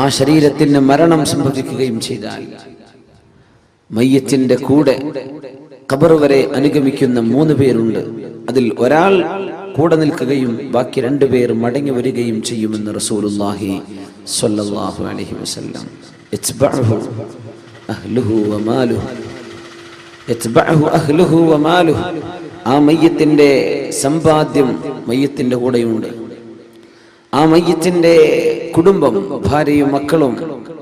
ആ ശരീരത്തിന് മരണം സംഭവിക്കുകയും ചെയ്താൽ മയ്യത്തിന്റെ കൂടെ ഖബർ വരെ അനുഗമിക്കുന്ന 3 പേരുണ്ട്. അതിൽ ഒരാൾ കൂടെ നിൽക്കുകയും ബാക്കി 2 പേർ മടങ്ങി വരികയും ചെയ്യുമെന്ന് റസൂലുള്ളാഹി സ്വല്ലല്ലാഹു അലൈഹി വസല്ലം. യത്ബഉഹു അഹ്ലുഹു വമാലുഹു, യത്ബഉഹു അഹ്ലുഹു വമാലുഹു. ആ മയ്യത്തിന്റെ സമ്പാദ്യം മയ്യത്തിന്റെ കൂടെയുണ്ട്. ആ മയ്യത്തിന്റെ കുടുംബം, ഭാര്യയും മക്കളും,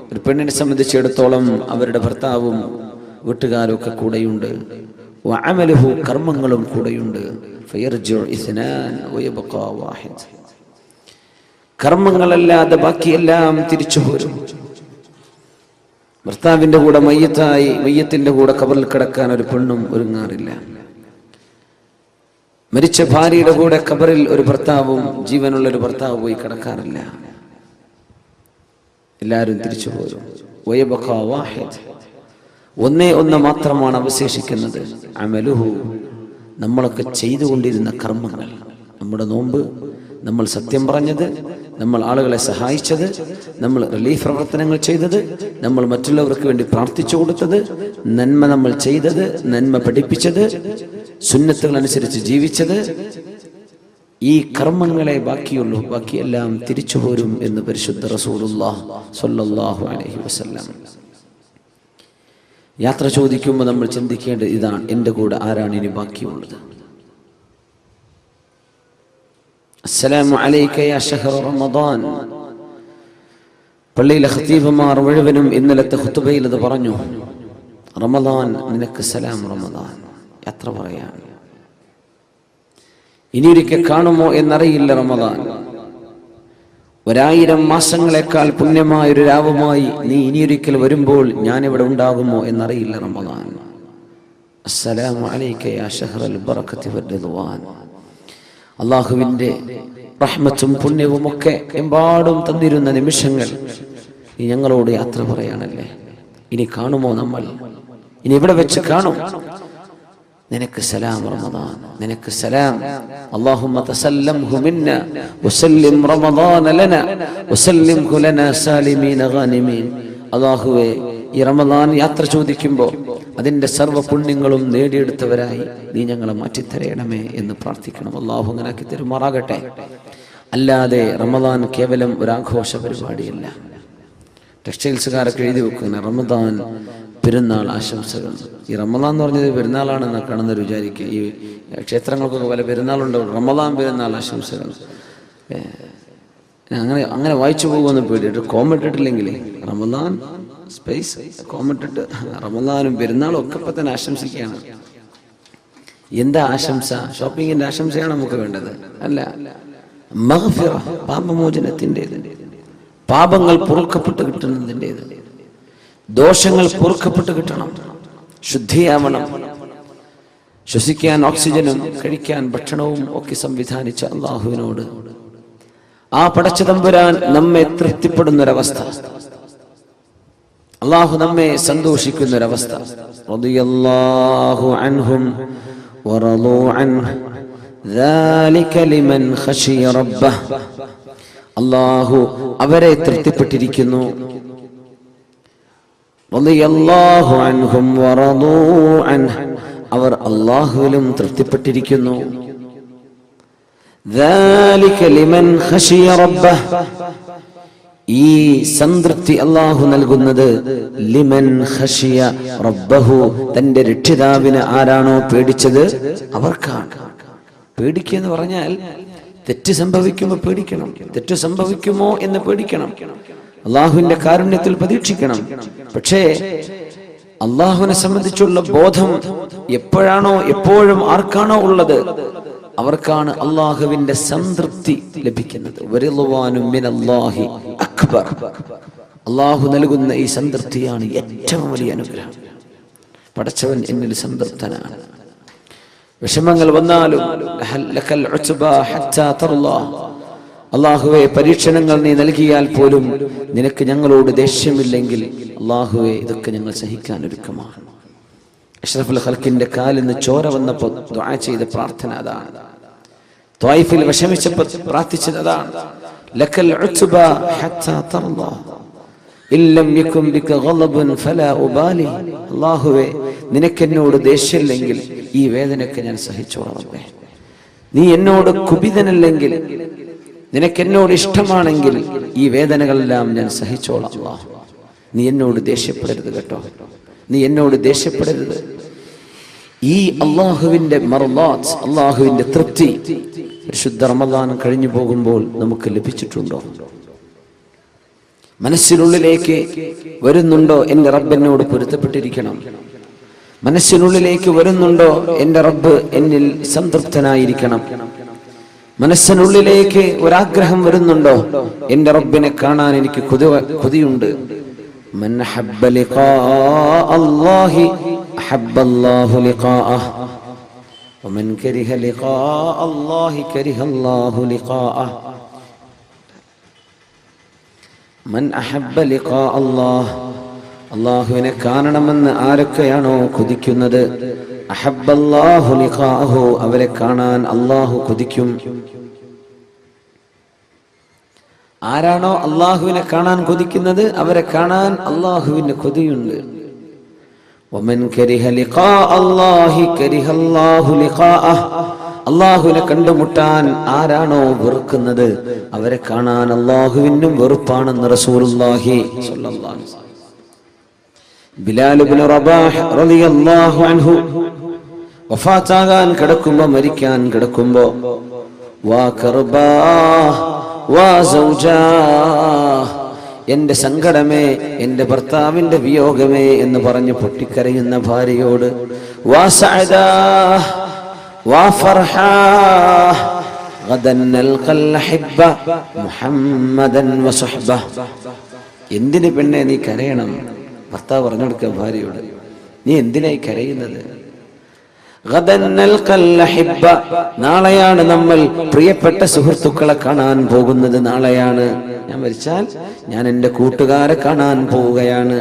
ഒരു പെണ്ണിനെ സംബന്ധിച്ചിടത്തോളം അവരുടെ ഭർത്താവും വീട്ടുകാരും ഒക്കെ കൂടെയുണ്ട്. വഅമലുഹു, കർമ്മങ്ങളും കൂടെയുണ്ട്. ഫയർജിഉ ഇസ്നാൻ വയബ്ഖാ വാഹിദ്. കർമ്മങ്ങളല്ലാതെ ബാക്കിയെല്ലാം തിരിച്ചു പോരും. ഭർത്താവിന്റെ കൂടെ മയ്യത്തിന്റെ കൂടെ ഖബറിൽ കിടക്കാൻ ഒരു പെണ്ണും ഒരുങ്ങാറില്ല. മരിച്ച ഭാര്യയുടെ കൂടെ ഖബറിൽ ഒരു ഭർത്താവും, ജീവനുള്ള ഒരു ഭർത്താവ് പോയി കിടക്കാറില്ല. എല്ലാവരും തിരിച്ചു പോരും. വയബ്ഖാ വാഹിദ്, ഒന്നേ ഒന്ന് മാത്രമാണ് അവശേഷിക്കുന്നത്. അമലുഹു, നമ്മളൊക്കെ ചെയ്തുകൊണ്ടിരുന്ന കർമ്മങ്ങൾ. നമ്മുടെ നോമ്പ്, നമ്മൾ സത്യം പറഞ്ഞത്, നമ്മൾ ആളുകളെ സഹായിച്ചത്, നമ്മൾ റിലീഫ് പ്രവർത്തനങ്ങൾ ചെയ്തത്, നമ്മൾ മറ്റുള്ളവർക്ക് വേണ്ടി പ്രാർത്ഥിച്ചു കൊടുത്തത്, നന്മ നമ്മൾ ചെയ്തത്, നന്മ പഠിപ്പിച്ചത്, സുന്നത്തുകൾ അനുസരിച്ച് ജീവിച്ചത്, ഈ കർമ്മങ്ങളെ ബാക്കിയുള്ളൂ. ബാക്കിയെല്ലാം തിരിച്ചു പോരും എന്ന് പരിശുദ്ധ റസൂലുള്ളാഹി സ്വല്ലല്ലാഹു അലൈഹി വസല്ലം. യാത്ര ചോദിക്കുമ്പോൾ നമ്മൾ ചിന്തിക്കേണ്ടത് ഇതാണ്: എൻ്റെ കൂടെ ആരാണ് ഇനി ബാക്കിയുള്ളത്? അസ്സലാമു അലൈക യാ ശഹ്റ റമദാൻ. പള്ളിയിലെ ഖതീബുമാർ മുഴുവനും ഇന്നലത്തെ ഖുതുബയിൽ അത് പറഞ്ഞു. റമദാൻ നിനക്ക് സലാം റമദാൻ. യാത്ര പറയാൻ ഇനിയൊരിക്കൽ കാണുമോ എന്നറിയില്ല. റമദാൻ 1000 മാസങ്ങളെക്കാൾ പുണ്യമായൊരു രാവുമായി നീ ഇനിയൊരിക്കൽ വരുമ്പോൾ ഞാനിവിടെ ഉണ്ടാകുമോ എന്നറിയില്ല. റമദാൻ. അസ്സലാമു അലൈക യാ ശഹ്റൽ ബറകതി വർ-റിദ്വാൻ. അല്ലാഹുവിന്റെ റഹ്മത്തും പുണ്യവും ഒക്കെ എമ്പാടും തന്നിരുന്ന നിമിഷങ്ങൾ നീ ഞങ്ങളോട് യാത്ര പറയാനല്ലേ. ഇനി കാണുമോ നമ്മൾ? ഇനി ഇവിടെ വെച്ച് കാണും. നിനക്ക് സലാം റമദാൻ, നിനക്ക് സലാം. അല്ലാഹുമ്മ തസല്ലംഹു മിന്ന വസല്ലിം റമദാന ലനാ വസല്ലിംഹു ലനാ സാലിമീന ഗാനിമീൻ. അല്ലാഹുവേ, ഈ റമദാൻ യാത്ര ചോദിക്കുമ്പോൾ അതിന്റെ സർവ്വ പുണ്യങ്ങളും നേടിയെടുത്തവരായി നീ ഞങ്ങളെ മാറ്റിത്തരയണമേ എന്ന് പ്രാർത്ഥിക്കണം. അല്ലാഹു അങ്ങനെ ആക്കി തരുമാറാകട്ടെ. അല്ലാതെ റമദാൻ കേവലം ഒരു ആഘോഷ പരിപാടിയല്ല. ടെക്സ്റ്റൈൽസുകാരൊക്കെ എഴുതി വെക്കുന്ന റമദാൻ പെരുന്നാൾ ആശംസകൾ. ഈ റമദാൻ എന്ന് പറഞ്ഞത് പെരുന്നാളാണെന്ന് കാണുന്നവർ വിചാരിക്കുക. ഈ ക്ഷേത്രങ്ങൾക്കൊക്കെ പല പെരുന്നാളുണ്ട്. റമദാൻ പെരുന്നാൾ ആശംസകൾ അങ്ങനെ വായിച്ചു പോകുമെന്ന് പേടിയിട്ട് കോമിട്ടിട്ടില്ലെങ്കിൽ റമദാൻ സ്പേസ് കോമിട്ടിട്ട് റമദാനും പെരുന്നാളും ഒക്കെ ഇപ്പം തന്നെ ആശംസിക്കുകയാണ്. എന്താ ആശംസ? ഷോപ്പിങ്ങിന്റെ ആശംസയാണ് നമുക്ക് വേണ്ടത്? അല്ല, മഗ്ഫിറ, പാപമോചനത്തിൻ്റെത്, പാപങ്ങൾ പൊറുക്കപ്പെട്ട് കിട്ടുന്നതിൻ്റെത്, ദോഷങ്ങൾ പൊറുക്കപ്പെട്ട് കിട്ടണം, ശുദ്ധിയാവണം. ശ്വസിക്കാൻ ഓക്സിജനും കഴിക്കാൻ ഭക്ഷണവും ഒക്കെ സംവിധാനിച്ച അള്ളാഹുവിനോട്, ആ പടച്ച തമ്പുരാൻ നമ്മെ തൃപ്തിപ്പെടുന്നൊരവസ്ഥ, അള്ളാഹു നമ്മെ സന്തോഷിക്കുന്നൊരവസ്ഥ. റളിയല്ലാഹു അൻഹും വറളൂ അൻഹു ദാലിക ലിമൻ ഖശിയ റബ്ബഹ്. അള്ളാഹു അവരെ തൃപ്തിപ്പെട്ടിരിക്കുന്നു. റളിയല്ലാഹു അൻഹും വറളൂ അൻഹു, അവർ അള്ളാഹുവിലും തൃപ്തിപ്പെട്ടിരിക്കുന്നു. ദാലിക ലിമൻ ഖശിയ റബ്ബഹ്, ഈ സംതൃപ്തി അള്ളാഹു നൽകുന്നത് ലിമൻ ഖശിയ റബ്ബഹു, തന്റെ രക്ഷിതാവിനെ ആരാണോ പേടിച്ചത് അവർക്കാണ്. പേടിക്കുക എന്ന് പറഞ്ഞാൽ തെറ്റ് സംഭവിക്കുമ്പോൾ പേടിക്കണം, തെറ്റ് സംഭവിക്കുമോ എന്ന് പേടിക്കണം, അള്ളാഹുവിന്റെ കാരുണ്യത്തിൽ പ്രതീക്ഷിക്കണം. പക്ഷേ അള്ളാഹുവിനെ സംബന്ധിച്ചുള്ള ബോധം എപ്പോഴാണോ എപ്പോഴും ആർക്കാണോ ഉള്ളത് അവർക്കാണ് അള്ളാഹുവിന്റെ സംതൃപ്തി ലഭിക്കുന്നത്. വറിദ്വാനും മിനല്ലാഹി അക്ബർ, അള്ളാഹു നൽകുന്ന ഈ സംതൃപ്തിയാണ് ഏറ്റവും വലിയ അനുഗ്രഹം. പടച്ചവൻ എന്നിൽ സംതൃപ്തനാണ്. വിഷമങ്ങൾ വന്നാലും ലക്കൽ ഉത്ബാ ഹത്താ തർളാ, അള്ളാഹുവെ പരീക്ഷണങ്ങൾ നീ നൽകിയാൽ പോലും നിനക്ക് ഞങ്ങളോട് ദേഷ്യമില്ലെങ്കിൽ അള്ളാഹുവെ ഇതൊക്കെ ഞങ്ങൾ സഹിക്കാൻ ഒരുക്കമാണ്. അഷ്റഫുൽ ഖൽഖിന്റെ കാലിൽ നിന്ന് ചോര വന്നപ്പോൾ ദുആ ചെയ്ത പ്രാർത്ഥന അതാണ്. ത്വായിഫിൽ വിഷമിച്ചപ്പോൾ പ്രാർത്ഥിച്ചത് അതാണ്. ലക്കൽ ഉത്ബാ ഹത്താ തർളാ, ഇല്ലം യകും ബിക ഗളബുൻ ഫലാ ഉബാലി. അല്ലാഹുവേ, നിനക്കെന്നോട് ദേഷ്യമില്ലെങ്കിൽ ഈ വേദനയൊക്കെ ഞാൻ സഹിച്ചോളാം റബ്ബേ. നീ എന്നോട് കുപിതനല്ലെങ്കിൽ, നിനക്കെന്നോട് ഇഷ്ടമാണെങ്കിൽ ഈ വേദനകളെല്ലാം ഞാൻ സഹിച്ചോളാം അല്ലാഹ്. നീ എന്നോട് ദേഷ്യപ്പെടരുത് കേട്ടോ, നീ എന്നോട് ദേഷ്യപ്പെടരുത്. ഈ അള്ളാഹുവിന്റെ മർളാത്ത്, അള്ളാഹുവിന്റെ തൃപ്തി പരിശുദ്ധ റമദാൻ കഴിഞ്ഞു പോകുമ്പോൾ നമുക്ക് ലഭിച്ചിട്ടുണ്ടോ? മനസ്സിനുള്ളിലേക്ക് വരുന്നുണ്ടോ എൻ്റെ റബ്ബ് എന്നോട് പൊരുത്തപ്പെട്ടിരിക്കണം? മനസ്സിനുള്ളിലേക്ക് വരുന്നുണ്ടോ എൻ്റെ റബ്ബ് എന്നിൽ സംതൃപ്തനായിരിക്കണം? മനസ്സിനുള്ളിലേക്ക് ഒരാഗ്രഹം വരുന്നുണ്ടോ എൻ്റെ റബ്ബിനെ കാണാൻ എനിക്ക് കൊതിയുണ്ട്? മൻ അഹബ്ബ ലിഖാ അല്ലാഹി അഹബ്ബ അല്ലാഹു ലിഖാഅഹ് വമൻ കരിഹ ലിഖാ അല്ലാഹി കരിഹ അല്ലാഹു ലിഖാഅഹ്. മൻ അഹബ്ബ ലിഖാ അല്ലാഹ്, അല്ലാഹുവിനെ കാണണമെന്ന് ആരൊക്കെയാണോ കൊതിക്കുന്നത്, അഹബ്ബ അല്ലാഹു ലിഖാഅഹു, അവരെ കാണാൻ അല്ലാഹു കൊതിക്കും. ആരാണോ അല്ലാഹുവിനെ കാണാൻ കൊതിക്കുന്നത് അവരെ കാണാൻ അല്ലാഹുവിന് കൊതിയുണ്ട്. വമൻ കരിഹ ലിഖാ അല്ലാഹി കരിഹ അല്ലാഹു ലിഖാഅഹ്, അല്ലാഹുവിനെ കണ്ടുമുട്ടാൻ ആരാണോ വെറുക്കുന്നത് അവരെ കാണാൻ അല്ലാഹുവിനും വെറുപ്പാണെന്ന് റസൂലുള്ളാഹി സ്വല്ലല്ലാഹു അലൈഹി വസല്ലം. ബിലാൽ ഇബ്നു റബാഹ് റളിയല്ലാഹു അൻഹു വഫാത്താകാൻ കിടക്കുമ്പോ, മരിക്കാൻ കിടക്കുമ്പോ, വാ കർബാ വാ സൗജാ, എന്റെ സങ്കടമേ, എന്റെ ഭർത്താവിന്റെ വിയോഗമേ എന്ന് പറഞ്ഞ് പൊട്ടിക്കരയുന്ന ഭാര്യയോട്, വാ സഅദാ വാ ഫർഹാ ഗദൻ നൽഖൽ ഹബ്ബ മുഹമ്മദൻ വസുഹ്ബ. എന്തിന് പെണ്ണെ നീ കരയണം? ഭർത്താവ് പറഞ്ഞു കൊടുക്കുക ഭാര്യയോട്, നീ എന്തിനായി കരയുന്നത്? ഗദൻ നൽഖൽ ഹബ്ബ, നാളെയാണ് നമ്മൾ പ്രിയപ്പെട്ട സുഹൃത്തുക്കളെ കാണാൻ പോകുന്നത്. നാളെയാണ് ഞാൻ മരിച്ചാൽ ഞാൻ എൻ്റെ കൂട്ടുകാരെ കാണാൻ പോവുകയാണ്.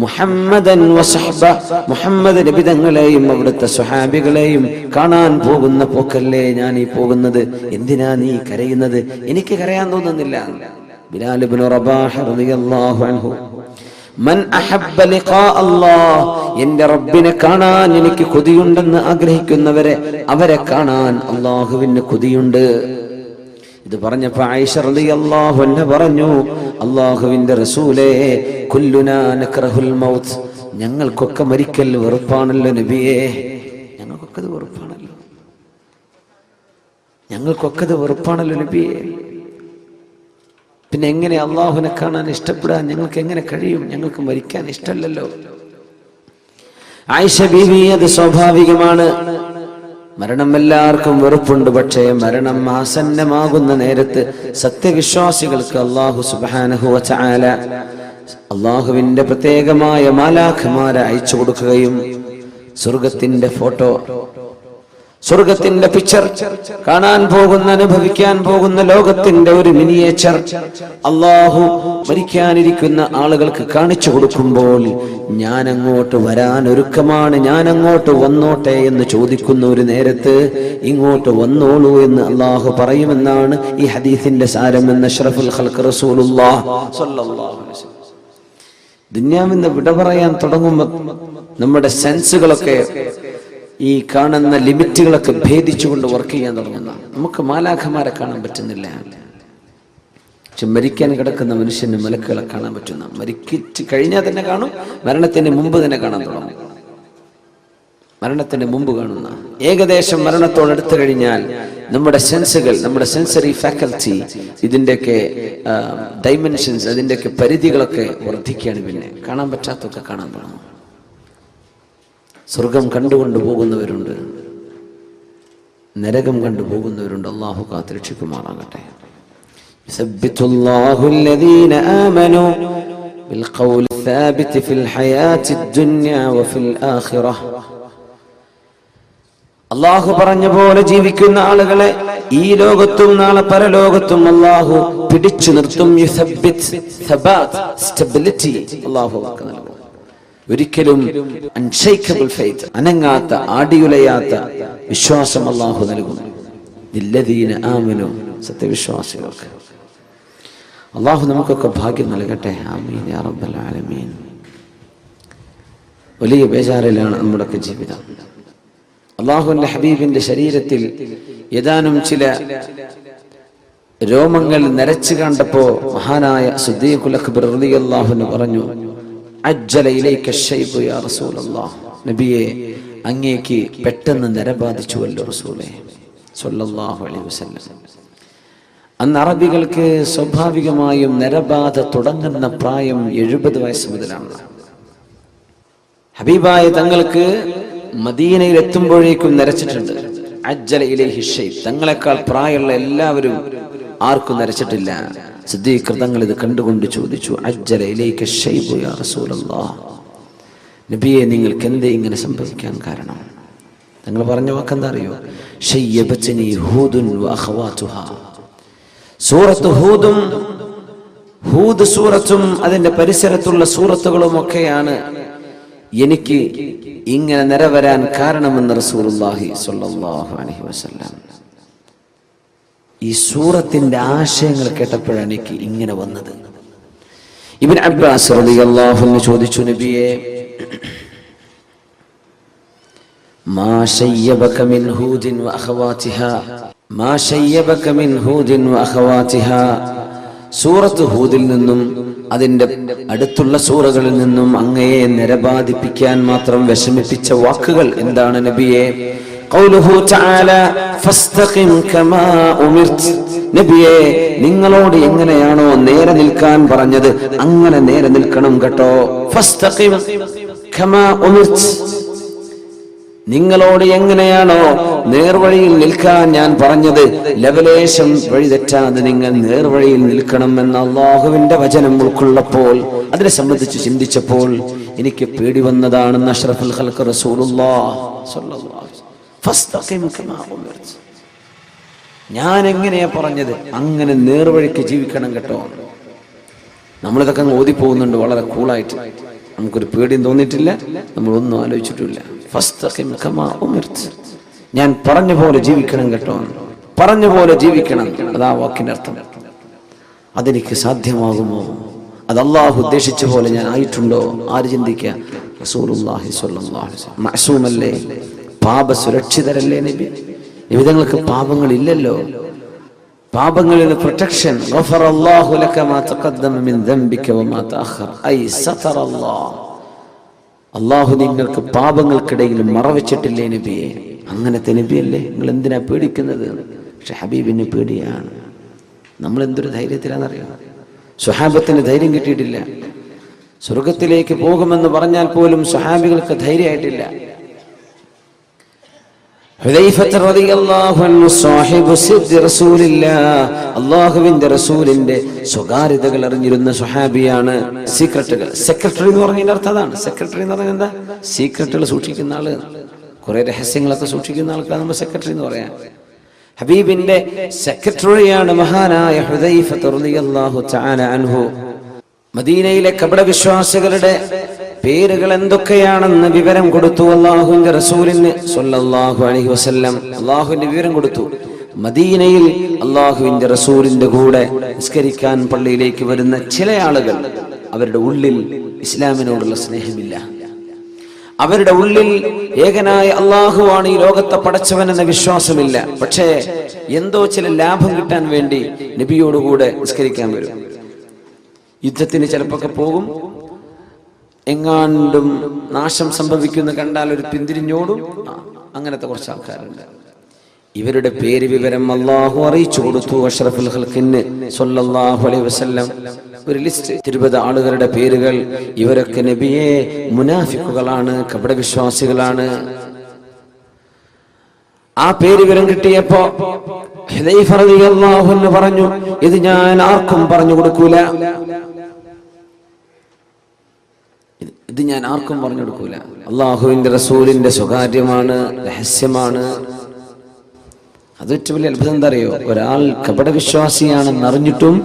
മുഹമ്മദൻ വസുഹ്ബ, മുഹമ്മദ് നബി തങ്ങളെയും അവിടുത്തെ സ്വഹാബികളെയും കാണാൻ പോകുന്ന പോക്കല്ലേ ഞാൻ ഈ പോകുന്നത്. എന്തിനാ നീ കരയുന്നത്? എനിക്ക് കരയാൻ തോന്നുന്നില്ല. ബിലാൽ ഇബ്നു റബാഹ് റളിയല്ലാഹു അൻഹു, മൻ അഹബ്ബ ലിഖാ അല്ലാഹ്, എൻ്റെ റബ്ബിനെ കാണാൻ എനിക്ക് കൊതിയുണ്ടെന്ന് ആഗ്രഹിക്കുന്നവരെ അവരെ കാണാൻ അല്ലാഹുവിന് കൊതിയുണ്ട്. ഇത് പറഞ്ഞപ്പോ ആയിഷ റളിയല്ലാഹു അൻഹ പറഞ്ഞു, അല്ലാഹുവിന്റെ റസൂലേ, കുല്ലുനാ നക്റഹുൽ മൗത്ത്, ഞങ്ങൾക്കൊക്കെ മരിക്കൽ വെറുപ്പാണല്ലോ നബിയേ. ഞങ്ങൾക്കൊക്കെ അത് വെറുപ്പാണല്ലോ, ഞങ്ങൾക്കൊക്കെ അത് വെറുപ്പാണല്ലോ നബിയേ. പിന്നെ എങ്ങനെ അള്ളാഹുവിനെ കാണാൻ ഇഷ്ടപ്പെടാൻ ഞങ്ങൾക്ക് എങ്ങനെ കഴിയും? ഞങ്ങൾക്ക് മരിക്കാൻ ഇഷ്ടമല്ലല്ലോ. ആയിഷ ബീവി, അത് സ്വാഭാവികമാണ്. മരണം എല്ലാവർക്കും വെറുപ്പുണ്ട്. പക്ഷേ മരണം ആസന്നമാകുന്ന നേരത്ത് സത്യവിശ്വാസികൾക്ക് അല്ലാഹു സുബ്ഹാനഹു വ തആല അല്ലാഹുവിന്റെ പ്രത്യേകമായ മാലാഖമാരെ അയച്ചു കൊടുക്കുകയും സ്വർഗത്തിന്റെ ഫോട്ടോ, സ്വർഗത്തിന്റെ പിക്ചർ, കാണാൻ പോകുന്ന, അനുഭവിക്കാൻ പോകുന്ന ലോകത്തിന്റെ ഒരു മിനിയേച്ചർ അല്ലാഹു മരിക്കാനിരിക്കുന്ന ആളുകൾക്ക് കാണിച്ചു കൊടുക്കുമ്പോൾ, ഞാൻ അങ്ങോട്ട് വരാൻ ഒരുക്കമാണ്, ഞാൻ അങ്ങോട്ട് വന്നോട്ടെ എന്ന് ചോദിക്കുന്ന ഒരു നേരത്ത് ഇങ്ങോട്ട് വന്നോളൂ എന്ന് അല്ലാഹു പറയുമെന്നാണ് ഈ ഹദീസിന്റെ സാരം എന്ന് അഷ്റഫുൽ ഖൽഖ് റസൂലുള്ളാഹി സ്വല്ലല്ലാഹു അലൈഹി വസല്ലം. ദുനിയാവിന്ന് വിട പറയാൻ തുടങ്ങുമ്പോൾ നമ്മുടെ സെൻസുകളൊക്കെ, ഈ കാണുന്ന ലിമിറ്റുകളൊക്കെ ഭേദിച്ചുകൊണ്ട് വർക്ക് ചെയ്യാൻ തുടങ്ങുന്ന നമുക്ക് മാലാഖമാരെ കാണാൻ പറ്റുന്നില്ല. പക്ഷെ മരിക്കാൻ കിടക്കുന്ന മനുഷ്യന് മലക്കുകളെ കാണാൻ പറ്റുന്ന, മരിക്കിച്ച് കഴിഞ്ഞാൽ തന്നെ കാണും, മരണത്തിന് മുമ്പ് തന്നെ കാണാൻ തുടങ്ങും. മരണത്തിന് മുമ്പ് കാണുന്ന, ഏകദേശം മരണത്തോടടുത്ത് കഴിഞ്ഞാൽ നമ്മുടെ സെൻസുകൾ, നമ്മുടെ സെൻസറി ഫാക്കൽറ്റി, ഇതിൻ്റെയൊക്കെ ഡൈമെൻഷൻസ്, അതിൻ്റെയൊക്കെ പരിധികളൊക്കെ വർദ്ധിക്കുകയാണ്. പിന്നെ കാണാൻ പറ്റാത്തൊക്കെ കാണാൻ തുടങ്ങും. സ്വർഗം കണ്ടുകൊണ്ട് പോകുന്നവരുണ്ട്, നരകം കണ്ടുപോകുന്നവരുണ്ട്. അല്ലാഹു കാത്തുരക്ഷിക്കുമാറാകട്ടെ. യുസബ്ബിതുല്ലാഹു അല്ലദീന ആമനൂ ബിൽഖൗലി الثابت في الحياة الدنيا وفي الآخرة. അല്ലാഹു പറഞ്ഞ പോലെ ജീവിക്കുന്ന ആളുകളെ ഈ ലോകത്തും നാളെ പരലോകത്തും അല്ലാഹു പിടിച്ചു നിർത്തും. യുസബ്ബിത്, സബാത്ത്, സ്റ്റെബിലിറ്റി അല്ലാഹു നൽകും. ഒരിക്കലും അൺഷേക്കബിൾ ഫെയ്ത്ത്, അനങ്ങാത്ത, ആടിയുലയാത്ത വിശ്വാസം അല്ലാഹു നൽകും. ലല്ലദീന ആമനൂ, സത്യവിശ്വാസികൾക്ക്. അള്ളാഹു നമുക്കൊക്കെ ഭാഗ്യം നൽകട്ടെ. ആമീൻ യാ റബ്ബൽ ആലമീൻ. വലിയ ബേജാറിലാണ് നമ്മുടെയൊക്കെ ജീവിതം. അള്ളാഹുവിന്റെ ഹബീബിന്റെ ശരീരത്തിൽ ഏതാനും ചില രോമങ്ങൾ നരച്ചു കണ്ടപ്പോ മഹാനായ സിദ്ദീഖുൽ അക്ബർ റളിയല്ലാഹു അൻഹു പറഞ്ഞു, അജ്ജല ഇലൈക ശൈബു യാ റസൂലല്ലാഹ്. നബിയെ, അങ്ങേക്ക് പെട്ടെന്ന് നര ബാധിച്ചുവല്ലോ റസൂലേ സ്വല്ലല്ലാഹു അലൈഹി വസല്ലം. അന്ന് അറബികൾക്ക് സ്വാഭാവികമായും നരബാധ തുടങ്ങുന്ന പ്രായം 70 വയസ്സ് മുതലാണ്. ഹബീബായ തങ്ങൾക്ക് മദീനയിൽ എത്തുമ്പോഴേക്കും നരച്ചിട്ടുണ്ട്. അജ്ജല ഇലൈഹി ശൈബ്, തങ്ങളെക്കാൾ പ്രായമുള്ള എല്ലാവരും ആർക്കും നരച്ചിട്ടില്ല. സിദ്ദീഖ് തങ്ങൾ ഇത് കണ്ടുകൊണ്ട് ചോദിച്ചു, അജ്ജല ഇലൈക ശൈബു യാ റസൂലല്ലാഹ്. നബിയെ, നിങ്ങൾക്ക് എന്തേ ഇങ്ങനെ സംഭവിക്കാൻ കാരണം? തങ്ങൾ പറഞ്ഞ വാക്കെന്താ അറിയോ? ശയ്യബത്നി ഹൂദുൻ വഅഖവാതുഹാ. സൂറത്ത് ഹൂദും ഹൂദ് സൂറത്തും അതിന്റെ പരിസരത്തുള്ള സൂറത്തുകളും ഒക്കെയാണ് എനിക്ക് ഇങ്ങനെ നിരവരാൻ കാരണമെന്ന് റസൂലുള്ളാഹി സ്വല്ലല്ലാഹു അലൈഹി വസല്ലം. ഈ സൂറത്തിന്റെ ആശയങ്ങൾ കേട്ടപ്പോഴാണ് എനിക്ക് ഇങ്ങനെ വന്നത്. ഇബ്നു അബ്ബാസ് റളിയല്ലാഹു അൻഹു ചോദിച്ചു, നബിയെ, മാ ശയ്യബക മിൻ ഹൂദിൻ വഅഖവാതിഹാ, മാ ശയ്യബക മിൻ ഹൂദിൻ വഅഖവാതിഹാ. സൂറത്ത് ഹൂദിൽ നിന്നും അതിന്റെ അടുത്തുള്ള സൂറകളിൽ നിന്നും അങ്ങയെ നിരബാധിപ്പിക്കാൻ മാത്രം വിഷമിപ്പിച്ച വാക്കുകൾ എന്താണ് നബിയെ? ഖൗലുഹു തആല ഫസ്തഖിം കമാ ഉമിർത്. നബിയെ, നിങ്ങളോട് എങ്ങനെയാണോ നേരെ നിൽക്കാൻ പറഞ്ഞത് അങ്ങനെ നേരെ നിൽക്കണം കേട്ടോ. ഫസ്തഖിം കമാ ഉമിർത്. നിങ്ങളോട് എങ്ങനെയാണോ നേർവഴിയിൽ നിൽക്കാൻ ഞാൻ പറഞ്ഞത്, ലവലേശം വഴി തെറ്റാതെ നിങ്ങൾ നേർവഴിയിൽ നിൽക്കണം എന്ന അല്ലാഹുവിന്റെ വചനം ഉൾക്കൊള്ളപ്പോൾ, അതിനെ സംബന്ധിച്ച് ചിന്തിച്ചപ്പോൾ എനിക്ക് പേടി വന്നതാണെന്ന് അഷ്റഫുൽ ഖൽഖ് റസൂലുള്ളാഹി സ്വല്ലല്ലാഹു അലൈഹി വസല്ലം. ഫസ്തഖിം കമാ ഉമിർത്. ഞാൻ എങ്ങനെയാ പറഞ്ഞത് അങ്ങനെ നേർവഴിക്ക് ജീവിക്കണം കേട്ടോ. നമ്മളിതൊക്കെ അങ്ങ് ഓതിപ്പോകുന്നുണ്ട് വളരെ കൂളായിട്ട്, നമുക്കൊരു പേടിയും തോന്നിയിട്ടില്ല, നമ്മളൊന്നും ആലോചിച്ചിട്ടില്ല. ഫസ്തഖിം കമാ ഉമിർത്. ഞാൻ പറഞ്ഞ പോലെ ജീവിക്കണം കേട്ടോ, പറഞ്ഞ പോലെ ജീവിക്കണം. അതാ വാക്കിന്റെ അർത്ഥം. അതെനിക്ക് സാധ്യമാകുമോ? അത് അള്ളാഹു ഉദ്ദേശിച്ച പോലെ ഞാൻ ആയിട്ടുണ്ടോ? ആര് ചിന്തിക്കുക? റസൂലുള്ളാഹി സ്വല്ലല്ലാഹു അലൈഹി വസല്ലം മഅസൂമല്ലേ, പാപ സുരക്ഷിതരല്ലേ നബി? നിബിതങ്ങൾക്ക് പാപങ്ങളില്ലല്ലോ. പാപങ്ങളിൽ നിന്ന് പ്രൊട്ടക്ഷൻ. ഗഫറല്ലാഹു ലക മാ തഖദ്ദമ മിൻ ദംബിക വമാ തഅഖറ. ഐ സതറല്ലാഹ്. അല്ലാഹു നിങ്ങൾക്ക് പാപങ്ങൾക്കിടയിൽ മറവച്ചിട്ടില്ലേ നബിയെ? അങ്ങനത്തെ നബിയല്ലേ, നിങ്ങൾ എന്തിനാ പേടിക്കുന്നത്? പക്ഷെ ഹബീബിന് പേടിയാണ്. നമ്മൾ എന്തൊരു ധൈര്യത്തിലാണെന്നറിയാം. സ്വഹാബത്തിന് ധൈര്യം കിട്ടിയിട്ടില്ല. സ്വർഗത്തിലേക്ക് പോകുമെന്ന് പറഞ്ഞാൽ പോലും സ്വഹാബികൾക്ക് ധൈര്യമായിട്ടില്ല. ഹുദൈഫത്ത് റളിയല്ലാഹു അൻഹു സാഹിബു സിദ്ദി റസൂലില്ലാഹ്, അല്ലാഹുവിന്റെ റസൂലിന്റെ സ്വകാര്യതകൾ അറിഞ്ഞിരുന്ന സ്വഹാബിയാണ്. സീക്രട്ടുകൾ, സെക്രട്ടറി എന്ന് പറഞ്ഞതിന്റെ അർത്ഥം അതാണ്. സെക്രട്ടറി എന്ന് പറഞ്ഞാൽ എന്താ? സീക്രട്ടുകൾ സൂക്ഷിക്കുന്ന ആള്, കുറെ രഹസ്യങ്ങളൊക്കെ സൂക്ഷിക്കുന്ന ആൾക്കാണ് നമ്മൾ സെക്രട്ടറി എന്ന് പറയാം. ഹബീബിന്റെ സെക്രട്ടറിയാണ് മഹാനായ ഹുദൈഫത്ത് റളിയല്ലാഹു തആല അൻഹു. മദീനയിലെ കപടവിശ്വാസികളുടെ പേരുകൾ എന്തൊക്കെയാണെന്ന് വിവരം കൊടുത്തു അല്ലാഹുവിന്റെ റസൂലിന് സ്വല്ലല്ലാഹു അലൈഹി വസല്ലം. അല്ലാഹുവിന്റെ വിവരം കൊടുത്തു. മദീനയിൽ അല്ലാഹുവിന്റെ റസൂലിന്റെ കൂടെ നിസ്കരിക്കാൻ പള്ളിയിലേക്ക് വരുന്ന ചില ആളുകൾ, അവരുടെ ഉള്ളിൽ ഇസ്ലാമിനോടുള്ള സ്നേഹമില്ല. അവരുടെ ഉള്ളിൽ ഏകനായ അല്ലാഹുവാണ് ഈ ലോകത്തെ പടച്ചവൻ എന്ന വിശ്വാസമില്ല. പക്ഷേ എന്തോ ചില ലാഭം കിട്ടാൻ വേണ്ടി നബിയോടുകൂടെ നിസ്കരിക്കാൻ വരും. യുദ്ധത്തിന് ചിലപ്പോൾ പോകും. എങ്ങാണ്ടും നാശം സംഭവിക്കുന്ന കണ്ടാൽ ഒരു പിന്തിരിഞ്ഞോടും. അങ്ങനത്തെ കുറച്ച് ആൾക്കാരുണ്ട്. ഇവരുടെ പേര് വിവരം അല്ലാഹു അറിയിച്ചു കൊടുത്തു അഷ്റഫുൽ ഖൽഖിന് സ്വല്ലല്ലാഹു അലൈഹി വസല്ലം. ഒരു ലിസ്റ്റ് 20 ആളുകളുടെ പേരുകൾ. ഇവരൊക്കെ നബിയെ മുനാഫിക്കുകളാണ്, കപടവിശ്വാസികളാണ്. ആ പേര് വിവരം കിട്ടിയപ്പോ ഹുദൈഫ റളിയല്ലാഹു അൻഹു പറഞ്ഞു, ഇത് ഞാൻ ആർക്കും പറഞ്ഞു കൊടുക്കൂല, ഇത് ഞാൻ ആർക്കും പറഞ്ഞു കൊടുക്കൂല. അല്ലാഹുവിന്റെ റസൂലിന്റെ സ്വകാര്യമാണ്, രഹസ്യമാണ്. അത് ഏറ്റവും വലിയ അത്ഭുതം എന്താ അറിയോ? ഒരാൾ കപടവിശ്വാസിയാണെന്ന് അറിഞ്ഞിട്ടും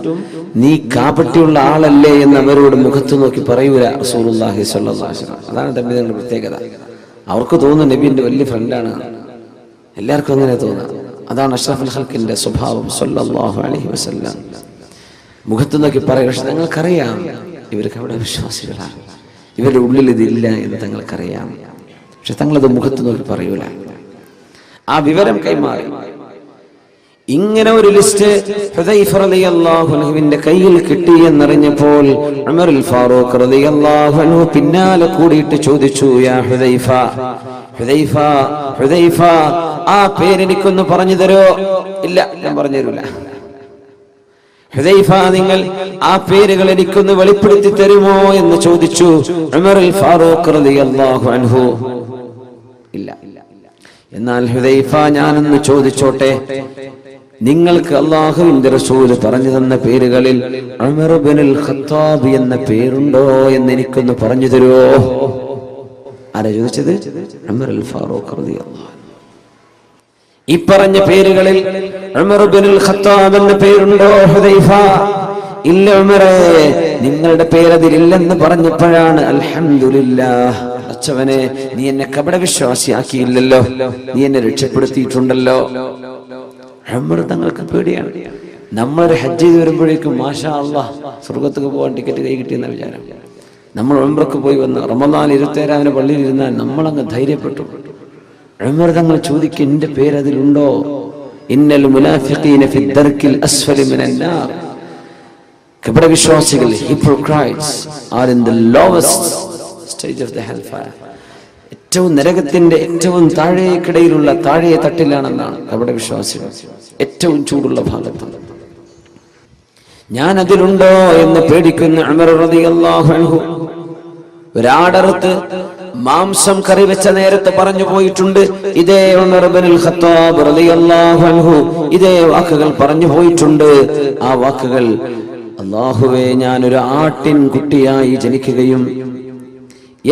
നീ കാപട്യമുള്ള ആളല്ലേ എന്ന് അവരോട് മുഖത്ത് നോക്കി പറയൂല റസൂലുള്ളാഹി സ്വല്ലല്ലാഹു അലൈഹി വസല്ലം. അതാണ് തന്റെ പ്രത്യേകത. അവർക്ക് തോന്നുന്നു നബിന്റെ വലിയ ഫ്രണ്ടാണ്. എല്ലാവർക്കും അങ്ങനെ തോന്നുക. അതാണ് അഷ്റഫുൽ ഖൽഖിന്റെ സ്വഭാവം സ്വല്ലല്ലാഹു അലൈഹി വസല്ലം. മുഖത്ത് നോക്കി പറയും. പക്ഷെ തങ്ങൾക്കറിയാം ഇവർക്ക് അവിടെ വിശ്വാസികളാണ്, ഇവരുടെ ഉള്ളിൽ ഇതില്ല എന്ന് തങ്ങൾക്കറിയാം. പക്ഷെ തങ്ങളത് മുഖത്ത് നോക്കി പറയൂല. ആ വിവരം കൈമാറി. ഇങ്ങനെ ഒരു ലിസ്റ്റ് ഹുദൈഫ റളിയല്ലാഹു അൻഹുവിന്റെ കയ്യിൽ കിട്ടി എന്നറിഞ്ഞപ്പോൾ ഉമറുൽ ഫാറൂഖ് റളിയല്ലാഹു അൻഹു പിന്നാലെ കൂടിയിട്ട് ചോദിച്ചു, യാ ഹുദൈഫ, ഹുദൈഫ, ഹുദൈഫ, ആ പേരെനിക്കൊന്ന് പറഞ്ഞു തരോ? ഇല്ല, ഞാൻ പറഞ്ഞു തരൂല. ഹുദൈഫ, നിങ്ങൾ ആ പേരുകൾ എനിക്കൊന്ന് വെളിപ്പെടുത്തി തരുമോ എന്ന് ചോദിച്ചു ഉമറുൽ ഫാറൂഖ് റളിയല്ലാഹു അൻഹു. ഇല്ല. എന്നാൽ ഹുദൈഫ, ഞാനൊന്ന് ചോദിച്ചോട്ടെ, നിങ്ങൾക്ക് അല്ലാഹുവിന്റെ റസൂൽ പറഞ്ഞു തന്ന പേരുകളിൽ ഉമർ ഇബ്നുൽ ഖത്താബ് എന്ന പേരുണ്ടോ എന്ന് എനിക്കൊന്ന് പറഞ്ഞു തരുമോ? ആരാ ചോദിച്ചത്? ഉമറുൽ ഫാറൂഖ് റളിയല്ലാഹു അൻഹു. ഈ പറഞ്ഞ പേരുകളിൽ ഉമർ ഇബ്നുൽ ഖത്താബ് എന്ന പേരുണ്ടോ ഹുദൈഫ? ഇല്ല ഉമറേ, നിങ്ങളുടെ പേരതിലില്ലെന്ന് പറഞ്ഞപ്പോഴാണ് അൽഹംദുലില്ലാഹ്, അച്ചവനെ, നീ എന്നെ കപട വിശ്വാസിയാക്കിയില്ലല്ലോ, നീ എന്നെ രക്ഷപ്പെടുത്തിയിട്ടുണ്ടല്ലോ. ഉമർ തങ്ങൾക്ക് പേടിയാണ്. നമ്മളൊരു ഹജ്ജ് ചെയ്ത് വരുമ്പോഴേക്കും മാഷാ അല്ലാഹ് സ്വർഗത്തേക്ക് പോകാൻ ടിക്കറ്റ് കൈ കിട്ടിയെന്ന വിചാരം. നമ്മൾ ഉംറക്ക് പോയി വന്ന് റമദാൻ 27 പള്ളിയിൽ ഇരുന്നാൽ നമ്മളങ്ങ് ധൈര്യപ്പെട്ടു. ഉമർ തങ്ങൾ ചോദിക്കും, എന്റെ പേരതിലുണ്ടോ? ഇന്നൽ മുനാഫിഖീന ഫി ദർക്കിൽ അസ്ഫലി മിനൻ നാർ, കപട വിശ്വാസികൾ, hypocrites are in the lowest stage of the hellfire, ഏറ്റവും നരകത്തിന്റെ ഏറ്റവും താഴേക്കിടയിലുള്ള താഴെ തട്ടിലാണെന്നാണ് കപട വിശ്വാസികൾ, ഏറ്റവും ചൂടുള്ള ഭാഗത്ത്. ഞാൻ അതിലുണ്ടോ എന്ന് പേടിക്കുന്ന ഉമർ റളിയല്ലാഹു അൻഹു ഒരാടറുത്ത് മാംസം കറി വെച്ച നേരത്തെ പറഞ്ഞു പോയിട്ടുണ്ട്. ഇതേ ഉമർ ഇബ്നുൽ ഖത്താബ് റളിയല്ലാഹു അൻഹു ഇതേ വാക്കുകൾ പറഞ്ഞു പോയിട്ടുണ്ട്. ആ വാക്കുകൾ, അല്ലാഹുവേ, ഞാൻ ഒരു ആട്ടിൻ കുട്ടിയായി ജനിക്കുകയും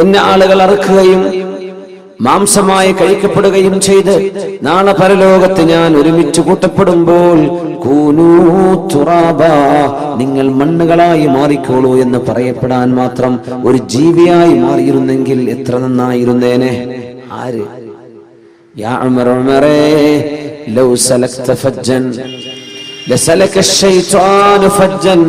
എന്നെ ആളുകൾ അറുക്കുകയും മാംസമായി കഴിക്കപ്പെടുകയും ചെയ്ത് നാളെ പരലോകത്ത് ഞാൻ ഒരുമിച്ച് കൂട്ടപ്പെടുമ്പോൾ കൂനൂ തുറാബാ, നിങ്ങൾ മണ്ണുകളായി മാറിക്കോളൂ എന്ന് പറയപ്പെടാൻ മാത്രം ഒരു ജീവിയായി മാറിയിരുന്നെങ്കിൽ എത്ര നന്നായിരുന്നേനെ. ആര്? യാ ഉമർ, ഉമറേ, ലൗ സലക്ത ഫജ്ജൻ ലസലക ശൈത്വാനു ഫജ്ജൻ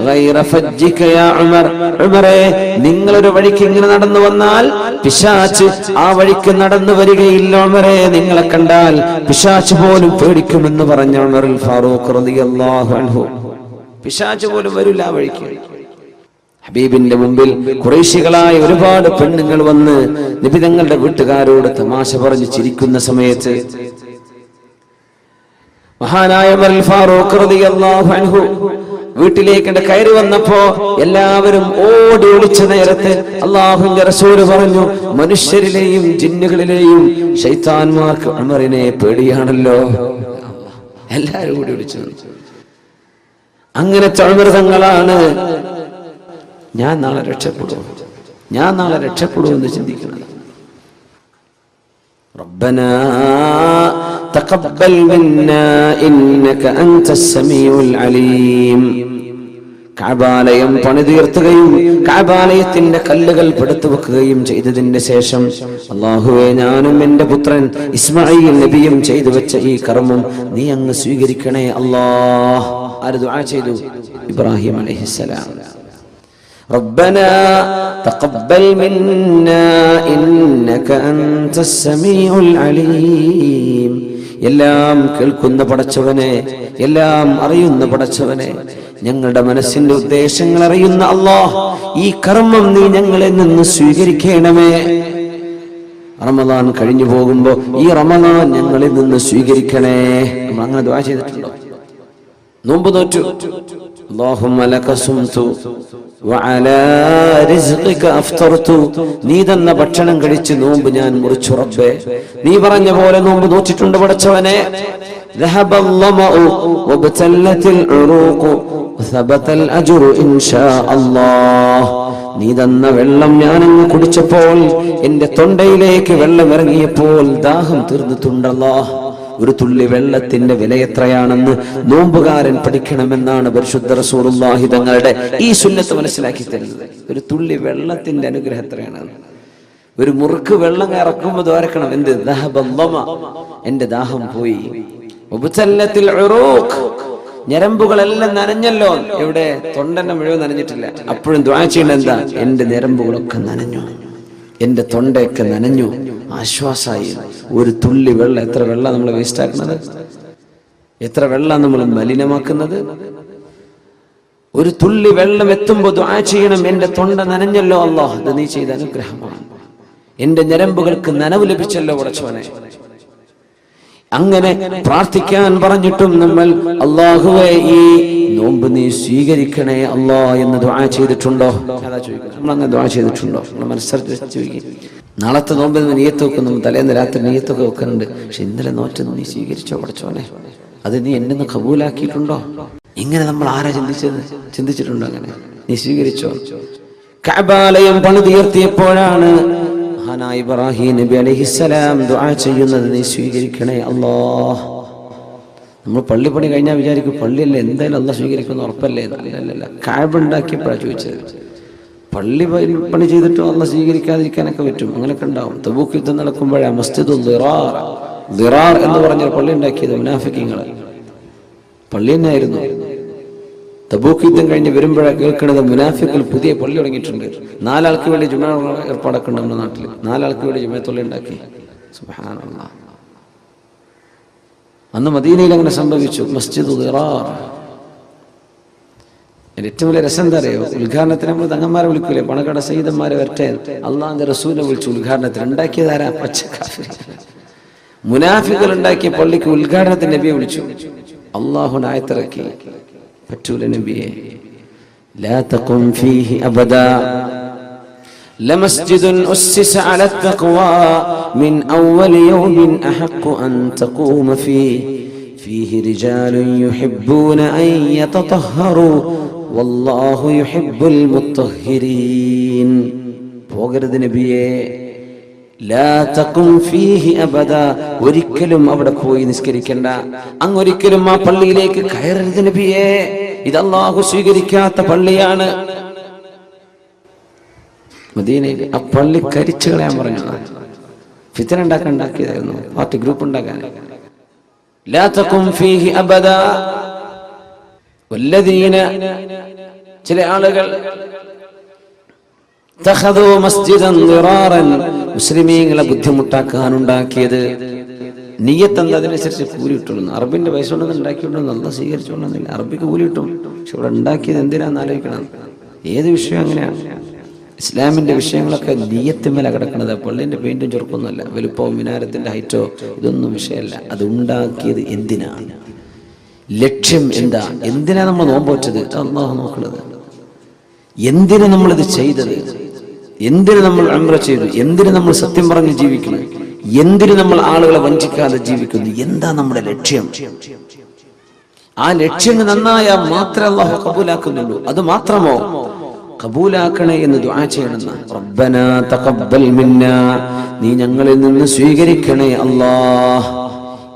ഗൈറ ഫജ്ജിക യാ ഉമർ. ഉമറേ, നിങ്ങളൊരു വഴിക്ക് ഇങ്ങനെ നടന്നു വന്നാൽ പിശാച് ആ വഴിക്ക് നടന്നു വരികയില്ല ഉമറേ, നിങ്ങളെ കണ്ടാൽ പിശാച് പോലും പേടിക്കുമെന്ന് പറഞ്ഞ ഉമറുൽ ഫാറൂഖ് റളിയല്ലാഹു അൻഹു. പിശാച് പോലും വരില്ല ആ വഴിക്ക്. ഹബീബിന്റെ മുമ്പിൽ ഖുറൈശികളായ ഒരുപാട് പെണ്ണുങ്ങൾ വന്ന് നബി തങ്ങളുടെ വീട്ടുകാരോട് തമാശ പറഞ്ഞ് ചിരിക്കുന്ന സമയത്ത് മഹാനായ ഉമർ ഫാറൂഖ് റളിയല്ലാഹു അൻഹു വീട്ടിലേക്ക് കയറി വന്നപ്പോ എല്ലാവരും ഓടി ഒളിച്ച നേരത്ത് അല്ലാഹുവിന്റെ റസൂൽ പറഞ്ഞു, മനുഷ്യരിലെയും ജിന്നുകളിലെയും ശൈത്താന്മാർക്ക് ഉമറിനെ പേടിയാണല്ലോ. എല്ലാവരും ഓടി ഒളിച്ചു. അങ്ങനത്തെ ഉമർ തങ്ങളാണ് ഞാൻ നാളെ രക്ഷപ്പെടുമെന്ന് ചിന്തിക്കുന്നത്. റബ്ബനാ തഖബ്ബൽ മിന്നാ ഇന്നക അൻതസ് സമീഉൽ അലീം. കഅബാലയം പണിതീർത്തുകയും കഅബാലയത്തിന്റെ കല്ലുകൾ പെടുത്തു വെക്കുകയും ചെയ്തതിന്റെ ശേഷം, അല്ലാഹുവേ, ഞാനും എന്റെ പുത്രൻ ഇസ്മാഈൽ നബിയും ചെയ്തു വെച്ച ഈ കർമ്മം നീ അങ്ങ് സ്വീകരിക്കണേ അല്ലാഹ്. ആര് ദുആ ചെയ്തു? ഇബ്രാഹിം അലൈഹിസ്സലാം. റബ്ബനാ തഖബ്ബൽ മിന്നാ ഇന്നക അൻതസ് സമീഉൽ അലീം. എല്ലാം കേൾക്കുന്ന പടച്ചവനെ, എല്ലാം അറിയുന്ന പടച്ചവനെ, ഞങ്ങളുടെ മനസ്സിന്റെ ഉദ്ദേശങ്ങൾ അറിയുന്ന അല്ലാഹ്, ഈ കർമ്മം നീ ഞങ്ങളിൽ നിന്ന് സ്വീകരിക്കണമേ. റമദാൻ കഴിഞ്ഞു പോകുമ്പോ ഈ റമദാൻ ഞങ്ങളിൽ നിന്ന് സ്വീകരിക്കണേ. നമ്മൾ അങ്ങനെ ദുആ ചെയ്തിട്ടുണ്ടോ? നോമ്പ് നോറ്റു, അല്ലാഹുമ്മ ലക സുംതു വഅലാ റിസ്ഖിക അഫ്തർതു, നീ തന്ന ഭക്ഷണം കഴിച്ച് നോമ്പ് ഞാൻ മുറിച്ചു റബ്ബേ. നീ പറഞ്ഞ പോലെ നോമ്പ് നോറ്റിട്ടുണ്ട് പടച്ചവനെ. ذهبَ الظَّمَأُ وَابْتَلَّتِ الْعُرُوقُ وَثَبَتَ الْأَجْرُ إِنْ شَاءَ اللَّهُ. നീ തന്ന വെള്ളം ഞാനങ്ങ് കുടിച്ചപ്പോൾ, എന്റെ തൊണ്ടയിലേക്ക് വെള്ളം ഇറങ്ങിയപ്പോൾ ദാഹം തീർന്നിട്ടുണ്ടല്ലോ. ഒരു തുള്ളി വെള്ളത്തിന്റെ വില എത്രയാണെന്ന് നോമ്പുകാരൻ പഠിക്കണമെന്നാണ് പരിശുദ്ധ റസൂലുള്ളാഹി തങ്ങളുടെ ഈ സുന്നത്ത് മനസ്സിലാക്കി തരുന്നത്. ഒരു തുള്ളി വെള്ളത്തിന്റെ അനുഗ്രഹം എത്രയാണ്? ഒരു മുറുക്ക് വെള്ളം ഇറക്കുമ്പോൾ ദ്വാരക്കണം, എന്ത്? ദഹബ ളമ, എന്റെ ദാഹം പോയി. വബതല്ലത്തിൽ ഉറൂഖ്, ഞരമ്പുകളെല്ലാം നനഞ്ഞല്ലോ. എവിടെ? തൊണ്ടന്റെ മുഴുവൻ നനഞ്ഞിട്ടില്ല. അപ്പോഴും ദുആ ചെയ്യേണ്ടത് എന്താ? എന്റെ ഞരമ്പുകളൊക്കെ നനഞ്ഞു, എന്റെ തൊണ്ടയൊക്കെ നനഞ്ഞു, ആശ്വാസമായി. ഒരു തുള്ളി വെള്ളം, എത്ര വെള്ളം നമ്മൾ വേസ്റ്റ് ആക്കുന്നത്, എത്ര വെള്ളം നമ്മൾ മലിനമാക്കുന്നത്. ഒരു തുള്ളി വെള്ളം എത്തുമ്പോൾ ദുആ ചെയ്യണം, എന്റെ തൊണ്ട നനഞ്ഞല്ലോ അല്ലാഹ്, ഇത് നീ ചെയ്ത അനുഗ്രഹമാണ്, എന്റെ ഞരമ്പുകൾക്ക് നനവ് ലഭിച്ചല്ലോ പടച്ചോനെ. അങ്ങനെ പ്രാർത്ഥിക്കാൻ പറഞ്ഞിട്ടും നമ്മൾ അല്ലാഹുവേ ഈ നോമ്പ് നീ സ്വീകരിക്കണേ അല്ലാ എന്ന് ദുആ ചെയ്തിട്ടുണ്ടോ? അതാ ചോദിക്കുന്നത്. നമ്മൾ അങ്ങനെ ദുആ ചെയ്തിട്ടുണ്ടോ? നമ്മൾ മനസ്സറിച്ച് ചോദിക്കും. നാളത്തെ നോമ്പിൽ നിയ്യത്ത് വെക്കുന്നു, തലേന്ന് രാത്രി നിയ്യത്തൊക്കെ വെക്കുന്നുണ്ട്. പക്ഷെ ഇന്നലെ നോറ്റൊന്നും നീ സ്വീകരിച്ചോ പടച്ചോനെ? അത് നീ എന്നെ ഒന്ന് കബൂലാക്കിയിട്ടുണ്ടോ? ഇങ്ങനെ നമ്മൾ ആരാ ചിന്തിച്ചിട്ടുണ്ടോ? അങ്ങനെ നീ സ്വീകരിച്ചോ? കഅബാലയം പണിതുയർത്തിയപ്പോഴാണ് മഹാനായ ഇബ്രാഹിം നബി അലൈഹിസ്സലാം ദുആ ചെയ്യുന്നത്, നീ സ്വീകരിക്കണേ അല്ലാഹ്. നമ്മൾ പള്ളി പണി കഴിഞ്ഞാൽ വിചാരിക്കും പള്ളിയല്ലേ എന്തായാലും അല്ലാഹ് സ്വീകരിക്കുമെന്ന് ഉറപ്പല്ലേ? അല്ലല്ല, കഅബ ഉണ്ടാക്കിയപ്പോഴാണ് ചോദിച്ചത്. പള്ളി പണി ചെയ്തിട്ടും അല്ലാഹ് സ്വീകരിക്കാതിരിക്കാനൊക്കെ പറ്റും, അങ്ങനെയൊക്കെ ഉണ്ടാവും. തബൂക്ക് യുദ്ധം നടക്കുമ്പോഴാണ് മസ്ജിദുൽ ദിറാർ എന്ന് പറഞ്ഞൊരു പള്ളി ഉണ്ടാക്കിയത് മുനാഫിക്കീങ്ങൾ. പള്ളി തന്നെയായിരുന്നു. തബൂക്ക് യുദ്ധം കഴിഞ്ഞ് വരുമ്പോഴാണ് കേൾക്കുന്നത് മുനാഫിക്കുകൾ പുതിയ പള്ളി തുടങ്ങിയിട്ടുണ്ട്. 4 ആൾക്ക് വേണ്ടി ജുമാ ഏർപ്പാടൊക്കെ ഉണ്ട് നമ്മുടെ നാട്ടിൽ. 4 ആൾക്ക് വേണ്ടി ജുമഅത്തുള്ളി ഉണ്ടാക്കി. സുബ്ഹാനല്ലാഹ്. അന്ന് മദീനയിൽ അങ്ങനെ സംഭവിച്ചു. മസ്ജിദ് ദിറാർ. ഏറ്റവും വലിയ രസം എന്താ അറിയോ? ഉദ്ഘാടനത്തിന് നമ്മൾ തങ്ങന്മാരെ വിളിക്കൂലേ, പണക്കട സയ്യിദന്മാരെ വരട്ടെ, അള്ളാഹിന്റെ റസൂലിനെ വിളിച്ചു ഉദ്ഘാടനത്തിന്. ഉണ്ടാക്കിയതാരാ? പച്ചക്കാഫിർ മുനാഫിക്കുകൾ ഉണ്ടാക്കിയ പള്ളിക്ക് ഉദ്ഘാടനത്തിന് നബിയെ വിളിച്ചു. അല്ലാഹു ആയത്തിറക്കി, പറ്റൂല നബിയെ, ലാ തഖും ഫീഹി അബദാ ലമസ്ജിദുൻ ഉസ്സിസ അല തഖ്വാ മിൻ അവ്വൽ യൗമിൻ അഹഖു അൻ തഖൂമ ഫീഹി റിജാലുൻ യുഹിബ്ബൂന അൻ യതതഹറു വല്ലാഹു യുഹിബ്ബുൽ മുത്തഹിരീൻ. പോകരുത് നബിയെ, ലാ തഖും ഫീഹി അബദാ, ഒരിക്കലും അവിടെ പോയി നിസ്കരിക്കണ്ട, അങ്ങൊരിക്കലും ആ പള്ളിയിലേക്ക് കയറരുത് നബിയെ, ഇത് അല്ലാഹു സ്വീകരിക്കാത്ത പള്ളിയാണ്. മദീനയിൽ ആ പള്ളി കരിച്ചു കളയാൻ പറഞ്ഞു. ഫിത്ന ഉണ്ടാക്കിയതായിരുന്നു, പാർട്ടി ഗ്രൂപ്പ് ഉണ്ടാക്കാൻ. ലാ തഖും ഫീഹി അബദാ വല്ലദീന, ചില ആളുകൾ തഖദൂ മസ്ജിദൻ ദിറാറൻ, മുസ്ലിമീങ്ങളെ ബുദ്ധിമുട്ടാക്കാൻ ഉണ്ടാക്കിയത്. നിയ്യത്ത് എന്താ? അതിനനുസരിച്ച് കൂലി കിട്ടുള്ളൂ. അറബിന്റെ പൈസ കൊണ്ടൊന്നും ഉണ്ടാക്കിയിട്ടുണ്ടോ? നല്ല സ്വീകരിച്ചോളന്നില്ല. അറബിക്ക് കൂലി കിട്ടും, പക്ഷെ ഇവിടെ ഉണ്ടാക്കിയത് എന്തിനാന്ന് ആലോചിക്കണം. ഏത് വിഷയം അങ്ങനെയാണ്. ഇസ്ലാമിന്റെ വിഷയങ്ങളൊക്കെ നിയ്യത്തിന്മേല കിടക്കുന്നത്. പള്ളിന്റെ പെയിന്റും ചുരുക്കൊന്നുമല്ല, വലുപ്പവും മിനാരത്തിന്റെ ഹൈറ്റോ ഇതൊന്നും വിഷയമല്ല. അത് ഉണ്ടാക്കിയത് എന്തിനാണ്? ലക്ഷ്യം എന്താ? എന്തിനാ നമ്മൾ നോമ്പോറ്റത്? അല്ലാഹു നോക്കുന്നത്. എന്തിനു നമ്മളിത് ചെയ്തത്? എന്തിനു നമ്മൾ ഉംറ ചെയ്തു? എന്തിനു നമ്മൾ സത്യം പറഞ്ഞ് ജീവിക്കണം? എന്തിനു നമ്മൾ ആളുകളെ വഞ്ചിക്കാതെ ജീവിക്കുന്നു? എന്താ നമ്മുടെ ലക്ഷ്യം? ആ ലക്ഷ്യം നന്നായാൽ മാത്രമേ അല്ലാഹു കബൂലാക്കുന്നുള്ളൂ. അത് മാത്രമോ? കബൂലാക്കണേ എന്ന് ദുആ ചെയ്യണം. റബ്ബനാ തഖബ്ബൽ മിന്നാ, നീ ഞങ്ങളിൽ നിന്ന് സ്വീകരിക്കണേ അല്ലാഹ്.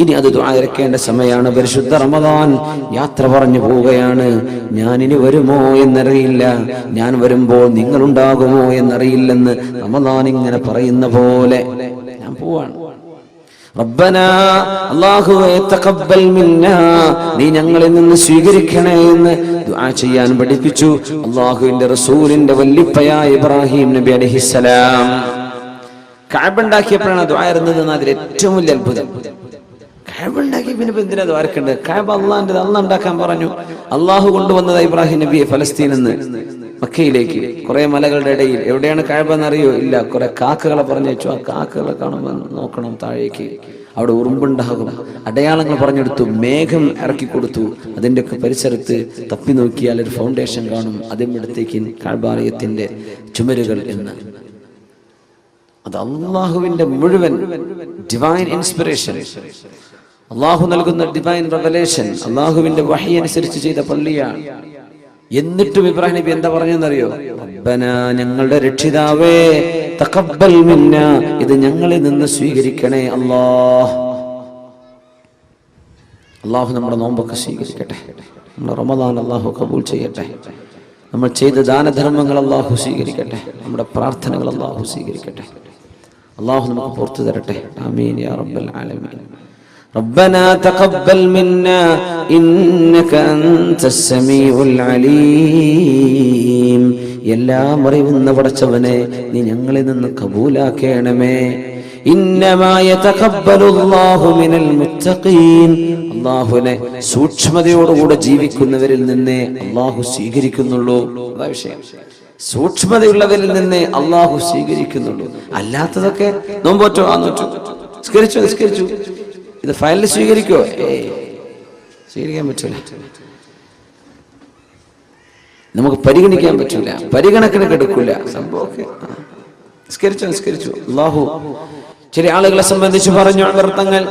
ഇനി അത് ദുആ ഇറക്കേണ്ട സമയമാണ്. പരിശുദ്ധ റമദാൻ യാത്ര പറഞ്ഞു പോവുകയാണ്. ഞാൻ ഇനി വരുമോ എന്നറിയില്ല, ഞാൻ വരുമ്പോൾ നിങ്ങൾ ഉണ്ടാകുമോ എന്നറിയില്ലെന്ന് റമദാൻ ഇങ്ങനെ പറയുന്ന പോലെ ഞാൻ പോവാണ്. റബ്ബനാ, അല്ലാഹുവേ, തഖബ്ബൽ മിന്നാ, നീ ഞങ്ങളിൽ നിന്ന് സ്വീകരിക്കണേ എന്ന് ദുആ ചെയ്യാൻ പഠിപ്പിച്ചു അല്ലാഹുവിന്റെ റസൂലിന്റെ വല്ലിപ്പയായ ഇബ്രാഹിം നബി അലൈഹിസ്സലാം. കഅബ ഉണ്ടാക്കിയപ്പോഴാണ് ദുആ ഇരുന്നത്. അതിൽ ഏറ്റവും വലിയ അത്ഭുതം, കഅബ ഉണ്ടാക്കി പിന്നെ എന്തിനാ ദ്വാരക്കേണ്ടത്? കഅബ അള്ളാഹിന്റെ, അള്ളാഹ് ഉണ്ടാക്കാൻ പറഞ്ഞു. അള്ളാഹു കൊണ്ടുവന്നത് ഇബ്രാഹിം നബിയെ ഫലസ്തീനിൽ നിന്ന് മക്കയിലേക്ക്, കുറെ മലകളുടെ ഇടയിൽ. എവിടെയാണ് കഅബ എന്നറിയോ? ഇല്ല. കുറെ കാക്കകളെ പറഞ്ഞു വെച്ചു. ആ കാക്കകളെ കാണുമ്പോൾ നോക്കണം താഴേക്ക്, അവിടെ ഉറുമ്പുണ്ടാകും. അടയാളങ്ങൾ പറഞ്ഞെടുത്തു, മേഘം ഇറക്കി കൊടുത്തു. അതിൻ്റെ ഒക്കെ പരിസരത്ത് തപ്പി നോക്കിയാൽ ഒരു ഫൗണ്ടേഷൻ കാണും. അതിനടുത്തേക്ക് കഅബാലയത്തിന്റെ ചുമരുകൾ എന്ന്. അത് അള്ളാഹുവിന്റെ മുഴുവൻ ഡിവൈൻ ഇൻസ്പിറേഷൻ, അള്ളാഹു നൽകുന്ന ഡിവൈൻ റെവലേഷൻ, അള്ളാഹുവിന്റെ വഹി അനുസരിച്ച് ചെയ്ത പള്ളിയാണ്. എന്നിട്ടും ഇബ്രാഹിം നബി എന്താ പറഞ്ഞെന്നറിയോ? റബ്ബനാ, ഞങ്ങളുടെ രക്ഷിതാവേ, തഖബ്ബൽ മിന്നാ, ഇത് ഞങ്ങളിൽ നിന്ന് സ്വീകരിക്കണേ അല്ലാഹ്. അള്ളാഹു നമ്മുടെ നോമ്പൊക്കെ സ്വീകരിക്കട്ടെ. നമ്മുടെ റമദാൻ അള്ളാഹു കബൂൽ ചെയ്യട്ടെ. നമ്മൾ ചെയ്ത ദാനധർമ്മങ്ങൾ അള്ളാഹു സ്വീകരിക്കട്ടെ. നമ്മുടെ പ്രാർത്ഥനകൾ അള്ളാഹു സ്വീകരിക്കട്ടെ. അള്ളാഹു നമുക്ക് പുറത്തു തരട്ടെ. ആമീൻ യാ റബ്ബൽ ആലമീൻ. റബ്ബനാ തഖബ്ബൽ മിന്നാ ഇന്നക അൻതസ് സമീഉൽ അലീം. എല്ലാം അറിയുന്ന പടച്ചവനെ, നീ ഞങ്ങളിൽ നിന്ന് കബൂലാക്കണമേ. ഇന്നമാ യതഖബ്ബലുല്ലാഹു മിനൽ മുത്തഖീൻ. അല്ലാഹുവിനെ സൂക്ഷ്മതയോടുകൂടെ ജീവിക്കുന്നവരിൽ നിന്നേ അല്ലാഹു സ്വീകരിക്കുന്നുള്ളൂ. അതാ വിഷയം. സൂക്ഷ്മതയുള്ളവരിൽ നിന്നേ അല്ലാഹു സ്വീകരിക്കുന്നുള്ളൂ. അല്ലാത്തതൊക്കെ നോമ്പോറ്റോ, ആ നോറ്റു, നിസ്കരിച്ചു, ഇത് ഫയലിൽ സ്വീകരിക്കോ? സ്വീകരിക്കാൻ പറ്റൂല. നമുക്ക് പരിഗണിക്കാൻ പറ്റൂല, പരിഗണനയ്ക്ക് എടുക്കൂല. സംഭവമൊക്കെ നിസ്കരിച്ചു. അല്ലാഹു ചില ആളുകളെ സംബന്ധിച്ച് പറഞ്ഞു തങ്ങൾ,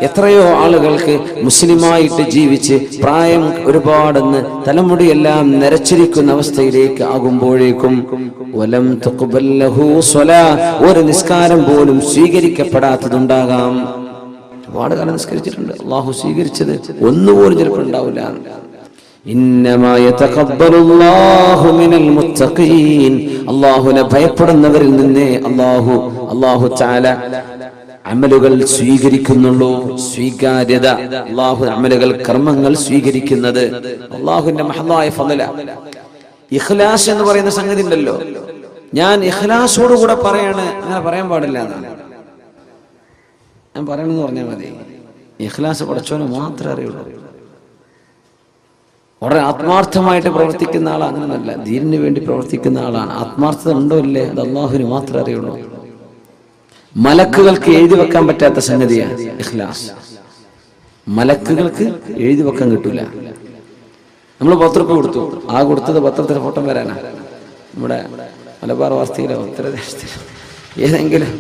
എത്രയോ ആളുകൾക്ക് മുസ്ലിമായിട്ട് ജീവിച്ച് പ്രായം ഒരുപാടെന്ന് തലമുടിയെല്ലാം നരച്ചിരിക്കുന്ന അവസ്ഥയിലേക്ക് ആകുമ്പോഴേക്കും ഒരു നിസ്കാരം പോലും സ്വീകരിക്കപ്പെടാത്തതുണ്ടാകാം. ഒരുപാട് കാലം നിസ്കരിച്ചിട്ടുണ്ട്, അള്ളാഹു സ്വീകരിച്ചത് ഒന്നുപോലും ചിലപ്പോൾ ഉണ്ടാവില്ല. അല്ലാഹുവിനെ ഭയപ്പെടുന്നവരിൽ നിന്നേ അല്ലാഹു തആല അമലുകൾ സ്വീകരിക്കുന്നുള്ളൂ. സ്വീകാര്യത, അല്ലാഹു അമലുകൾ, കർമ്മങ്ങൾ സ്വീകരിക്കുന്നത് അല്ലാഹുവിന്റെ മഹദായ ഫളല. ഇഖ്ലാസ് എന്ന് പറയുന്ന സംഗതി ഉണ്ടല്ലോ, ഞാൻ ഇഖ്ലാസോടുകൂടെ പറയാണ്, അങ്ങനെ പറയാൻ പാടില്ല എന്നാണ് ഞാൻ പറയണമെന്ന് പറഞ്ഞാൽ മതി. ഇഖ്ലാസ് പടച്ചവന് മാത്രമേ അറിയുള്ളൂ. വളരെ ആത്മാർത്ഥമായിട്ട് പ്രവർത്തിക്കുന്ന ആളാണ്, അങ്ങനെയല്ല, ദീനിന് വേണ്ടി പ്രവർത്തിക്കുന്ന ആളാണ്. ആത്മാർത്ഥത ഉണ്ടോ ഇല്ലേ, അത് അല്ലാഹുവിന് മാത്രമേ അറിയുള്ളൂ. മലക്കുകൾക്ക് എഴുതി വെക്കാൻ പറ്റാത്ത സംഗതിയാണ് ഇഖ്ലാസ്. മലക്കുകൾക്ക് എഴുതി വെക്കാൻ കിട്ടൂല. നമ്മൾ 10 രൂപ കൊടുത്തു, ആ കൊടുത്തത് പത്രത്തിന് ഫോട്ടോ വരാനാ. നമ്മുടെ മലബാർ വാസ്തിയിലോ ഉത്തരദേശത്തിലോ ഏതെങ്കിലും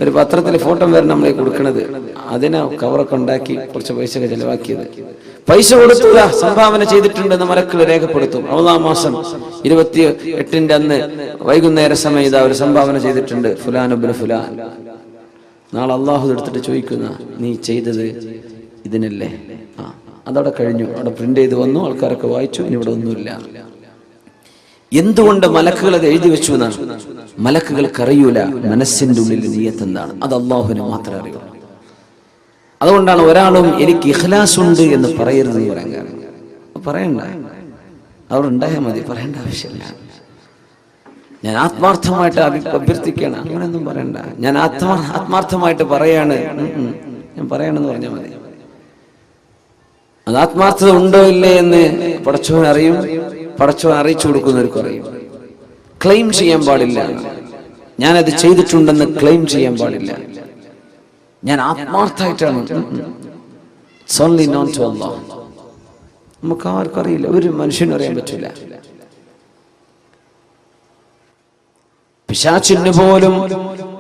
ഒരു പത്രത്തിൽ ഫോട്ടോ വരണം നമ്മളെ കൊടുക്കണത്. അതിനെ കവറൊക്കെ ഉണ്ടാക്കി കുറച്ച് പൈസ ഒക്കെ ചെലവാക്കിയത്. പൈസ കൊടുക്കുക, സംഭാവന ചെയ്തിട്ടുണ്ടെന്ന് മലക്കൾ രേഖപ്പെടുത്തും. റമദാൻ മാസം 28 അന്ന് വൈകുന്നേര സമയം ഇതാ ഒരു സംഭാവന ചെയ്തിട്ടുണ്ട്, ഫുലാൻ ഇബ്നു ഫുലാൻ. നാളെ അള്ളാഹു എടുത്തിട്ട് ചോദിക്കുന്ന, നീ ചെയ്തത് ഇതിനല്ലേ? അതവിടെ കഴിഞ്ഞു, അവിടെ പ്രിന്റ് ചെയ്ത് വന്നു, ആൾക്കാരൊക്കെ വായിച്ചു, ഇനി ഇവിടെ ഒന്നുമില്ല. എന്തുകൊണ്ട് മലക്കുകൾ അത് എഴുതി വെച്ചു എന്നാണ്? മലക്കുകൾക്ക് അറിയൂല മനസ്സിന്റെ ഉള്ളിൽ നിയ്യത്ത് എന്താണ്, അത് അള്ളാഹുവിന് മാത്രമേ അറിയൂ. അതുകൊണ്ടാണ് ഒരാളും എനിക്ക് ഇഖ്ലാസ് ഉണ്ട് എന്ന് പറയരുതെന്ന് പറയാൻ കാരണം. പറയണ്ട, അവിടെ ഉണ്ടായാൽ മതി, പറയേണ്ട ആവശ്യമില്ല. ഞാൻ ആത്മാർത്ഥമായിട്ട് അഭ്യർത്ഥിക്കുകയാണ്, അങ്ങനെയൊന്നും പറയണ്ട. ഞാൻ ആത്മാർത്ഥമായിട്ട് പറയാണ്, ഞാൻ പറയണമെന്ന് പറഞ്ഞാൽ മതി. അത് ആത്മാർത്ഥത ഉണ്ടോ ഇല്ലേ എന്ന് പടച്ചവൻ അറിയും, പടച്ചവൻ അറിയിച്ചു കൊടുക്കുന്നവർക്ക് അറിയും. ക്ലെയിം ചെയ്യാൻ പാടില്ല, ഞാനത് ചെയ്തിട്ടുണ്ടെന്ന് ക്ലെയിം ചെയ്യാൻ പാടില്ല. ഞാൻ ആത്മാർത്ഥമായിട്ടാണ്. നമുക്ക് ആർക്കും അറിയില്ല, ഒരു മനുഷ്യനും അറിയാൻ പറ്റില്ല.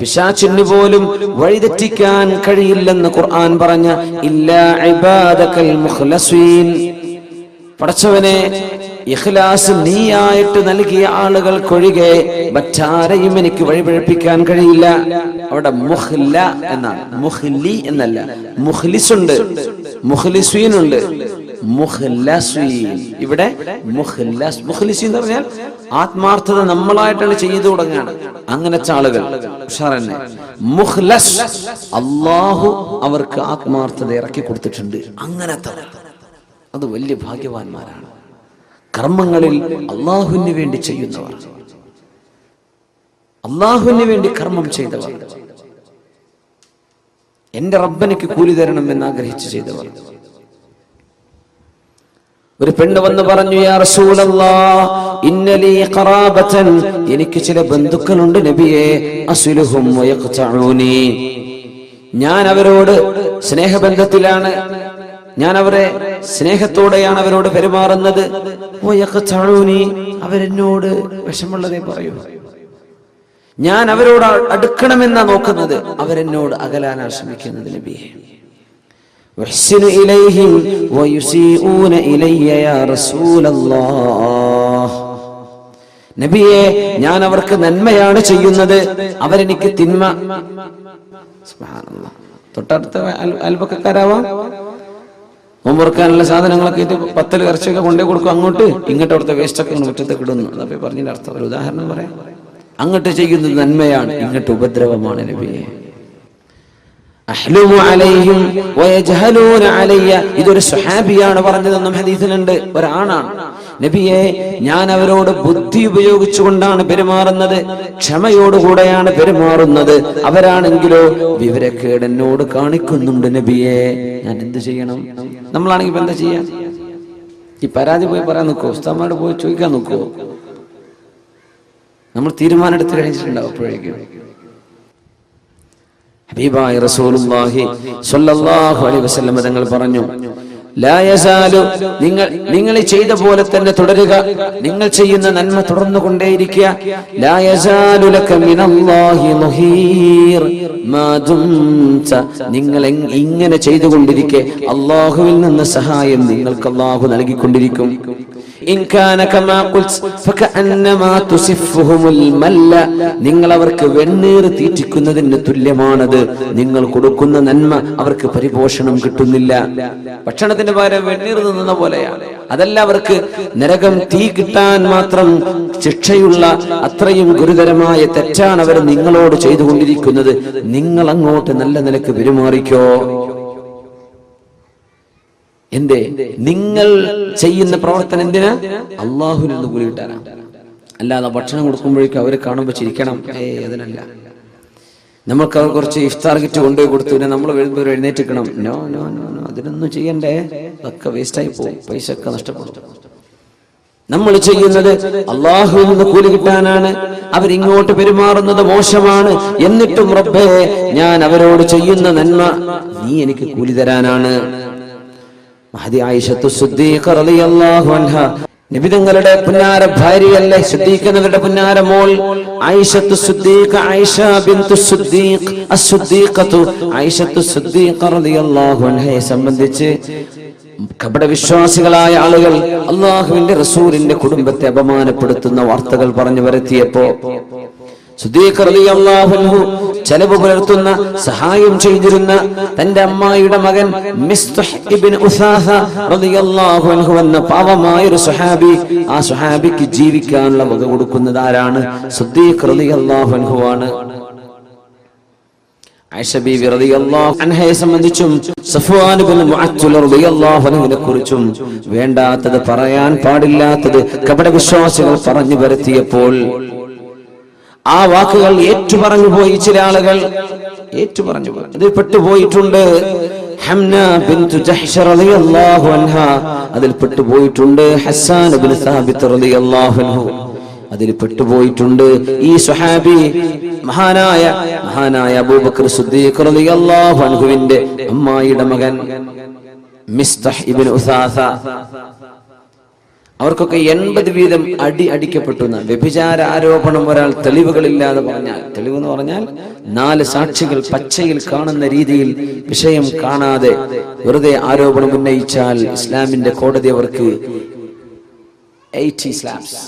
പിശാചിന് പോലും വഴിതെറ്റിക്കാൻ കഴിയില്ലെന്ന് ഖുർആൻ പറഞ്ഞ ഇല്ലാ ഇബാദകൽ മുഖ്ലസീൻ. പടച്ചവനെ ഇഖ്ലാസ് നീയായിട്ട് നൽകിയ ആളുകൾക്കൊഴികെ മറ്റാരെയും എനിക്ക് വഴിപഴപ്പിക്കാൻ കഴിയില്ല. അവിടെ മുഖ്ല എന്നാണ്, മുഖ്ലി എന്നല്ല. മുഖ്ലിസുണ്ട്, മുഖ്ലിസീനുണ്ട്, മുഖ്ലസീൻ. ഇവിടെ മുഖ്ലിസീൻ എന്ന് പറഞ്ഞാൽ ആത്മാർത്ഥത നമ്മളായിട്ടാണ് ചെയ്തു തുടങ്ങുകയാണ്. അങ്ങനത്തെ ആളുകൾ ഉഷാറന്നെ. മുഖ്ലസ്, അല്ലാഹു അവർക്ക് ആത്മാർത്ഥത ഇറക്കി കൊടുത്തിട്ടുണ്ട്. അങ്ങനത്തെ അത് വലിയ ഭാഗ്യവാന്മാരാണ്. കർമ്മങ്ങളിൽ അള്ളാഹുവിന് വേണ്ടി ചെയ്യുന്നവർ, അള്ളാഹുവിന് വേണ്ടി കർമ്മം ചെയ്തവർ, എന്റെ റബ്ബനിക്ക് കൂലി തരണം എന്ന് ആഗ്രഹിച്ച് ചെയ്തവർ. ഒരു പെണ്ണ് വന്ന് പറഞ്ഞു, യാ റസൂലല്ലാഹ് ഇന്നലി ഖറാബതൻ, എനിക്ക് ചില ബന്ധുക്കളുണ്ട് നബിയേ, അസ്ലുഹും വയഖ്തഊനി, ഞാൻ അവരോട് സ്നേഹബന്ധത്തിലാണ്, ഞാൻ അവരെ സ്നേഹത്തോടെയാണ് അവരോട് പെരുമാറുന്നത്. അവരെന്നോട് വിഷമുള്ളതേ പറയൂ, ഞാൻ അവരോട് അടുക്കണമെന്നാ നോക്കുന്നത്, അവരെന്നോട് അകലാനാണ് ശ്രമിക്കുന്നത് നബിയെ. നബിയെ, ഞാൻ അവർക്ക് നന്മയാണ് ചെയ്യുന്നത്, അവരെനിക്ക് തിന്മ. സുബ്ഹാനല്ലാഹ്. തൊട്ടടുത്ത അയൽപക്കക്കാരാവാം, നോമ്പുറക്കാനുള്ള സാധനങ്ങളൊക്കെ 10 ഇറച്ചിയൊക്കെ കൊണ്ടേ കൊടുക്കും, അങ്ങോട്ട് ഇങ്ങോട്ട് അവിടുത്തെ വേസ്റ്റ് ഒക്കെ മുറ്റത്തേക്ക് ഇടുന്നു. അതപ്പോ പറഞ്ഞതിന്റെ അർത്ഥം ഒരു ഉദാഹരണം പറയാം. അങ്ങോട്ട് ചെയ്യുന്നത് നന്മയാണ്, ഇങ്ങോട്ട് ഉപദ്രവമാണ് നബിയെ. അഹ്ലുമു അലൈഹിം വയജ്ഹലൂന അലയ്യ. ഇതൊരു സ്വഹാബിയാണ് പറഞ്ഞതെന്നും ഹദീസിലുണ്ട്, ഒരാണാണ്. നബിയെ, ഞാൻ അവരോട് ബുദ്ധി ഉപയോഗിച്ചുകൊണ്ടാണ് പെരുമാറുന്നത്, ക്ഷമയോടുകൂടെയാണ് പെരുമാറുന്നത്. അവരാണെങ്കിലോ വിവരക്കേട് എന്നോട് കാണിക്കുന്നുണ്ട് നബിയെ, ഞാൻ എന്ത് ചെയ്യണം? നമ്മളാണെങ്കിൽ ഇപ്പൊ എന്താ ചെയ്യാ? ഈ പരാതി പോയി പറയാൻ നോക്കുവോ? ഉസ്താദന്മാരോട് പോയി ചോദിക്കാൻ നോക്കുവോ? നമ്മൾ തീരുമാനം എടുത്ത് കഴിഞ്ഞിട്ടുണ്ടാവും. അപ്പോഴേക്കും ഹബീബായ റസൂലുള്ളാഹി സ്വല്ലല്ലാഹു അലൈഹി വസല്ലം തങ്ങൾ പറഞ്ഞു, ലാ യസാലു, നിങ്ങൾ ചെയ്ത പോലെ തന്നെ തുടരുക, നിങ്ങൾ ചെയ്യുന്ന നന്മ തുടർന്നുകൊണ്ടേയിരിക്കുക. ലാ യസാലു ലക മിനല്ലാഹി മുഹീർ മാ ദുംത, നിങ്ങൾ ഇങ്ങനെ ചെയ്തുകൊണ്ടിരിക്കെ അല്ലാഹുവിൽ നിന്ന് സഹായം നിങ്ങൾക്ക് അല്ലാഹു നൽകിക്കൊണ്ടിരിക്കും. ഇൻ കാന കമാ ഖുൽത് ഫകഅന്നമാ തുസിഫുഹുൽ മല്ല, നിങ്ങൾ അവർക്ക് വെണ്ണീർ തീറ്റിക്കുന്നതിന് തുല്യമാണത്. നിങ്ങൾ കൊടുക്കുന്ന നന്മ അവർക്ക് പരിപോഷണം കിട്ടുന്നില്ല. ഭക്ഷണത്തിന് പകരം വെണ്ണീർ തിന്നുന്ന പോലെയാണ്. അതല്ല, അവർക്ക് നരകം തീ കിട്ടാൻ മാത്രം ശിക്ഷയുള്ള അത്രയും ഗുരുതരമായ തെറ്റാണ് അവർ നിങ്ങളോട് ചെയ്തുകൊണ്ടിരിക്കുന്നത്. നിങ്ങൾ അങ്ങോട്ട് നല്ല നിലക്ക് പെരുമാറിക്കോ. എന്തേ? നിങ്ങൾ ചെയ്യുന്ന പ്രവർത്തനം എന്തിനാ? അള്ളാഹുവിൽ നിന്ന് കൂലി കിട്ടാനാണ്. അല്ലാതെ ഭക്ഷണം കൊടുക്കുമ്പോഴേക്കും അവരെ കാണുമ്പോൾ ചിരിക്കണം, അതിനല്ല. നമ്മൾക്ക് അവർ കുറച്ച് ഇഫ്താർ കിറ്റ് കൊണ്ടുപോയി കൊടുത്തു, പിന്നെ നമ്മൾ എഴുന്നേറ്റിക്കണം. നോ നോ നോ നോ, അതിനൊന്നും ചെയ്യണ്ടേ. അതൊക്കെ വേസ്റ്റായി പോകും, പൈസ ഒക്കെ നഷ്ടപ്പെടും. നമ്മൾ ചെയ്യുന്നത് അള്ളാഹുവിൽ നിന്ന് കൂലി കിട്ടാനാണ്. അവരിങ്ങോട്ട് പെരുമാറുന്നത് മോശമാണ്. എന്നിട്ടും റബ്ബേ, ഞാൻ അവരോട് ചെയ്യുന്ന നന്മ നീ എനിക്ക് കൂലി തരാനാണ്. മഹദി ആയിഷത്തു സിദ്ദീഖ റളിയല്ലാഹു അൻഹ, നബി തങ്ങളുടെ പുന്നാര ഭാര്യയല്ലേ, സിദ്ദീഖിന്റെ പുന്നാര മോൾ ആയിഷത്തു സിദ്ദീഖ, ആയിഷ ബിൻതു സിദ്ദീഖ് അസ്-സിദ്ദീഖത്തു ആയിഷത്തു സിദ്ദീഖ റളിയല്ലാഹു അൻഹയെ സംബന്ധിച്ച് കപട വിശ്വാസികളായ ആളുകൾ അല്ലാഹുവിന്റെ റസൂലിന്റെ കുടുംബത്തെ അപമാനപ്പെടുത്തുന്ന വാർത്തകൾ പറഞ്ഞു വരുത്തിയപ്പോ സിദ്ദീഖ് റളിയല്ലാഹു അൻഹു ചെലവ് പുലർത്തുന്ന, സഹായം ചെയ്തിരുന്ന തന്റെ അമ്മായിയുടെ മകൻ മിസ്തഹ് ഇബ്നു ഉസാസ റളിയല്ലാഹു അൻഹു എന്ന പാവമായ ഒരു സ്വഹാബി, ആ സ്വഹാബിക്ക് ജീവിക്കാനുള്ള വക കൊടുക്കുന്നത് ആരാണ്? സിദ്ദീഖ് റളിയല്ലാഹു അൻഹു ആണ്. ആയിഷ ബീവി റളിയല്ലാഹു അൻഹയെ സംബന്ധിച്ചും സഫ്വാൻ ഇബ്നു മുഅത്തിൽ റളിയല്ലാഹു അൻഹുവിനെ കുറിച്ചും വേണ്ടാത്തത്, പറയാൻ പാടില്ലാത്തത് കപട വിശ്വാസികൾ പറഞ്ഞു വരുത്തിയപ്പോൾ ആ വാക്കുകൾ ഏറ്റുപറഞ്ഞു പോയി. ചില ആളുകൾ ഏറ്റുപറഞ്ഞു പോയി, അതിൽ പെട്ടുപോയിട്ടുണ്ട്. ഹംന ബിൻതു ജഹ്ഷ് റളിയല്ലാഹു അൻഹ അതിൽ പെട്ടുപോയിട്ടുണ്ട്. ഹസ്സാൻ ഇബ്നു സാബിത്ത് റളിയല്ലാഹു അൻഹു അതിൽ പെട്ടുപോയിട്ടുണ്ട്. ഈ സ്വഹാബി മഹാനായ അബൂബക്കർ സിദ്ദീഖ് റളിയല്ലാഹു അൻഹുവിന്റെ അമ്മായിയുടെ മകൻ മിസ്തഹ് ഇബ്നു ഉസാസ, അവർക്കൊക്കെ 80 വീതം അടിക്കപ്പെട്ടു. വ്യഭിചാര ആരോപണം ഒരാൾ തെളിവുകളില്ലാതെ പറഞ്ഞാൽ, തെളിവെന്ന് പറഞ്ഞാൽ 4 സാക്ഷികൾ പച്ചയിൽ കാണുന്ന രീതിയിൽ വിഷയം കാണാതെ വെറുതെ ആരോപണം ഉന്നയിച്ചാൽ ഇസ്ലാമിന്റെ കോടതി അവർക്ക് 80 സ്ലാബ്സ്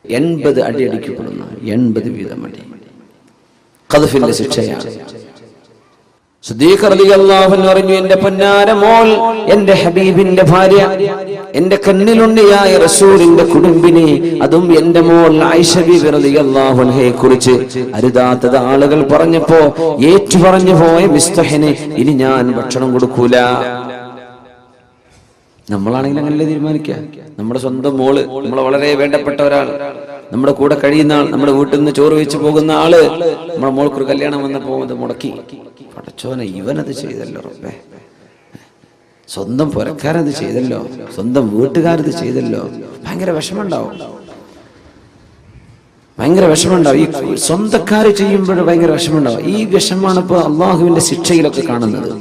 80 അടിക്കപ്പെടുന്നു. 80 വീതം അടി ഖദ്ഫിന്റെ ശിക്ഷയാണ്. സിദ്ദീഖ് റളിയല്ലാഹു അൻഹു പറഞ്ഞു, എന്റെ പൊന്നാര മോൾ, എന്റെ ഹബീബിന്റെ ഭാര്യ, എന്റെ കണ്ണിലുണ്ണിയായ റസൂലിന്റെ കുടുംബിനി, അതും എന്റെ മോൾ ആയിഷ ബീവി റളിയല്ലാഹു അൻഹയെ കുറിച്ച് അരുതാത്തത് ആളുകൾ പറഞ്ഞപ്പോ ഏറ്റുപറഞ്ഞു പോയ മിസ്തഹിന് ഇനി ഞാൻ ഭക്ഷണം കൊടുക്കൂല. നമ്മളാണെങ്കിൽ അങ്ങനല്ലേ തീരുമാനിക്കുക. നമ്മുടെ സ്വന്തം മോള്, നമ്മളെ വളരെ വേണ്ടപ്പെട്ട ഒരാൾ, നമ്മുടെ കൂടെ കഴിയുന്ന ആൾ, നമ്മുടെ വീട്ടിൽ നിന്ന് ചോറ് വെച്ച് പോകുന്ന ആള്, നമ്മുടെ മോൾക്കൊരു കല്യാണം വന്നപ്പോ അത് മുടക്കി. പടച്ചോനെ, ഇവനത് ചെയ്തല്ലോ റബ്ബേ, സ്വന്തം പുരക്കാരത് ചെയ്തല്ലോ, സ്വന്തം വീട്ടുകാരത് ചെയ്തല്ലോ. ഭയങ്കര വിഷമമുണ്ടാവും, ഭയങ്കര വിഷമമുണ്ടാവും. ഈ സ്വന്തക്കാര് ചെയ്യുമ്പോൾ ഭയങ്കര വിഷമമുണ്ടാവും. ഈ വിഷമാണ് ഇപ്പൊ അള്ളാഹുവിന്റെ ശിക്ഷയിലൊക്കെ കാണുന്നത്.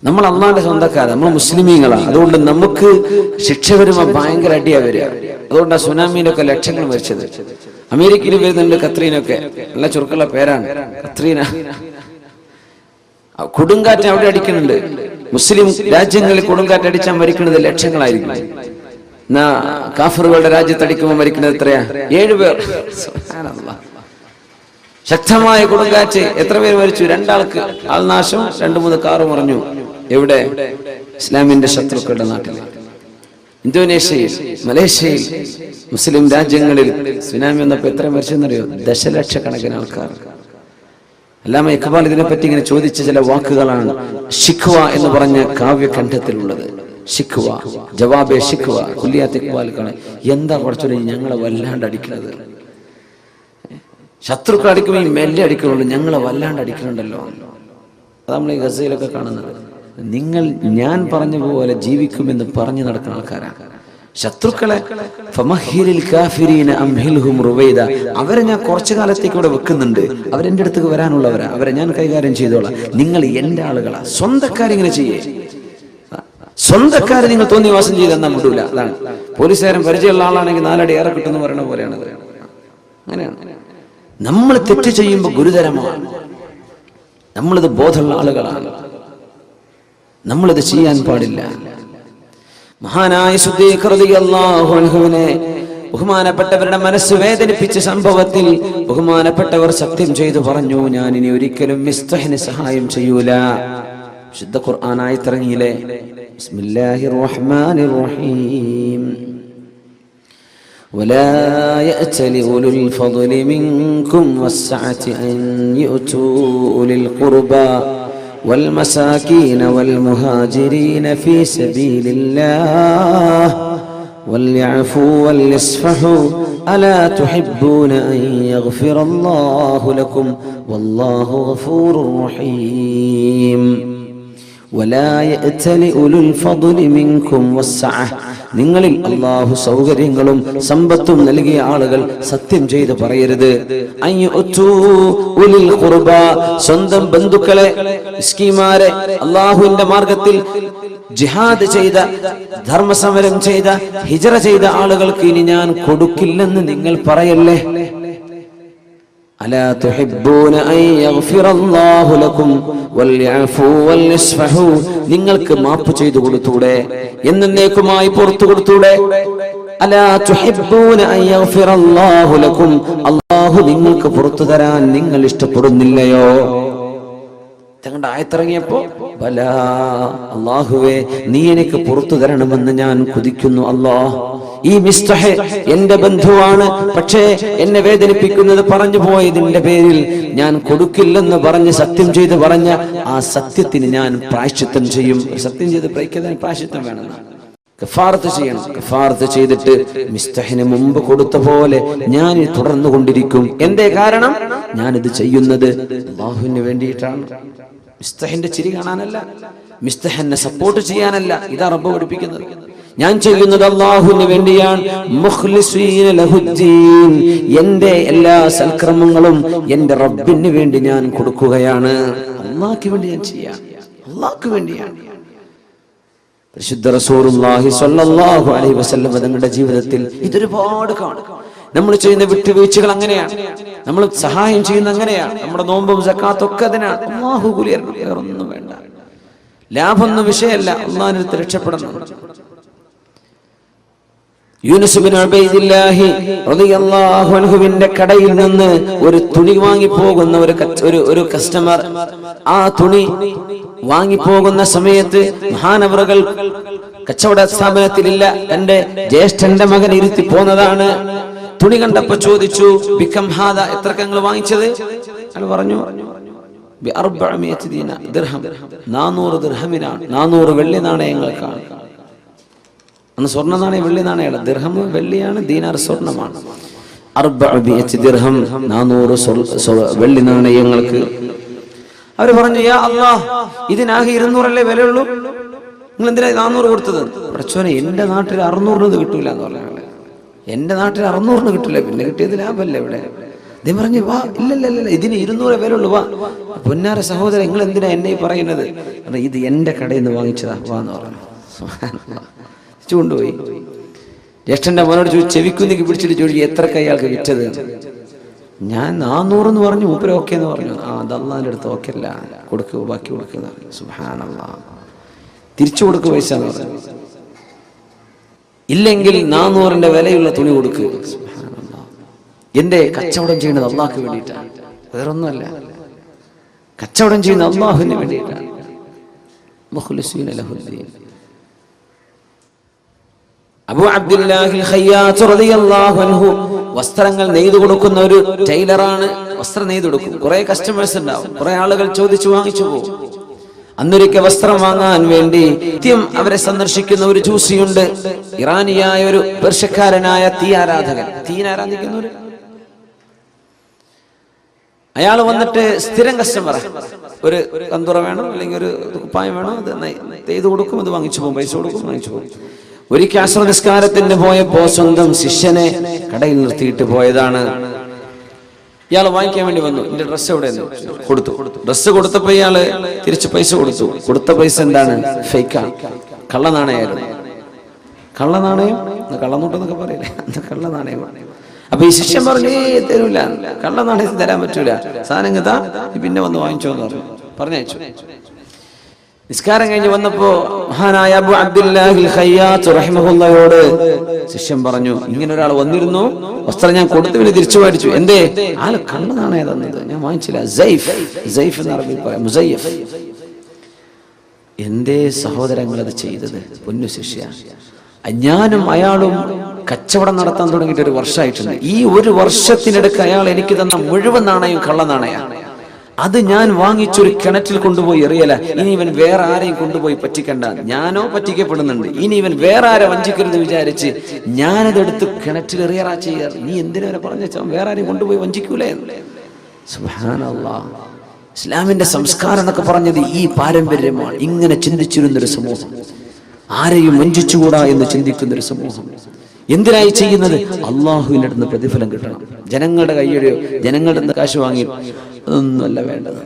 നമ്മൾ അള്ളാന്റെ സ്വന്തക്കാരാണ്, നമ്മൾ മുസ്ലിമീങ്ങളാണ്. അതുകൊണ്ട് നമുക്ക് ശിക്ഷ വരുമ്പോൾ ഭയങ്കര അടിയാ വരിക. അതുകൊണ്ടാണ് സുനാമിയിലൊക്കെ ലക്ഷങ്ങൾ മരിച്ചത്. അമേരിക്കയിൽ വരുന്നുണ്ട് കത്രീനൊക്കെ, നല്ല ചുരുക്കുള്ള പേരാണ് കത്രീന. കൊടുങ്കാറ്റ് അവിടെ അടിക്കുന്നുണ്ട്. മുസ്ലിം രാജ്യങ്ങളിൽ കൊടുങ്കാറ്റ് അടിച്ചാൽ മരിക്കുന്നത് ലക്ഷങ്ങളായിരിക്കും. എന്നാ കാഫറുകളുടെ രാജ്യത്ത് അടിക്കുമ്പോൾ മരിക്കുന്നത് എത്രയാ? 7 പേർ. ശക്തമായ കൊടുങ്കാറ്റ് എത്ര പേര് മരിച്ചു? 2 ആൾക്ക് ആൾനാശം, 2-3 കാറ് മറിഞ്ഞു. എവിടെ? ഇസ്ലാമിന്റെ ശത്രുക്കളുടെ നാട്ടിൽ. ഇന്തോനേഷ്യയിൽ, മലേഷ്യയിൽ, മുസ്ലിം രാജ്യങ്ങളിൽ സുനാമി വന്നപ്പോൾ എത്ര മരിച്ചെന്നറിയോ? ദശലക്ഷക്കണക്കിന് ആൾക്കാർ. അല്ലാമ ഇഖ്ബാൽ ഇതിനെപ്പറ്റി ഇങ്ങനെ ചോദിച്ച ചില വാക്കുകളാണ് ഷിഖ്വ എന്ന് പറഞ്ഞ കാവ്യഖണ്ഡത്തിലുള്ളത്. ഷിഖ്വ, ജവാബെ ഷിഖ്വ, കുല്ലിയാത്ത് ഇഖ്ബാൽ. എന്താ കുറച്ചുകൂടി ഞങ്ങളെ വല്ലാണ്ട് അടിക്കുന്നത്? ശത്രുക്കൾ അടിക്കുമ്പോൾ മെല്ലെ അടിക്കുന്നുള്ളൂ, ഞങ്ങളെ വല്ലാണ്ട് അടിക്കുന്നുണ്ടല്ലോ. അത് നമ്മൾ ഈ ഗസയിലൊക്കെ കാണുന്നത്. നിങ്ങൾ ഞാൻ പറഞ്ഞ പോലെ ജീവിക്കുമെന്ന് പറഞ്ഞു നടക്കുന്ന ആൾക്കാരാണ്. ശത്രുക്കളെ അവരെ ഞാൻ കുറച്ചു കാലത്തേക്ക് ഇവിടെ വെക്കുന്നുണ്ട്. അവരെന്റെ അടുത്തേക്ക് വരാനുള്ളവരാ, അവരെ ഞാൻ കൈകാര്യം ചെയ്തോളാം. നിങ്ങൾ എന്റെ ആളുകളാ. സ്വന്തക്കാരിങ്ങനെ ചെയ്യേ, സ്വന്തക്കാരെ നിങ്ങൾ തോന്നിവാസം ചെയ്തെന്നാ വിടൂല. അതാണ് പോലീസുകാരൻ പരിചയമുള്ള ആളാണെങ്കിൽ 4 അടി ഏറെ കിട്ടുമെന്ന് പറയുന്ന പോലെയാണ്. അങ്ങനെയാണ്. നമ്മൾ തെറ്റ് ചെയ്യുമ്പോൾ ഗുരുതരമാണ്. നമ്മളിത് ബോധമുള്ള ആളുകളാണ്. നമ്മളിത് ചെയ്യാൻ പാടില്ല. മഹാനായ സിദ്ദീഖ് റളിയല്ലാഹു അൻഹുവിനെ ബഹുമാനപ്പെട്ടവരുടെ മനസ്സ് വേദനിപ്പിച്ച സംഭവത്തിൽ ബഹുമാനപ്പെട്ടവർ സത്യം ചെയ്തു പറഞ്ഞു, ഞാൻ ഇനി ഒരിക്കലും മിസ്തഹിന് സഹായം ചെയ്യൂല. ശുദ്ധ ഖുർആൻ ആയത്തിറങ്ങിയില്ലേ, ബിസ്മില്ലാഹിർ റഹ്മാനിർ റഹീം. ولا يأتل أولو الفضل منكم والسعة أن يؤتوا أولي القربى والمساكين والمهاجرين في سبيل الله وليعفوا وليصفحوا ألا تحبون أن يغفر الله لكم والله غفور رحيم. ولا يأتل أولو الفضل منكم والسعة. നിങ്ങളിൽ അല്ലാഹു സൗകര്യങ്ങളും സമ്പത്തും നൽകിയ ആളുകൾ സത്യം ചെയ്ത് പറയരുത്. സ്വന്തം ബന്ധുക്കളെ, മിസ്കീന്മാരെ, അല്ലാഹുവിന്റെ മാർഗത്തിൽ ജിഹാദ് ചെയ്ത, ധർമ്മസമരം ചെയ്ത, ഹിജ്റ ചെയ്ത ആളുകൾക്ക് ഇനി ഞാൻ കൊടുക്കില്ലെന്ന് നിങ്ങൾ പറയല്ലേ. അലാ തുഹിബ്ബൂന അൻ യഗ്ഫിറല്ലാഹു ലക്കും വൽയഅഫൂ വൽയസ്ഫഹൂ. നിങ്ങൾക്ക് മാപ്പ് ചെയ്തു കൊടുത്തൂടെ, എന്നേക്കുമായി പുറത്തു കൊടുത്തൂടെ. അലാ തുഹിബ്ബൂന അൻ യഗ്ഫിറല്ലാഹു ലക്കും. അല്ലാഹു നിങ്ങൾക്ക് പുറത്തു തരാൻ നിങ്ങൾ ഇഷ്ടപ്പെടുന്നില്ലയോ? തങ്ങളുടെ ആയത്തിറങ്ങിയപ്പോ ബലാ, അല്ലാഹുവേ നീ എനിക്ക് പുറത്തു തരണമെന്ന് ഞാൻ കൊതിക്കുന്നു. അല്ലാഹ്, ഈ മിസ്തഹ് എന്റെ ബന്ധുവാണ്, പക്ഷേ എന്നെ വേദനിപ്പിക്കുന്നത് പറഞ്ഞു പോയതിന്റെ പേരിൽ ഞാൻ കൊടുക്കില്ലെന്ന് പറഞ്ഞ് സത്യം ചെയ്ത് പറഞ്ഞ ആ സത്യത്തിന് ഞാൻ പ്രായശ്ചിത്തം ചെയ്യും. സത്യം ചെയ്ത് പ്രയത്നം പ്രായശ്ചിത്തം വേണമെന്നാണ്. കഫാറത്ത് ചെയ്യണം. കഫാറത്ത് ചെയ്തിട്ട് മിസ്തഹിന് മുമ്പ് കൊടുത്ത പോലെ ഞാൻ തുടർന്നു കൊണ്ടിരിക്കും. എന്തേ കാരണം? ഞാനിത് ചെയ്യുന്നത് അല്ലാഹുവിന് വേണ്ടിയിട്ടാണ്. മിസ്തഹിന്റെ ചിരി കാണാനല്ല, മിസ്തഹിനെ സപ്പോർട്ട് ചെയ്യാനല്ല. ഇതാ റബ്ബ് പഠിപ്പിക്കുന്നത്. ഞാൻ ചെയ്യുന്നത് അല്ലാഹുവിന് വേണ്ടിയാണ്. മുഖ്ലിസീന ലഹുദ്ദീൻ. എന്റെ എല്ലാ സൽക്കർമ്മങ്ങളും എന്റെ റബ്ബിന് വേണ്ടി ഞാൻ കൊടുക്കുകയാണ്. അല്ലാഹുവിന് വേണ്ടി ഞാൻ ചെയ്യാം. അല്ലാഹുവിന് വേണ്ടിയാണ്. പരിശുദ്ധ റസൂലുള്ളാഹി സ്വല്ലല്ലാഹു അലൈഹി വസല്ലം തങ്ങളുടെ ജീവിതത്തിൽ ഇതൊരുപാട് കാണും. നമ്മൾ ചെയ്യുന്ന വിട്ടുവീഴ്ചകൾ അങ്ങനെയാണ്, നമ്മൾ സഹായം ചെയ്യുന്ന അങ്ങനെയാണ്, നമ്മുടെ നോമ്പും സക്കാത്തും ഒക്കെ അതിനാണ്. അല്ലാഹു കൂലിയരണം, വേറൊന്നും വേണ്ട. ലാഭമൊന്നും വിഷയമല്ല, അല്ലാഹുവിന്റെ അടുത്ത് രക്ഷപ്പെടണം. യൂനുസ് ബിൻ ഉബൈദില്ലാഹി റളിയല്ലാഹു അൻഹുവിന്റെ കടയിൽ നിന്ന് ഒരു തുണി വാങ്ങി പോകുന്ന ഒരു കസ്റ്റമർ ആ തുണി വാങ്ങി പോകുന്ന സമയത്ത് മഹാനവറുകൾ കച്ചവട സ്ഥാപനത്തിലില്ല, തന്റെ ജ്യേഷ്ഠന്റെ മകൻ ഇരുത്തി പോന്നതാണ്. തുണി കണ്ടപ്പോ ചോദിച്ചു, ബികം ഹാദ, എത്രക്കങ്ങൾ വാങ്ങിച്ചത്? അയാൾ പറഞ്ഞു, 400 ദിർഹം, 400 ദിർഹമിനാണ്, 400 വെള്ളി നാണയങ്ങൾക്കാണ്. അന്ന് സ്വർണ്ണ നാണയം വെള്ളി നാണയല്ല, ദിർഹം വെള്ളിയാണ്, ദീനാർ സ്വർണ്ണമാണ്. 400 ദിർഹം, 400 വെള്ളി നാണയങ്ങൾക്ക്. അവര് പറഞ്ഞു, യാ അല്ലാഹ്, ഇതിനാകെ 200 വിലയുള്ളൂ, നിങ്ങൾ എന്തിനാ 400 കൊടുത്തത്? പഠിച്ചോനെ, എന്റെ നാട്ടിൽ 600 കിട്ടൂല എന്ന് പറഞ്ഞ. എന്റെ നാട്ടിൽ 600 കിട്ടില്ല, പിന്നെ കിട്ടിയത് ലാഭല്ലേ ഇവിടെ? അദ്ദേഹം പറഞ്ഞു, വാ, ഇല്ലല്ല, ഇതിന് 200 വിലയുള്ളൂ, വാ. പൊന്നാര സഹോദരൻ, നിങ്ങൾ എന്തിനാ എന്നെ പറയുന്നത്? ഇത് എന്റെ കടയിൽ നിന്ന് വാങ്ങിച്ചതാ, വാ എന്ന് പറഞ്ഞു. കൊണ്ടുപോയി ജ്യേഷ്ഠന്റെ മോനോട് ചോദിച്ചു, ചെവിക്കുന്നിക്ക് പിടിച്ചിട്ട് ചോദിച്ചു, എത്ര അയാൾക്ക് വിറ്റത്? ഞാൻ 400 എന്ന് പറഞ്ഞു. മൂപ്പര് ഓക്കെ എന്ന് പറഞ്ഞു. അത് അല്ലാഹുവിന്റെ അടുത്ത് ഓക്കെ അല്ല, കൊടുക്കുക, ബാക്കി കൊടുക്കുക. സുബ്ഹാനല്ലാഹ്, തിരിച്ചു കൊടുക്കുക പൈസ എന്ന് പറഞ്ഞു. ഇല്ലെങ്കിൽ 400ന്റെ വിലയുള്ള തുണി കൊടുക്കുക. സുബ്ഹാനല്ലാഹ്. എന്റെ കച്ചവടം ചെയ്യുന്നത് അല്ലാഹുക്ക് വേണ്ടിയിട്ടാണ്, വേറൊന്നുമല്ല. കച്ചവടം ചെയ്യുന്നത് അല്ലാഹുവിന് വേണ്ടിയിട്ടാണ്. മുഖ്ലിസീന ലഹുദ്ദീൻ. അബൂ അബ്ദുല്ലാഹിൽ ഖയ്യാത്ത് റളിയല്ലാഹു അൻഹു വസ്ത്രങ്ങൾ നെയ്തു കൊടുക്കുന്ന ഒരു ടൈലറാണ്. വസ്ത്രം നെയ്തു കൊടുക്കും. കുറെ കസ്റ്റമേഴ്സ് ഉണ്ടാവും, കുറെ ആളുകൾ ചോദിച്ചു വാങ്ങിച്ചു പോകും. അന്നൊരിക്കൽ വസ്ത്രം വാങ്ങാൻ വേണ്ടി നിത്യം അവരെ സന്ദർശിക്കുന്ന ഒരു ജൂസിയുണ്ട്. ഇറാനിയായ ഒരു പേർഷ്യക്കാരനായ തീ ആരാധിക്കുന്ന അയാൾ വന്നിട്ട് സ്ഥിരം കസ്റ്റമർ. ഒരു കന്തുറ വേണം, അല്ലെങ്കിൽ ഒരു കുപ്പായം വേണം, അത് ചെയ്തു കൊടുക്കും, അത് വാങ്ങിച്ചു പോകും, പൈസ കൊടുക്കും, വാങ്ങിച്ചു പോകും. ഒരിക്കൽ അസ്ർ നിസ്കാരത്തിന് പോയപ്പോ സ്വന്തം ശിഷ്യനെ കടയിൽ നിർത്തിയിട്ട് പോയതാണ്. ഇയാൾ വാങ്ങിക്കാൻ വേണ്ടി വന്നു. എന്റെ ഡ്രസ്സ് എവിടെ കൊടുത്തു. ഡ്രസ്സ് കൊടുത്തപ്പോ ഇയാള് തിരിച്ച് പൈസ കൊടുത്തു. കൊടുത്ത പൈസ എന്താണ്? ഫേക്കാ, കള്ളനാണയായിരുന്നു. കള്ളനാണയം, കള്ളനോട്ടെന്നൊക്കെ പറയില്ലേ, കള്ളനാണയമാണ്. അപ്പൊ ഈ ശിഷ്യൻ പറഞ്ഞു, തരൂല, കള്ളനാണയത്തിന് തരാൻ പറ്റൂല, സാധനം താ, പിന്നെ വന്ന് വാങ്ങിച്ചോന്ന് പറഞ്ഞയച്ചു. നിസ്കാരം കഴിഞ്ഞ് വന്നപ്പോ മഹാനായ അബൂ അബ്ദുല്ലാഹിൽ ഖയ്യാത്ത് റഹിമഹുല്ലാഹയോട് ശിഷ്യൻ പറഞ്ഞു, ഇങ്ങനെ ഒരാൾ വന്നിരുന്നു, വസ്ത്രം ഞാൻ കൊടുത്തു, പിന്നെ തിരിച്ചു മേടിച്ചു. എന്തേ? ആള് കള്ളനാണയം തന്നത്, ഞാൻ വാങ്ങിച്ചില്ല. സൈഫ് എന്ന് അറബിയിൽ പറയാം, മുസയ്യഫ്. എന്തേ സഹോദരങ്ങൾ അത് ചെയ്തത്? പൊന്നു ശിഷ്യ, ഞാനും അയാളും കച്ചവടം നടത്താൻ തുടങ്ങിയിട്ട് 1 വർഷമായിട്ടുണ്ട്. ഈ 1 വർഷത്തിനിടയ്ക്ക് അയാൾ എനിക്ക് തന്ന മുഴുവൻ നാണയം കള്ളനാണയാണ്. അത് ഞാൻ വാങ്ങിച്ചൊരു കിണറ്റിൽ കൊണ്ടുപോയി എറിയല. ഇനി ഇവൻ വേറെ ആരെയും കൊണ്ടുപോയി പറ്റിക്കണ്ട. ഞാനോ പറ്റിക്കപ്പെടുന്നുണ്ട്, ഇനി ഇവൻ വേറെ ആരെ വഞ്ചിക്കരുത് വിചാരിച്ച് ഞാനതെടുത്ത് കിണറ്റിൽ എറിയറാ ചെയ്യാറ്. നീ എന്തിനു വരെ പറഞ്ഞ വേറെ ആരെയും കൊണ്ടുപോയി വഞ്ചിക്കൂലേ? സുബ്ഹാനല്ലാഹ്. ഇസ്ലാമിന്റെ സംസ്കാരം എന്നൊക്കെ പറഞ്ഞത് ഈ പാരമ്പര്യമാണ്. ഇങ്ങനെ ചിന്തിച്ചിരുന്നൊരു സമൂഹം, ആരെയും വഞ്ചിച്ചുകൂടാ എന്ന് ചിന്തിക്കുന്നൊരു സമൂഹം. എന്തിനായി ചെയ്യുന്നത്? അള്ളാഹുവിന്റെ അടുത്ത് പ്രതിഫലം കിട്ടണം. ജനങ്ങളുടെ കയ്യിലെയോ ജനങ്ങളുടെ അടുത്ത് കാശ് വാങ്ങി ഒന്നുമല്ല വേണ്ടത്.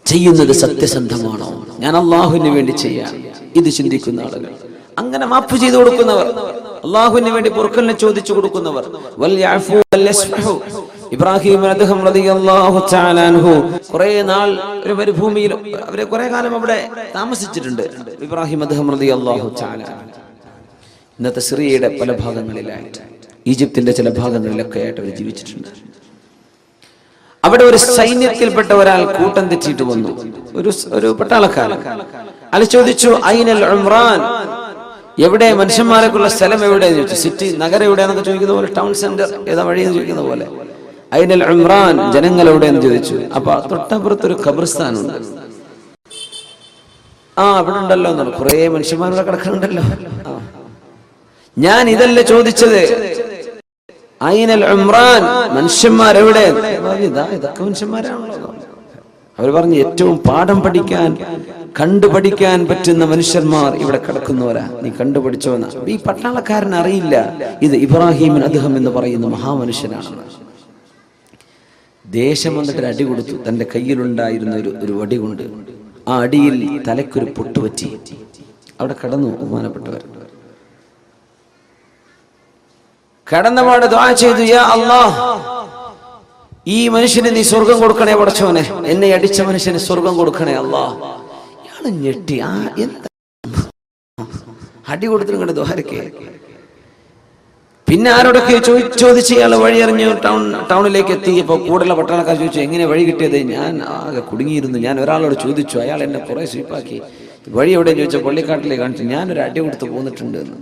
ചെയ്യുന്നത് സത്യസന്ധമാണോ? ഞാൻ അള്ളാഹുവിന് വേണ്ടി ചെയ്യാം, ഇത് ചിന്തിക്കുന്ന ആളുകൾ. അങ്ങനെ മാപ്പ് ചെയ്തു കൊടുക്കുന്നവർ, അള്ളാഹുവിന് വേണ്ടി പൊറുക്കലിനെ ചോദിച്ചു കൊടുക്കുന്നവർ. ഇബ്രാഹിം റളിയല്ലാഹു തആല അൻഹു കുറെ നാൾ ഒരു മരുഭൂമിയിൽ, അവരെ കുറെ കാലം അവിടെ താമസിച്ചിട്ടുണ്ട്. ഇബ്രാഹിം റളിയല്ലാഹു തആല ഇന്നത്തെ സിറിയയുടെ പല ഭാഗങ്ങളിലായിട്ട്, ഈജിപ്തിന്റെ ചില ഭാഗങ്ങളിലൊക്കെ ആയിട്ട് അവർ ജീവിച്ചിട്ടുണ്ട്. അവിടെ ഒരു സൈന്യത്തിൽപ്പെട്ട ഒരാൾ കൂട്ടം തെറ്റിയിട്ട് വന്നു, ഒരു പട്ടാളക്കാരൻ. അയാൾ ചോദിച്ചു, ഐനൽ ഉംറാൻ, എവിടെ മനുഷ്യന്മാരൊക്കെയുള്ള സ്ഥലം എവിടെയെന്ന് ചോദിച്ചു. സിറ്റി, നഗരം എവിടെയാന്നൊക്കെ ചോദിക്കുന്ന പോലെ, ടൗൺ സെന്റർ ഏതാ വഴിയെന്ന് ചോദിക്കുന്ന പോലെ, ഐനൽ ഉംറാൻ, ജനങ്ങൾ എവിടെയെന്ന് ചോദിച്ചു. അപ്പൊ തൊട്ടപ്പുറത്തൊരു ഖബർസ്ഥാനുണ്ട്. അവിടെ ഉണ്ടല്ലോ എന്നാണ്, കുറെ മനുഷ്യന്മാരുടെ കിടക്കുന്നുണ്ടല്ലോ. ഞാൻ ഇതല്ല ചോദിച്ചത്, ഐനൽ ഉംറാൻ, മനുഷ്യന്മാരെവിടെ? ഇതൊക്കെ മനുഷ്യന്മാരാണല്ലോ. അവർ പറഞ്ഞു, ഏറ്റവും പാഠം പഠിക്കാൻ, കണ്ടുപഠിക്കാൻ പറ്റുന്ന മനുഷ്യന്മാർ ഇവിടെ കിടക്കുന്നവരാ, നീ കണ്ടുപഠിച്ചോന്ന. ഈ പട്ടാളക്കാരൻ അറിയില്ല ഇത് ഇബ്രാഹിം അദ്ഹം എന്ന് പറയുന്ന മഹാമനുഷ്യനാണെന്ന്. ദേശം വന്നിട്ട് അടി കൊടുത്തു. തന്റെ കയ്യിലുണ്ടായിരുന്ന ഒരു വടി കൊണ്ട് ആ അടിയിൽ തലയ്ക്കൊരു പൊട്ടുപറ്റി. അവിടെ കടന്നു ബഹുമാനപ്പെട്ടവർ. കടന്നപാട് ദുആ ചെയ്തു, യാ അല്ലാഹ്, ഈ മനുഷ്യന് നീ സ്വർഗം കൊടുക്കണേ പടച്ചോനെ, എന്നെ അടിച്ച മനുഷ്യന് സ്വർഗം കൊടുക്കണേ അല്ലാഹ്. ഇയാള് ഞെട്ടി. എന്താ അടി കൊടുത്തിട്ട് ദുആരക്കെ? പിന്നെ ആരോടൊക്കെ ചോദിച്ച് ഇയാൾ വഴിയറിഞ്ഞു ടൗണിലേക്ക് എത്തിയപ്പോൾ കൂടുതലുള്ള പട്ടാളക്കാർ ചോദിച്ചു, എങ്ങനെ വഴി കിട്ടിയത്? ഞാൻ ആകെ കുടുങ്ങിയിരുന്നു. ഞാൻ ഒരാളോട് ചോദിച്ചു, അയാൾ എന്നെ കുറെ സ്വീപ്പാക്കി. വഴി എവിടെ ചോദിച്ചാൽ പള്ളിക്കാട്ടിലേക്ക് കാണിച്ചു. ഞാനൊരു അടി കൊടുത്ത് പോന്നിട്ടുണ്ട് എന്ന്.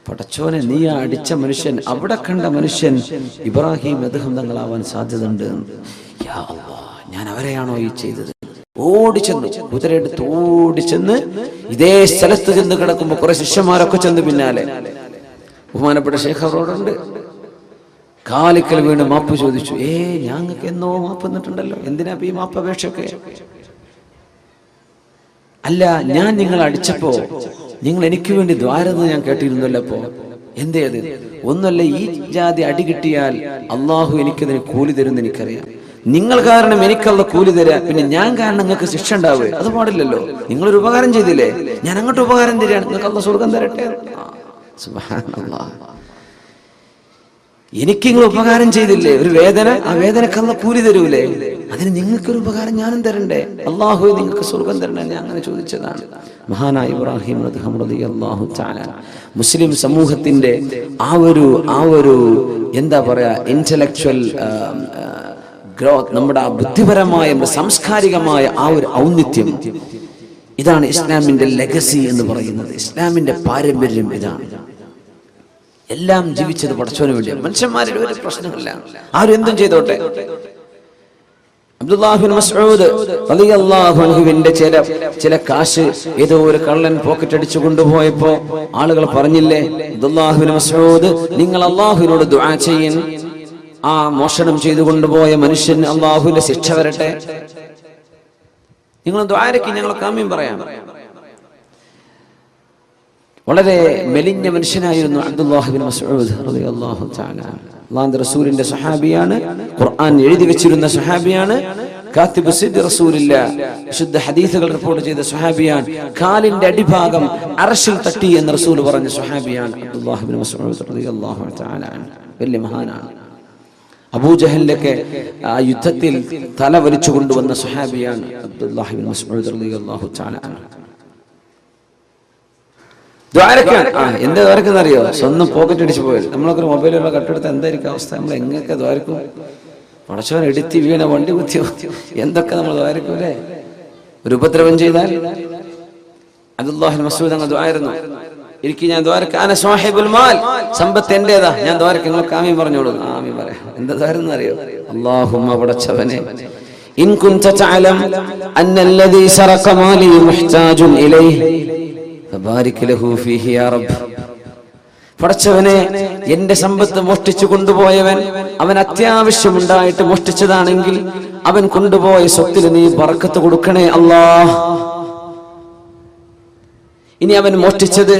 പടച്ചോനെ, നീ ആ അടിച്ച മനുഷ്യൻ, അവിടെ കണ്ട മനുഷ്യൻ ഇബ്രാഹിം അദ്ഹം തങ്ങളാവാൻ സാധ്യതയുണ്ട്. യാ അല്ലാഹ്, ഞാൻ അവരെയാണോ ഈ ചെയ്തത്? ഓടിച്ചെന്നു, കുതിരയെടുത്ത് ഓടിച്ചെന്ന് ഇതേ സ്ഥലത്ത് ചെന്ന് കിടക്കുമ്പോ കുറെ ശിഷ്യന്മാരൊക്കെ ചെന്ന് പിന്നാലെ. ബഹുമാനപ്പെട്ട ശൈഖ് അവരോടുണ്ട്. കാലിക്കൽ വീണ് മാപ്പ് ചോദിച്ചു. ഞങ്ങൾക്ക് എന്നോ മാപ്പ് തന്നിട്ടുണ്ടല്ലോ, എന്തിനാ ഈ മാപ്പ് അപേക്ഷയൊക്കെ? അല്ല, ഞാൻ നിങ്ങളെ അടിച്ചപ്പോ നിങ്ങൾ എനിക്ക് വേണ്ടി ദ്വാരെന്ന് ഞാൻ കേട്ടിരുന്നല്ലോ. അപ്പോ എന്തേ അത്? ഒന്നല്ല, ഈ ജാതി അടി കിട്ടിയാൽ അള്ളാഹു എനിക്കതിന് കൂലി തരുമെന്ന് എനിക്കറിയാം. നിങ്ങൾ കാരണം എനിക്കുള്ള കൂലി തരാ, പിന്നെ ഞാൻ കാരണം നിങ്ങൾക്ക് ശിക്ഷ ഉണ്ടാവുക? അത് പാടില്ലല്ലോ. നിങ്ങളൊരു ഉപകാരം ചെയ്തില്ലേ, ഞാൻ അങ്ങോട്ട് ഉപകാരം തരികയാണ്, നിങ്ങൾക്ക് അള്ളാഹ് സ്വർഗം തരട്ടെ. സുബ്ഹാനല്ലാഹ്. എനിക്ക് നിങ്ങൾ ഉപകാരം ചെയ്തില്ലേ, ഒരു വേദന, ആ വേദനക്കുള്ള കൂലി തരൂലേ? അതിന് നിങ്ങൾക്കൊരു ഉപകാരം ഞാനും തരണ്ടേ? അള്ളാഹു നിങ്ങൾക്ക് സ്വർഗം തരണ്ടേ? ഞാൻ അങ്ങനെ ചോദിച്ചതാണ്. മഹാനായ ഇബ്രാഹിം റളിയല്ലാഹു തആല മുസ്ലിം സമൂഹത്തിന്റെ ആ ഒരു എന്താ പറയാ, ഇന്റലക്ച്വൽ ഗ്രോത്ത്, നമ്മുടെ ബുദ്ധിപരമായ, സാംസ്കാരികമായ ആ ഒരു ഔന്നിത്യം, ഇതാണ് ഇസ്ലാമിന്റെ ലെഗസി എന്ന് പറയുന്നത്. ഇസ്ലാമിന്റെ പാരമ്പര്യം ഇതാണ്. എല്ലാം ജീവിച്ചത് പടച്ചവന് വേണ്ടിയാണ്. മനുഷ്യന്മാരുടെ ഒരു പ്രശ്നമില്ല, ആരും എന്തും ചെയ്തോട്ടെ. അബ്ദുല്ലാഹ് ബിൻ മസ്ഊദ് റളിയല്ലാഹു അൻഹുവിന്റെ ചില കാശ് ഏതോ ഒരു കള്ളൻ പോക്കറ്റ് അടിച്ചു കൊണ്ടുപോയപ്പോ ആളുകൾ പറഞ്ഞില്ലേ, അബ്ദുല്ലാഹ് ബിൻ മസ്ഊദ് നിങ്ങൾ അല്ലാഹുവിനോട് ദുആ ചെയ്യൻ, ആ മോഷണം ചെയ്തു കൊണ്ടുപോയ മനുഷ്യന് അല്ലാഹുവിന്റെ ശിക്ഷ വരട്ടെ, നിങ്ങൾ ദുആരക്ക് ഞങ്ങൾ കാമ്യം പറയാം. വളരെ മെലിഞ്ഞ മനുഷ്യനായിരുന്നു അബ്ദുല്ലാഹ് ബിൻ മസ്ഊദ് റളിയല്ലാഹു തആല. അല്ലാഹുവിന്റെ റസൂലിന്റെ സ്വഹാബിയാണ്, ഖുർആൻ എഴുതി വെച്ചിരുന്ന സ്വഹാബിയാണ്, കാത്തിബ് സിദ്ദ് റസൂലില്ലാഹ് വിശുദ്ധ ഹദീസുകൾ റിപ്പോർട്ട് ചെയ്ത സ്വഹാബിയാണ്, കാലിന്റെ അടിഭാഗം അർശിൽ തട്ടി എന്ന് റസൂൽ പറഞ്ഞ സ്വഹാബിയാണ് അബ്ദുല്ലാഹ് ബിൻ മസ്ഊദ് റളിയല്ലാഹു തആല. വലിയ മഹാനാണ്. അബൂജഹലിലൊക്കെ ആ യുദ്ധത്തിൽ തല വലിച്ചു കൊണ്ടുവന്ന സ്വഹാബിയാണ് അബ്ദുല്ലാഹ് ബിൻ മസ്ഊദ് റളിയല്ലാഹു തആല. എന്താ ദ്വാരക്കെന്ന് അറിയോ? സ്വന്തം പോക്കറ്റ് അടിച്ചു പോയത്. നമ്മളൊക്കെ മൊബൈലുള്ള കട്ടെടുത്ത് എന്തായിരിക്കും അവസ്ഥ? നമ്മൾ എങ്ങനെയൊക്കെ ദ്വാരക്കും? പടച്ചവൻ എടുത്തി വീണ വണ്ടി കുത്തിയോ എന്തൊക്കെ നമ്മൾ ദ്വാരക്കൂലേ? ഒരു ഉപദ്രവം ചെയ്താൽ അബ്ദുല്ലാഹ് ബിൻ മസ്ഊദ് അങ്ങ് ദ്വാരുന്നു, എനിക്ക് ഞാൻ ദ്വാരക്ക് അന സാഹിബുൽ മാൽ, സമ്പത്ത് എന്റേതാ, ഞാൻ ദ്വാരക്ക്, നിങ്ങൾ ആമീൻ പറഞ്ഞോളൂ. ആമീൻ പറയാം. എന്താ ദ്വാരെന്ന് അറിയോ? അല്ലാഹുമ്മ പടച്ചവനെ ഇൻ കുൻത തഅലം അന്നല്ലദീ സറഖ മാലി മുഹ്താജുൻ ഇലൈഹി ഫബാരിക് ലഹു ഫീഹി യാ റബ്ബ്. പടച്ചവനെ എന്റെ സമ്പത്ത് മോഷ്ടിച്ചു കൊണ്ടുപോയവൻ, അവൻ അത്യാവശ്യമുണ്ടായിട്ട് മോഷ്ടിച്ചതാണെങ്കിൽ അവൻ കൊണ്ടുപോയ സ്വത്തിൽ നീ ബർക്കത്ത് കൊടുക്കണേ അല്ലാഹ്. ഇനി അവൻ മോഷ്ടിച്ചത്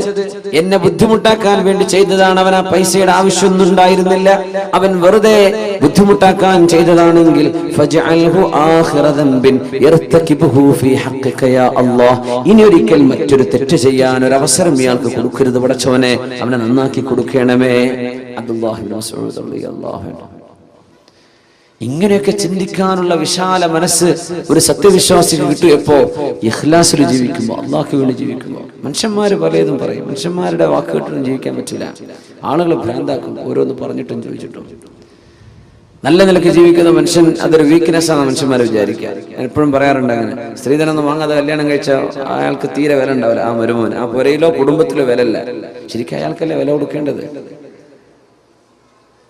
എന്നെ ബുദ്ധിമുട്ടാക്കാൻ വേണ്ടി ചെയ്തതാണ്, അവൻ ആ പൈസയുടെ ആവശ്യമൊന്നും ഉണ്ടായിരുന്നില്ല, അവൻ വെറുതെ ബുദ്ധിമുട്ടാക്കാൻ ചെയ്തതാണെങ്കിൽ ഫജ്അൽഹു ആഖിറ ദംബിൻ യർതകിബുഹു ഫീ ഹഖ്ഖിക യാ അല്ലാഹ്. ഇനി ഒരിക്കൽ മറ്റൊരു തെറ്റ് ചെയ്യാൻ ഒരു അവസരം ഇയാൾക്ക് കൊടുക്കരുത് പടച്ചവനെ, അവനെ നന്നാക്കി കൊടുക്കണമേ. അബ്ദുല്ലാഹ് ബിൻ മസ്ഊദ് റളിയല്ലാഹു അൻഹു. ഇങ്ങനെയൊക്കെ ചിന്തിക്കാനുള്ള വിശാല മനസ്സ് ഒരു സത്യവിശ്വാസിക്ക് കിട്ടിയപ്പോ, ഇഖ്ലാസിൽ ജീവിക്കുമ്പോ, അള്ളാഹ്ക്ക് വേണ്ടി ജീവിക്കുമ്പോ. മനുഷ്യന്മാര് പലതും പറയും, മനുഷ്യന്മാരുടെ വാക്ക് കേട്ടൊന്നും ജീവിക്കാൻ പറ്റില്ല. ആളുകൾ ഭ്രാന്താക്കും, ഓരോന്ന് പറഞ്ഞിട്ടും ചോദിച്ചിട്ടും. നല്ല നിലയ്ക്ക് ജീവിക്കുന്ന മനുഷ്യൻ അതൊരു വീക്ക്നെസ് ആണ് മനുഷ്യന്മാർ വിചാരിക്കുക. ഞാൻ എപ്പോഴും പറയാറുണ്ട്, അങ്ങനെ സ്ത്രീധനൊന്നും വാങ്ങാതെ കല്യാണം കഴിച്ച അയാൾക്ക് തീരെ വില ഉണ്ടാവില്ല. ആ മരുമോന്, ആ പുരയിലോ കുടുംബത്തിലോ വില ഇല്ല. ശരിക്കും അയാൾക്കല്ലേ വില കൊടുക്കേണ്ടത്.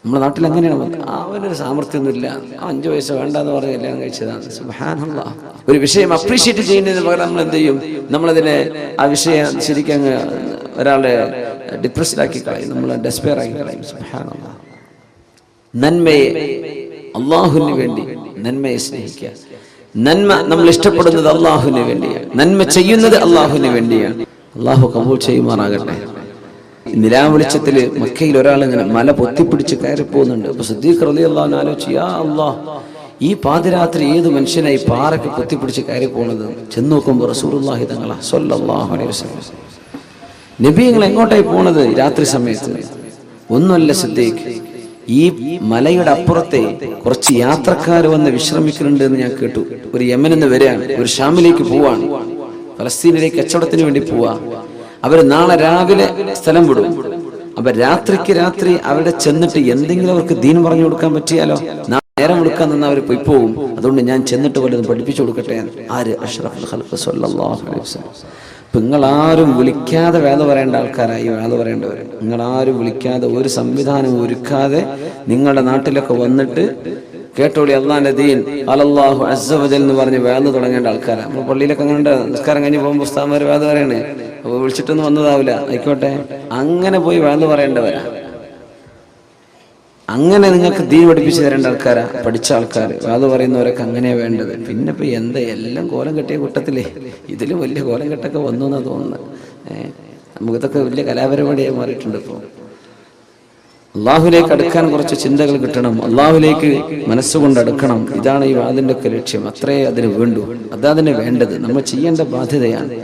നമ്മുടെ നാട്ടിൽ അങ്ങനെയാണ്. അവനൊരു സാമർത്ഥ്യമൊന്നുമില്ല, 5 വയസ്സ് വേണ്ടെന്ന് പറഞ്ഞ് കല്യാണം കഴിച്ചതാണ്. സുബ്ഹാനല്ലാഹ്. ഒരു വിഷയം അപ്രീഷിയേറ്റ് ചെയ്യുന്നതിന് പകരം നമ്മൾ എന്ത് ചെയ്യും? നമ്മളതിനെ ആ വിഷയം ശരിക്കും ഒരാളെ ഡിപ്രസ്ഡാക്കി കളയും, നമ്മൾ ഡെസ്പെയർ ആക്കി കളയും. സുബ്ഹാനല്ലാഹ്. നന്മയെ അള്ളാഹുവിന് വേണ്ടി നന്മയെ സ്നേഹിക്കുക. നന്മ നമ്മൾ ഇഷ്ടപ്പെടുന്നത് അള്ളാഹുവിന് വേണ്ടിയാണ്, നന്മ ചെയ്യുന്നത് അള്ളാഹുവിന് വേണ്ടിയാണ്. അള്ളാഹു കബൂൽ ചെയ്യുമാറാകട്ടെ. നിലാവെളിച്ചത്തില് മക്കയിൽ ഒരാൾ ഇങ്ങനെ മല പൊത്തിപ്പിടിച്ച് കയറി പോകുന്നുണ്ട്. അപ്പൊ സിദ്ദീഖ് റളിയല്ലാഹു അൻഹു ആലോചിച്ചു, യാ അല്ലാഹ്, ഈ പാതിരാത്രി ഏത് മനുഷ്യനായി പാറയ്ക്ക് പൊത്തിപ്പിടിച്ച് കയറി പോണത്? ചെന്ന് നോക്കുമ്പോൾ റസൂലുള്ളാഹി തങ്ങളാ സ്വല്ലല്ലാഹു അലൈഹി വസല്ലം. നബി നിങ്ങൾ എങ്ങോട്ടായി പോണത് രാത്രി സമയത്ത്? ഒന്നുമല്ല സിദ്ദീഖ്, ഈ മലയുടെ അപ്പുറത്തെ കുറച്ച് യാത്രക്കാർ വന്ന് വിശ്രമിക്കുന്നുണ്ട് എന്ന് ഞാൻ കേട്ടു. ഒരു യമനിൽ നിന്ന് വരികയാണ്, ഒരു ഷാമിലേക്ക് പോവാണ്, ഫലസ്തീനിലേക്ക് കച്ചവടത്തിന് വേണ്ടി പോവാ. അവര് നാളെ രാവിലെ സ്ഥലം വിടും. അപ്പൊ രാത്രി അവിടെ ചെന്നിട്ട് എന്തെങ്കിലും അവർക്ക് ദീൻ പറഞ്ഞു കൊടുക്കാൻ പറ്റിയാലോ? നേരം കൊടുക്കാൻ നിന്ന് അവർ പോയി പോകും. അതുകൊണ്ട് ഞാൻ ചെന്നിട്ട് വല്ലതും പഠിപ്പിച്ചു കൊടുക്കട്ടെ. ആര്? അഷ്റഫുൽ ഖൽഖ് സ്വല്ലല്ലാഹു അലൈഹി വസല്ലം. അപ്പൊ നിങ്ങളാരും വിളിക്കാതെ വേദ പറയേണ്ട ആൾക്കാരായി വേദ പറയേണ്ടവർ. നിങ്ങളാരും വിളിക്കാതെ, ഒരു സംവിധാനം ഒരുക്കാതെ നിങ്ങളുടെ നാട്ടിലൊക്കെ വന്നിട്ട് കേട്ടോളി അള്ളാന്റെ ദീൻ അലല്ലാഹു അസ്സ വജൽ എന്ന് പറഞ്ഞ് വേദ തുടങ്ങേണ്ട ആൾക്കാരാണ്. നമ്മൾ പള്ളിയിലൊക്കെ അങ്ങനെ നിസ്കാരം കഴിഞ്ഞ് പോകുമ്പോൾ ഉസ്താദ്മാർ വേദ പറയണേ, അപ്പൊ വിളിച്ചിട്ടൊന്നും വന്നതാവില്ല, ആയിക്കോട്ടെ. അങ്ങനെ പോയി വേദ പറയേണ്ടവരാ. അങ്ങനെ നിങ്ങൾക്ക് ദീൻ പഠിപ്പിച്ചു തരേണ്ട ആൾക്കാരാ, പഠിച്ച ആൾക്കാർ. വേദ പറയുന്നവരൊക്കെ അങ്ങനെയാ വേണ്ടത്. പിന്നെ ഇപ്പൊ എന്താ എല്ലാം കോലം കെട്ടിയ കൂട്ടത്തിലേ ഇതിലും വലിയ കോലം കെട്ടൊക്കെ വന്നു എന്നാ തോന്നുന്നത്. നമുക്കിതൊക്കെ വലിയ കലാപരിപാടിയായി മാറിയിട്ടുണ്ട്. ഇപ്പോൾ അള്ളാഹുലേക്ക് അടുക്കാൻ കുറച്ച് ചിന്തകൾ കിട്ടണം, അള്ളാഹുലേക്ക് മനസ്സുകൊണ്ട് അടുക്കണം. ഇതാണ് ഈ വാദിന്റെ ഒക്കെ ലക്ഷ്യം. അത്രേ അതിന് വേണ്ടു, അതതിന് വേണ്ടത്, നമ്മൾ ചെയ്യേണ്ട ബാധ്യതയാണ്.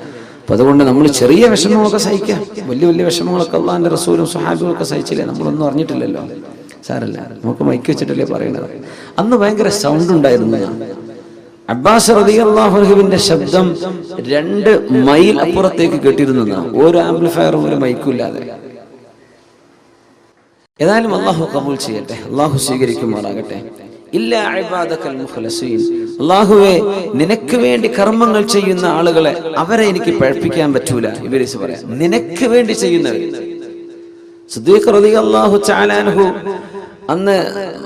അപ്പൊ അതുകൊണ്ട് നമ്മൾ ചെറിയ വിഷമങ്ങളൊക്കെ സഹിക്കാം. വലിയ വലിയ വിഷമങ്ങളൊക്കെ അള്ളാഹിന്റെ റസൂലും സ്വഹാബികളൊക്കെ സഹിച്ചില്ലേ? നമ്മളൊന്നും അറിഞ്ഞിട്ടില്ലല്ലോ, സാരല്ല, നമുക്ക് മൈക്ക് വെച്ചിട്ടല്ലേ പറയണത്. അന്ന് ഭയങ്കര സൗണ്ട് ഉണ്ടായിരുന്നു. അബ്ബാസ് റളിയല്ലാഹു അൻഹുവിന്റെ ശബ്ദം 2 മൈൽ അപ്പുറത്തേക്ക് കേട്ടിരുന്നതാണ്, ഒരു ആംപ്ലിഫയർ പോലും മൈക്കില്ലാതെ. ഏതായാലും അള്ളാഹു കബൂൽ ചെയ്യട്ടെ, അള്ളാഹു സ്വീകരിക്കുമാറാകട്ടെ. ഇല്ലാ ഇബാദകൽ മുഖ്ലസീൻ. അള്ളാഹുവേ, നിനക്ക് വേണ്ടി കർമ്മങ്ങൾ ചെയ്യുന്ന ആളുകളെ, അവരെ എനിക്ക് പഴപ്പിക്കാൻ പറ്റൂല. ഇബ്ലീസ് പറയാം, നിനക്ക് വേണ്ടി ചെയ്യുന്നവർ. സിദ്ദീഖ് റളിയല്ലാഹു തആല അൻഹു അന്ന്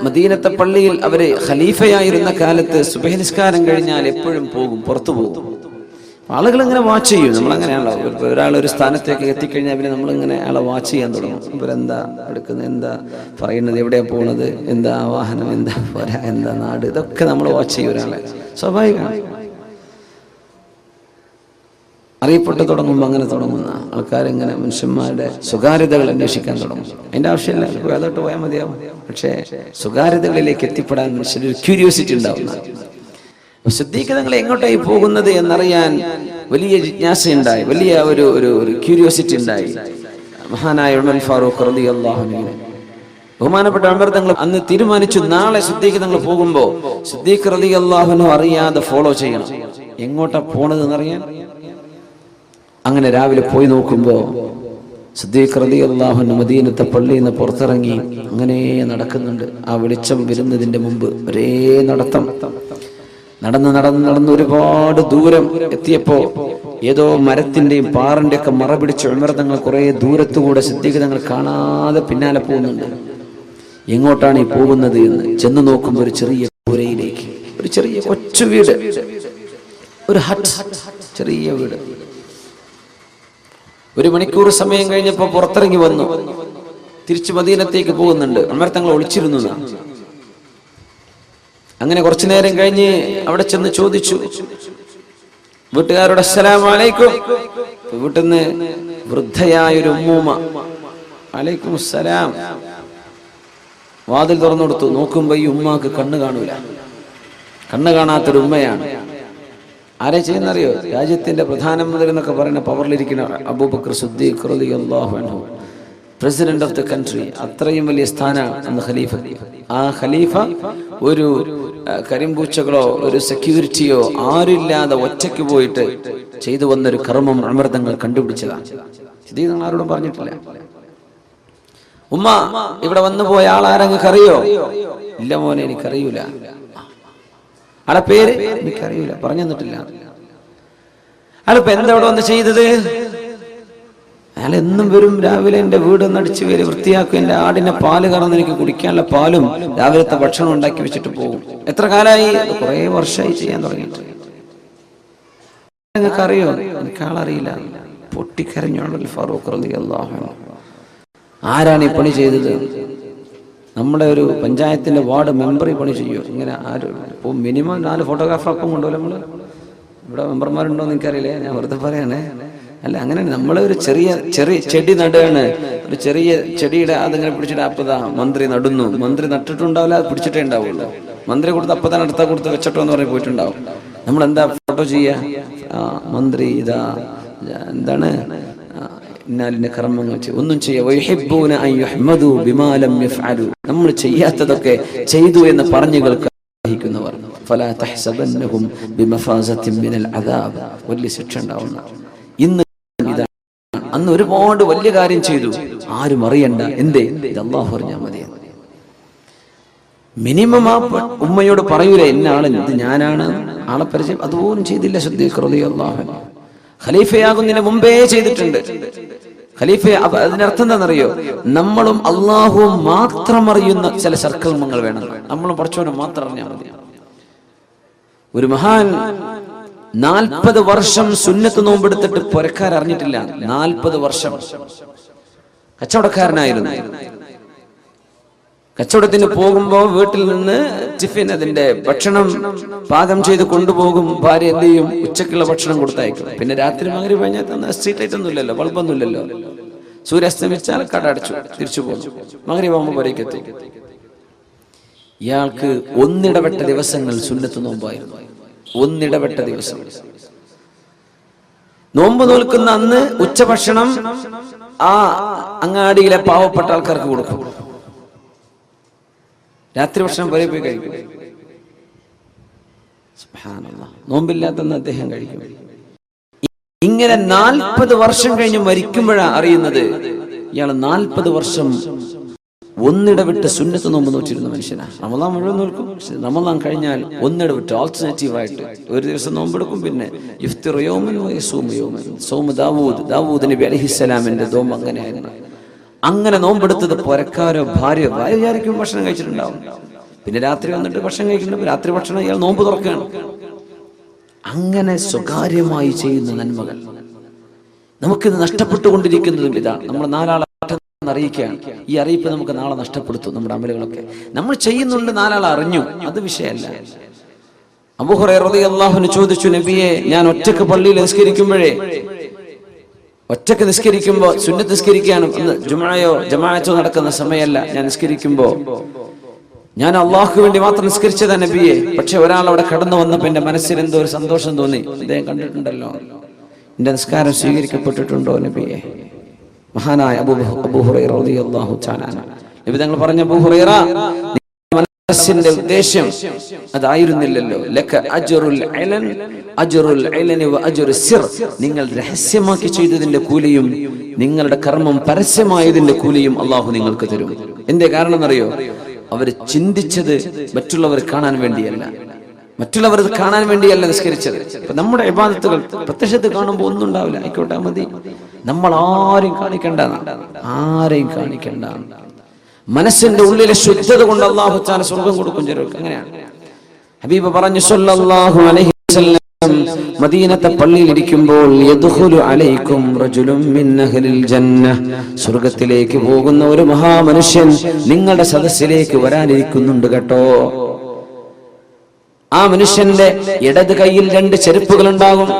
മദീനത്തെ പള്ളിയിൽ അവര് ഖലീഫയായിരുന്ന കാലത്ത് സുബ്ഹി നിസ്കാരം കഴിഞ്ഞാൽ എപ്പോഴും പോകും, പുറത്തു പോകും. ആളുകൾ ഇങ്ങനെ വാച്ച് ചെയ്യും. നമ്മളങ്ങനെയാണല്ലോ, ഒരാൾ ഒരു സ്ഥാനത്തേക്ക് എത്തിക്കഴിഞ്ഞാൽ പിന്നെ നമ്മളിങ്ങനെ ആളെ വാച്ച് ചെയ്യാൻ തുടങ്ങും. ഇവരെന്താ എടുക്കുന്നത്, എന്താ പറയുന്നത്, എവിടെയാണ് പോകുന്നത്, എന്താ വാഹനം, എന്താ പോരാ, എന്താ നാട്, ഇതൊക്കെ നമ്മൾ വാച്ച് ചെയ്യും. ഒരാളെ സ്വാഭാവികമാണ്. അറിയപ്പെട്ട് തുടങ്ങുമ്പോൾ അങ്ങനെ തുടങ്ങുന്ന ആൾക്കാരിങ്ങനെ മനുഷ്യന്മാരുടെ സ്വകാര്യതകൾ അന്വേഷിക്കാൻ തുടങ്ങും. അതിൻ്റെ ആവശ്യമില്ല, അതോട്ട് പോയാൽ മതിയാവും. പക്ഷേ സ്വകാര്യതകളിലേക്ക് എത്തിപ്പെടാൻ മനുഷ്യരൊരു ക്യൂരിയോസിറ്റി ഉണ്ടാവുന്ന. സിദ്ദീഖ് തങ്ങൾ എങ്ങോട്ടായി പോകുന്നത് എന്നറിയാൻ വലിയ ജിജ്ഞാസയുണ്ടായി, വലിയ ഒരു ക്യൂരിയോസിറ്റി ഉണ്ടായി. മഹാനായ ഉമർ ഫാറൂഖ് റളിയല്ലാഹു അൻഹു, ബഹുമാനപ്പെട്ട ഉമർ തങ്ങൾ അന്ന് തീരുമാനിച്ചു, നാളെ സിദ്ദീഖ് തങ്ങൾ പോകുമ്പോൾ സിദ്ദീഖ് റളിയല്ലാഹു അൻഹു അറിയാതെ ഫോളോ ചെയ്യണം. എങ്ങോട്ടാ പോണതെന്ന് അറിയാൻ. അങ്ങനെ രാവിലെ പോയി നോക്കുമ്പോൾ സിദ്ദീഖ് റളിയല്ലാഹു അൻഹു മദീനത്തെ പള്ളിയിൽ നിന്ന് പുറത്തിറങ്ങി അങ്ങനെ നടക്കുന്നുണ്ട്. ആ വെളിച്ചം വരുന്നതിന്റെ മുമ്പ് ഒരേ നടത്തം. നടന്ന് ഒരുപാട് ദൂരം എത്തിയപ്പോ ഏതോ മരത്തിന്റെയും പാറിന്റെ ഒക്കെ മറ പിടിച്ച് ഉമർ തങ്ങൾ കുറെ ദൂരത്തുകൂടെ സിദ്ദീഖ് തങ്ങൾ കാണാതെ പിന്നാലെ പോകുന്നുണ്ട്. എങ്ങോട്ടാണ് ഈ പോകുന്നത് എന്ന് ചെന്ന് നോക്കുമ്പോൾ ഒരു ചെറിയ പുരയിലേക്ക്, ഒരു ചെറിയ കൊച്ചു വീട്, ഒരു ഹട്ട്, ചെറിയ വീട്. ഒരു മണിക്കൂർ സമയം കഴിഞ്ഞപ്പോൾ പുറത്തിറങ്ങി വന്നു, തിരിച്ചു മദീനത്തേക്ക് പോകുന്നുണ്ട്. ഉമർ തങ്ങൾ ഒളിച്ചിരുന്നു. അങ്ങനെ കുറച്ചു നേരം കഴിഞ്ഞ് അവിടെ ചെന്ന് ചോദിച്ചു വീട്ടുകാരോട്, അസ്സലാമു അലൈക്കും. വീട്ടിൽ നിന്ന് വൃദ്ധയായൊരു ഉമ്മൂമ്മ, അലൈക്കും അസ്സലാം, വാതിൽ തുറന്നു കൊടുത്തു. നോക്കുമ്പോ ഈ ഉമ്മാക്ക് കണ്ണ് കാണൂല, കണ്ണ് കാണാത്തൊരു ഉമ്മയാണ്. ആരെ ചെയ്യുന്നറിയോ? രാജ്യത്തിന്റെ പ്രധാനമന്ത്രി എന്നൊക്കെ പറയുന്ന പവറിലിരിക്കുന്ന അബൂബക്കർ സിദ്ദീഖ് റളിയല്ലാഹു അൻഹു, പ്രസിഡന്റ് ഓഫ് ദ കൺട്രി. അത്രയും വലിയ സ്ഥാനമാണ് അന്ന് ഖലീഫ. ആ ഖലീഫ ഒരു കരിമ്പൂച്ചകളോ ഒരു സെക്യൂരിറ്റിയോ ആരില്ലാതെ ഒറ്റയ്ക്ക് പോയിട്ട് ചെയ്തു വന്നൊരു കർമ്മം ഉമർ തങ്ങൾ കണ്ടുപിടിച്ചതാണ്. ഇത് നിങ്ങൾ ആരോടും പറഞ്ഞിട്ടില്ല. ഉമ്മ, ഇവിടെ വന്നു പോയ ആളാരെങ്ങൾക്ക് അറിയോ? ഇല്ല മോനെ, എനിക്കറിയൂല. ആളെ പേര് എനിക്കറിയൂല, പറഞ്ഞു തന്നിട്ടില്ല. ആളിപ്പോ എന്താ ഇവിടെ വന്ന് ചെയ്തത്? അയാൾ എന്നും വരും, രാവിലെ എന്റെ വീടൊന്ന് അടിച്ചു വരെ വൃത്തിയാക്കും, എന്റെ ആടിനെ പാല് കറന്ന് എനിക്ക് കുടിക്കാനുള്ള പാലും രാവിലത്തെ ഭക്ഷണം ഉണ്ടാക്കി വെച്ചിട്ട് പോകും. എത്ര കാലമായി? കുറെ വർഷമായി ചെയ്യാൻ തുടങ്ങിയിട്ട്. നിങ്ങൾക്ക് അറിയോ? എനിക്ക് ആളറിയില്ല. പൊട്ടിക്കരഞ്ഞോളൂ ഫാറൂഖ് റളിയല്ലാഹു അൻഹു. ആരാണ് ഈ പണി ചെയ്തത്? നമ്മുടെ ഒരു പഞ്ചായത്തിന്റെ വാർഡ് മെമ്പർ ഈ പണി ചെയ്യും. ഇങ്ങനെ ആരും ഇപ്പോൾ മിനിമം 4 ഫോട്ടോഗ്രാഫർ അപ്പം കൊണ്ടുപോലും നമ്മൾ ഇവിടെ മെമ്പർമാരുണ്ടോ എന്ന് എനിക്കറിയില്ലേ, ഞാൻ വെറുതെ പറയണേ. അല്ല, അങ്ങനെ നമ്മൾ ഒരു ചെറിയ ചെടി നടുകയാണ്. ഒരു ചെറിയ ചെടിയുടെ അതിങ്ങനെ പിടിച്ചിട്ട് അപ്പതാ മന്ത്രി നടുന്നു. മന്ത്രി നട്ടിട്ടുണ്ടാവില്ല, അത് പിടിച്ചിട്ടേ ഉണ്ടാവുള്ളൂ. മന്ത്രി കൊടുത്ത് അപ്പതാൻ അടുത്ത കൊടുത്ത് വെച്ചിട്ടോ എന്ന് പറഞ്ഞ് പോയിട്ടുണ്ടാവും. നമ്മളെന്താ ഫോട്ടോ ചെയ്യുക? മന്ത്രി ഇതാ എന്താണ് ഇന്നാലിന്റെ കർമ്മങ്ങൾ ഒന്നും ചെയ്യുക. നമ്മൾ ചെയ്യാത്തതൊക്കെ ചെയ്തു എന്ന് പറഞ്ഞു കേൾക്കുന്നവർ വലിയ ശിക്ഷ ഉണ്ടാവുന്ന. ഇന്ന് ഇതാണ്. അന്ന് ഒരുപാട് വലിയ കാര്യം ചെയ്തു, ആരും അറിയണ്ട. എന്തേ? ഇത് അല്ലാഹു അറിഞ്ഞാൽ മതി. മിനിമം ആ ഉമ്മയോട് പറയൂലേ, എന്ന ആള് ഇത് ഞാനാണ്, ആളെ പരിചയം. അതുപോലും ചെയ്തില്ല സിദ്ദീഖ് റളിയല്ലാഹു അൻഹു. ഖലീഫയാകുന്നതിന് മുമ്പേ ചെയ്തിട്ടുണ്ട്. ഖലീഫ അതിനർത്ഥം എന്താണെന്നറിയോ? നമ്മളും അള്ളാഹുവും മാത്രം അറിയുന്ന ചില സൽക്കർമ്മങ്ങൾ വേണം. നമ്മളും പഠിച്ചവനും മാത്രം അറിഞ്ഞാൽ മതി. ഒരു മഹാൻ 40 വർഷം സുന്നത്ത് നോമ്പെടുത്തിട്ട് പുരക്കാർ അറിഞ്ഞിട്ടില്ല. 40 വർഷം കച്ചവടക്കാരനായിരുന്നു. കച്ചവടത്തിന് പോകുമ്പോ വീട്ടിൽ നിന്ന് ടിഫിൻ, അതിന്റെ ഭക്ഷണം പാകം ചെയ്ത് കൊണ്ടുപോകും. ഭാര്യ എന്ത് ചെയ്യും? ഉച്ചക്കുള്ള ഭക്ഷണം കൊടുത്തയക്കും. പിന്നെ രാത്രി മഗ്‌രിബ് കഴിഞ്ഞാൽ സ്ട്രീറ്റ് ലൈറ്റ് ഒന്നും ഇല്ലല്ലോ, ബൾബൊന്നും ഇല്ലല്ലോ. സൂര്യാസ്തമിച്ചാൽ കട അടച്ചു തിരിച്ചു പോകും. മഗ്‌രിബ് ആകുമ്പോൾ വരേക്ക് എത്തി. ഇയാൾക്ക് ഒന്നിടവിട്ട ദിവസങ്ങൾ സുന്നത്ത് നോമ്പായിരുന്നു. ഒന്നിടവിട്ട ദിവസം നോമ്പ് നോൽക്കുന്ന അന്ന് ഉച്ചഭക്ഷണം ആ അങ്ങാടിയിലെ പാവപ്പെട്ട ആൾക്കാർക്ക് കൊടുക്കും. രാത്രി ഭക്ഷണം വരെ പോയി കഴിക്കും. സുബ്ഹാനല്ലാഹ്, നോമ്പില്ലാത്തന്ന് അദ്ദേഹം കഴിക്കും. ഇങ്ങനെ 40 വർഷം കഴിഞ്ഞ് മരിക്കുമ്പോഴാണ് അറിയുന്നത് ഇയാൾ 40 വർഷം ഒന്നിടവിട്ട് സുന്നത്ത് നോമ്പ് നോറ്റിരുന്ന മനുഷ്യനാണ്. റമദാൻ മുഴുവൻ നോൽക്കും. റമദാൻ കഴിഞ്ഞാൽ ഒന്നിടവിട്ട് ആൾട്ടർനേറ്റീവായിട്ട് ഒരു ദിവസം നോമ്പെടുക്കും. പിന്നെ ഇഫ്തിറു യൗമൻ വയസൂമു യൗമൻ. സൗമു ദാവൂദ് നബി അലൈഹിസ്സലാമിന്റെ നോമ്പ് അങ്ങനെയായിരുന്നു. അങ്ങനെ നോമ്പെടുത്തത് പുരക്കാരോ ഭാര്യ വിചാരിക്കും ഭക്ഷണം കഴിച്ചിട്ടുണ്ടാവും. പിന്നെ രാത്രി വന്നിട്ട് ഭക്ഷണം കഴിക്കുന്നുണ്ട്. രാത്രി ഭക്ഷണം ഇയാൾ നോമ്പ് തുറക്കുകയാണ്. അങ്ങനെ സ്വകാര്യമായി ചെയ്യുന്ന നന്മകൾ നമുക്കിത് നഷ്ടപ്പെട്ടുകൊണ്ടിരിക്കുന്നതും ഇതാണ്. നമ്മൾ നാലാളെ അറിയിക്കുകയാണ്. ഈ അറിയിപ്പ് നമുക്ക് നാളെ നഷ്ടപ്പെടുത്തും. നമ്മുടെ അമലുകളൊക്കെ നമ്മൾ ചെയ്യുന്നുണ്ട്, നാലാളെ അറിഞ്ഞു, അത് വിഷയമല്ല. അബൂ ഹുറൈറ റളിയല്ലാഹു അൻഹു ചോദിച്ചു, നബിയെ, ഞാൻ ഒറ്റക്ക് പള്ളിയിൽ ഒറ്റക്ക് നിസ്കരിക്കുമ്പോൾ സുന്നത്ത് നിസ്കരിക്കാനും ജുമുഅയോ ജമാഅത്തോ നടക്കുന്ന സമയമല്ല, ഞാൻ നിസ്കരിക്കുമ്പോൾ ഞാൻ അള്ളാഹുക്ക് വേണ്ടി മാത്രം നിസ്കരിച്ചതാ നബിയെ. പക്ഷെ ഒരാൾ അവിടെ കടന്നു വന്നപ്പോൾ എന്റെ മനസ്സിൽ എന്തോ ഒരു സന്തോഷം തോന്നി. അദ്ദേഹം കണ്ടിട്ടുണ്ടല്ലോ, എന്റെ നിസ്കാരം സ്വീകരിക്കപ്പെട്ടിട്ടുണ്ടോ നബിയെ? മഹാനായ അബൂ ഹുറൈറ റളിയല്ലാഹു തആല നബി തങ്ങൾ പറഞ്ഞു, അബൂ ഹുറൈറ, മനസ്സിന്റെ ഉദ്ദേശം അതായിരുന്നില്ലല്ലോ. ലക അജ്റുൽ ഇലൻ അജ്റുൽ ഇലനി വ അജ്റു സിർ. നിങ്ങൾ രഹസ്യമാക്കി ചെയ്തതിന്റെ കൂലിയും നിങ്ങളുടെ കർമ്മം പരസ്യമായതിന്റെ കൂലിയും അള്ളാഹു നിങ്ങൾക്ക് തരും. എന്തേ കാരണം എന്നറിയോ? അവർ ചിന്തിച്ചത് മറ്റുള്ളവർ കാണാൻ വേണ്ടിയല്ല, നിസ്കരിച്ചത്. ഇപ്പൊ നമ്മുടെ ഇബാദത്തുകൾ പ്രത്യക്ഷത്തിൽ കാണുമ്പോൾ ഒന്നും ഉണ്ടാവില്ല, ആയിക്കോട്ടെ മതി. നമ്മൾ ആരെയും കാണിക്കണ്ട. മനസ്സിന്റെ ഉള്ളിലെ ശുദ്ധത കൊണ്ട് അല്ലാഹു തആല സ്വർഗ്ഗം കൊടുക്കും ചിലർക്ക്. അങ്ങനെയാണ് ഹബീബ് പറഞ്ഞു സല്ലല്ലാഹു അലൈഹി വസല്ലം, മദീനത്തെ പള്ളിയിൽ ഇരിക്കുമ്പോൾ യദ്ഖുലു അലൈക്കും റജുലുൻ മിൻ അഹ്ലിൽ ജന്ന, സ്വർഗ്ഗത്തിലേക്ക് പോകുന്ന ഒരു മഹാമനുഷ്യൻ നിങ്ങളുടെ സദസ്സിലേക്ക് വരാനിരിക്കുന്നുണ്ട് കേട്ടോ. ആ മനുഷ്യന്റെ ഇടത് കൈയിൽ 2 ചെരുപ്പുകൾ ഉണ്ടാകും.